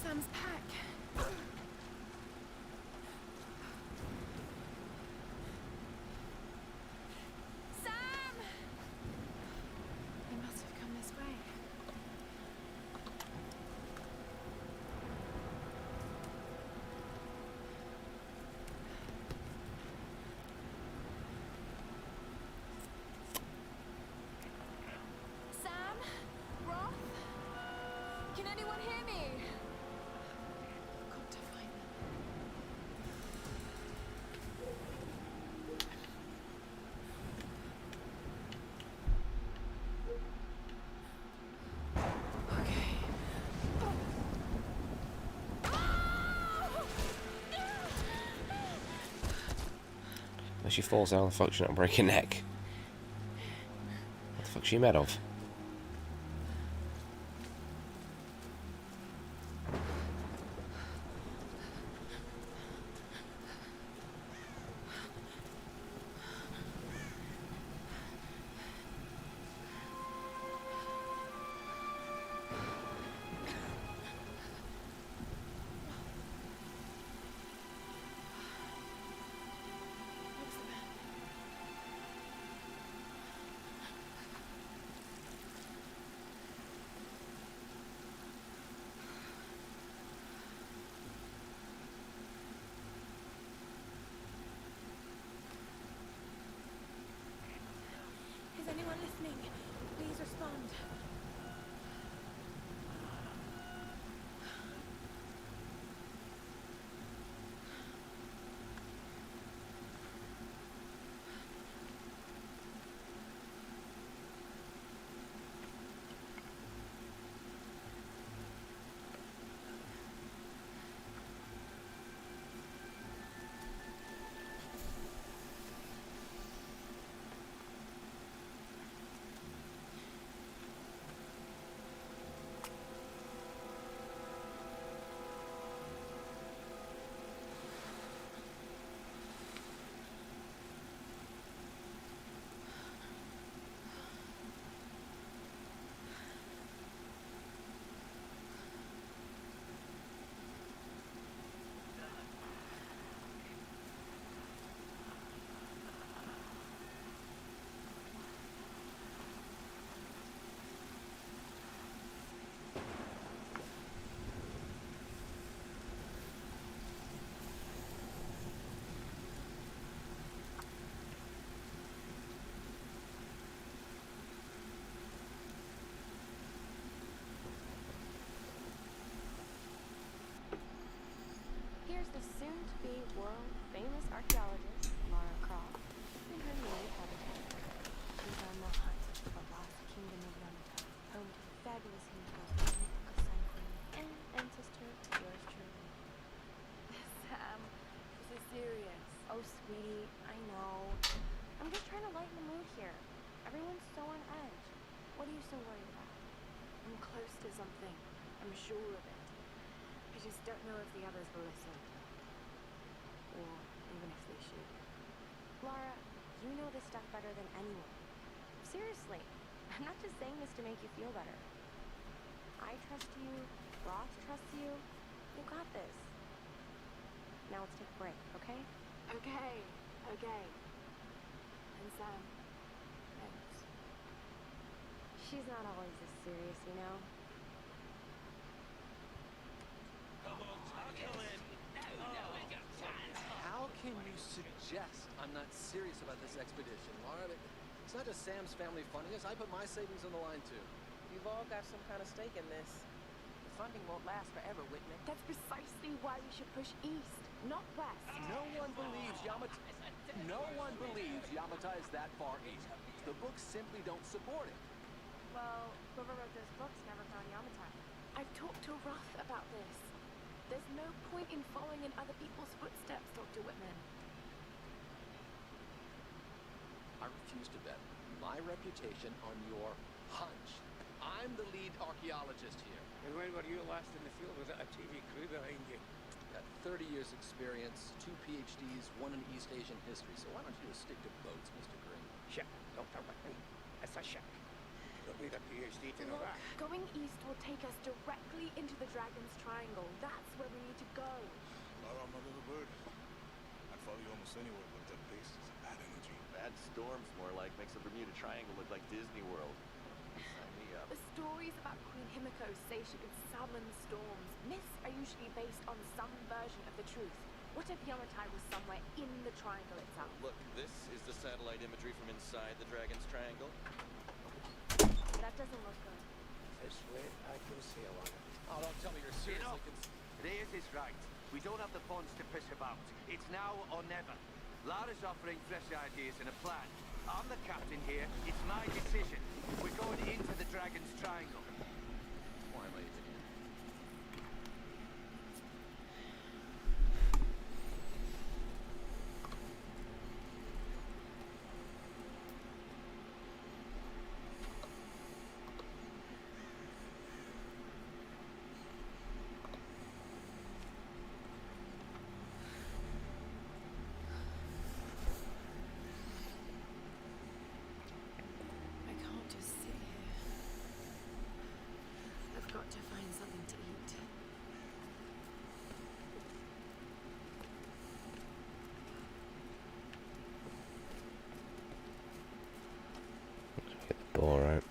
Sam's pack. Sam! He must have come this way. Sam? Roth? Can anyone hear me? I've got to find them. Okay. When she falls down, the fuck she not break her neck? What the fuck's she made of? What's the man? Is anyone listening? Please respond. Oh, sweetie, I know. I'm just trying to lighten the mood here. Everyone's so on edge. What are you so worried about? I'm close to something. I'm sure of it. I just don't know if the others will listen. Or even if they should. Lara, you know this stuff better than anyone. Seriously, I'm not just saying this to make you feel better. I trust you, Roth trusts you. You got this. Now let's take a break, okay? Okay, okay. And Sam knows. She's not always this serious, you know? How can you suggest I'm not serious about this expedition, Lara? It's not just Sam's family funding us. I put my savings on the line, too. You've all got some kind of stake in this. The funding won't last forever, Whitman. That's precisely why we should push east, not west. No one believes Yamatai is that far east. The books simply don't support it. Well, whoever wrote those books never found Yamatai. I've talked to Roth about this. There's no point in following in other people's footsteps, Dr. Whitman. I refuse to bet my reputation on your hunch. I'm the lead archaeologist here. And when were you last in the field without a TV crew behind you? Got 30 years experience, 2 PhDs, 1 in East Asian history. So why don't you just stick to boats, Mr. Green? Check, Dr. Whitman. It's a check. Don't need a PhD to know Look, that. going east will take us directly into the Dragon's Triangle. That's where we need to go. Lara, I'm a little bird. I'd follow you almost anywhere, but that base is a bad energy. Bad storms, more like. Makes the Bermuda Triangle look like Disney World. Sign me up. The stories about Queen Himiko say she could summon storms. Myths are usually based on some version of the truth. What if Yamatai was somewhere in the triangle itself? Look, this is the satellite imagery from inside the Dragon's Triangle. That doesn't look good. This way, I can sail on it. Oh, don't tell me you're seriously Reyes is right. We don't have the funds to piss about. It's now or never. Lara's offering fresh ideas and a plan. I'm the captain here. It's my decision. We're going into the Dragon's Triangle. Why am I even here? I can't just sit here. I've got to find something to eat. Get the ball right.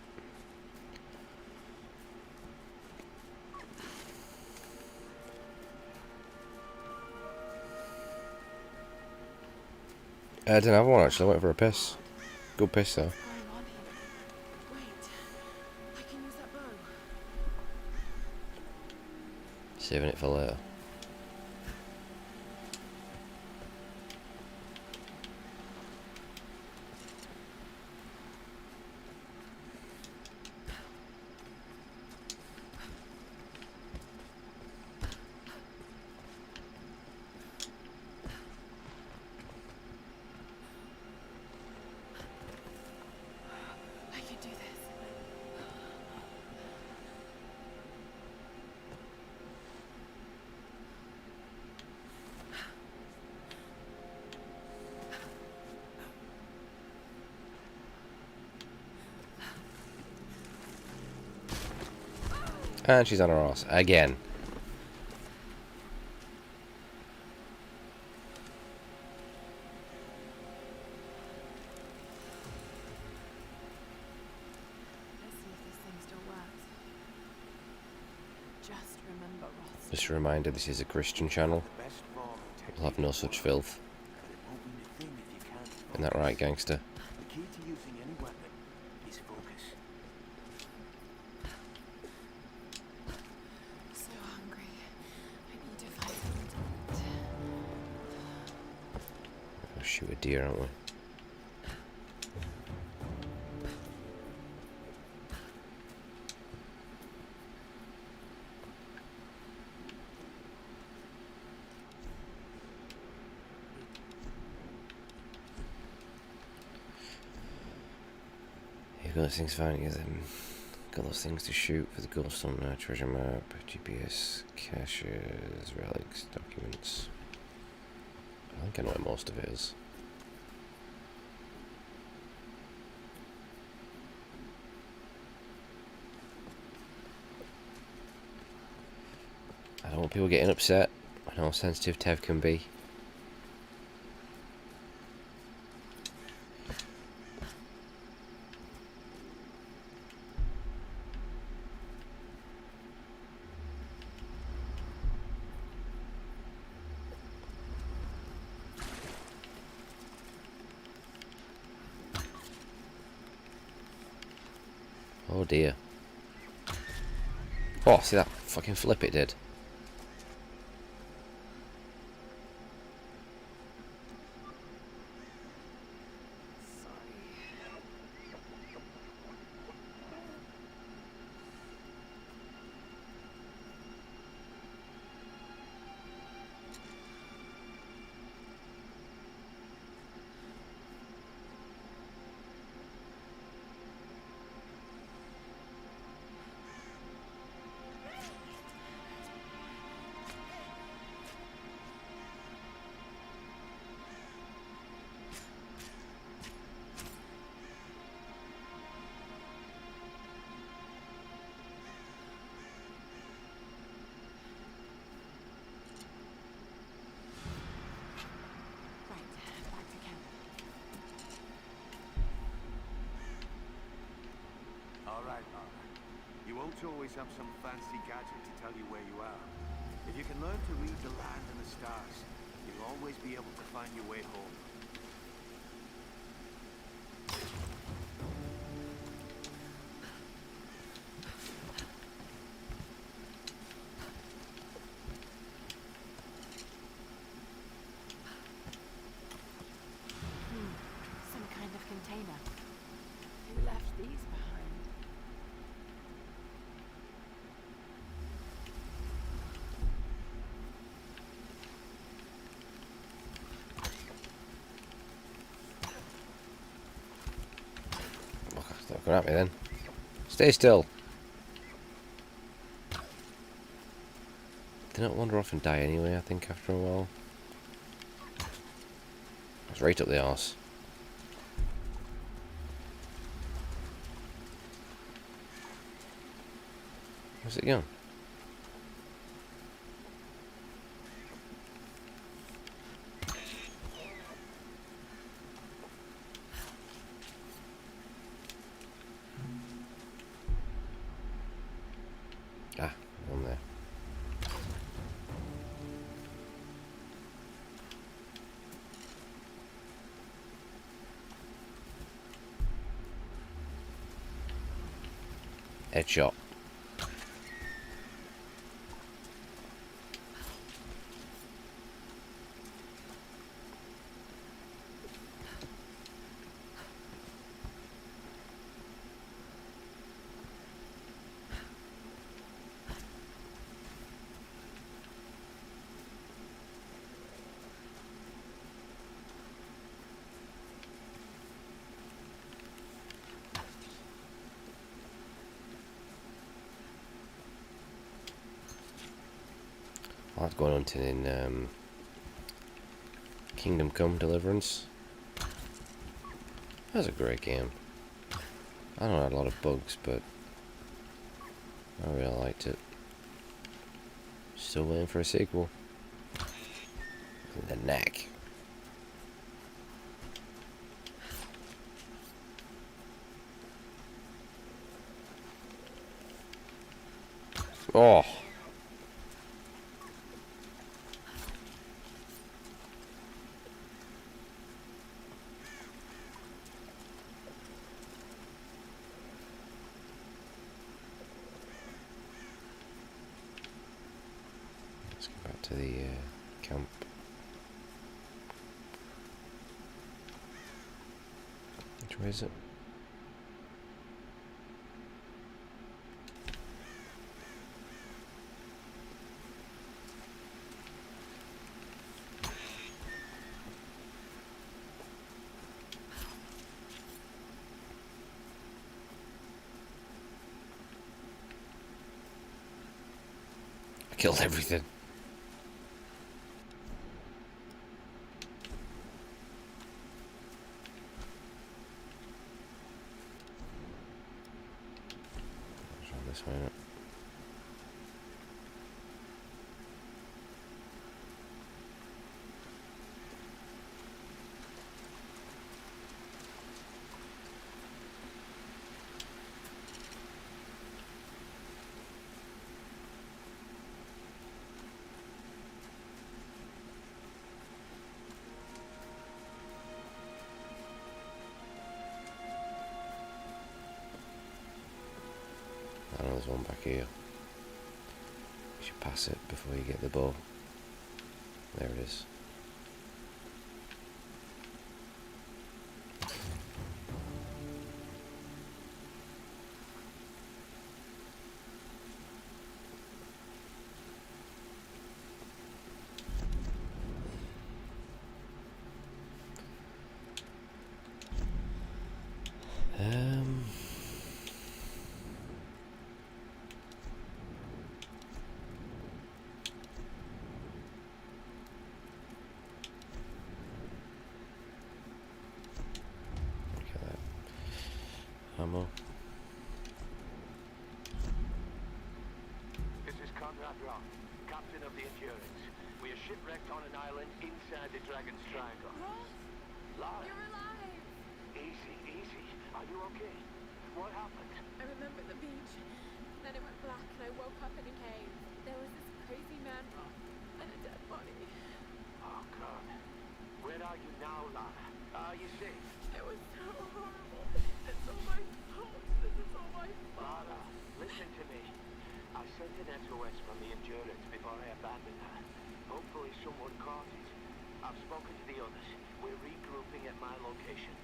I didn't have one actually. I went for a piss. Good piss though. What's going on here? Wait, I can use that bow. Saving it for later. I can do this. And she's on her ass again. Let's see if this thing still works. Just remember, Ross. Just a reminder, this is a Christian channel. Best form of We'll have no such filth. but it won't mean a thing if you can't. Isn't that right, gangster? The key to using any weapon is focus. So hungry. I need to find something to eat. We'll shoot a deer, aren't we? those things fine. Got those things to shoot for the ghost hunter, treasure map, GPS, caches, relics, documents. I think I know where most of it is. I don't want people getting upset. I know how sensitive Tev can be. Oh dear. Oh, see that fucking flip it did. Alright, Lara. You won't always have some fancy gadget to tell you where you are. If you can learn to read the land and the stars, you'll always be able to find your way home. Some kind of container. Who left these behind? Stop coming at me then. Stay still. They don't wander off and die anyway, I think, after a while. It's right up the arse. Where's it going? Ah, on there. Headshot. I was going hunting in Kingdom Come Deliverance. That was a great game. I know it had a lot of bugs, but I really liked it. Still waiting for a sequel. In the neck. Oh. Let's go back to the camp. Which way is it? I killed everything. Try this way. I know there's one back here. You should pass it before you get the bow. There it is. Ammo. This is Conrad Rock, captain of the Endurance. We are shipwrecked on an island inside the Dragon's Triangle. Ross, Lara, you're alive! easy, easy. Are you okay? What happened? I remember the beach. Then it went black and I woke up in a cave. There was this crazy man Ross and a dead body. Oh, God. Where are you now, Lara? Are you safe? It was so horrible. It's all my fault. This is all my fault. Lara, listen to me. I sent an SOS from the Endurance before I abandoned her. Hopefully someone caught it. I've spoken to the others. We're regrouping at my location.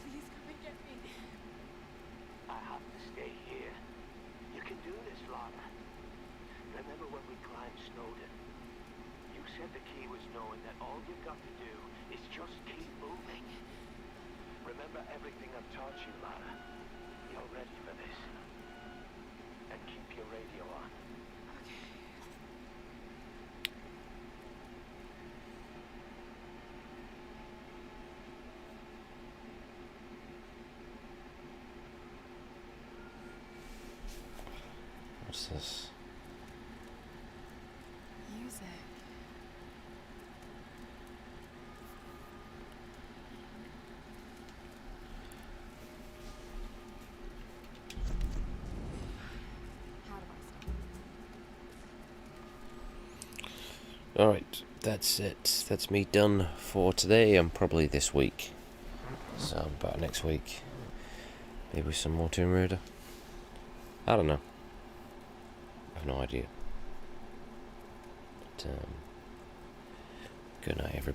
Please come and get me. I have to stay here. You can do this, Lara. Remember when we climbed Snowden? You said the key was knowing that all you've got to do is just keep moving. Remember everything I've taught you, Lara. You're ready for this. And keep your radio on. What's this? Music. How do I stop? Alright, that's it. That's me done for today and probably this week. So, about next week. Maybe some more Tomb Raider. I don't know. I have no idea. But, good night, everybody.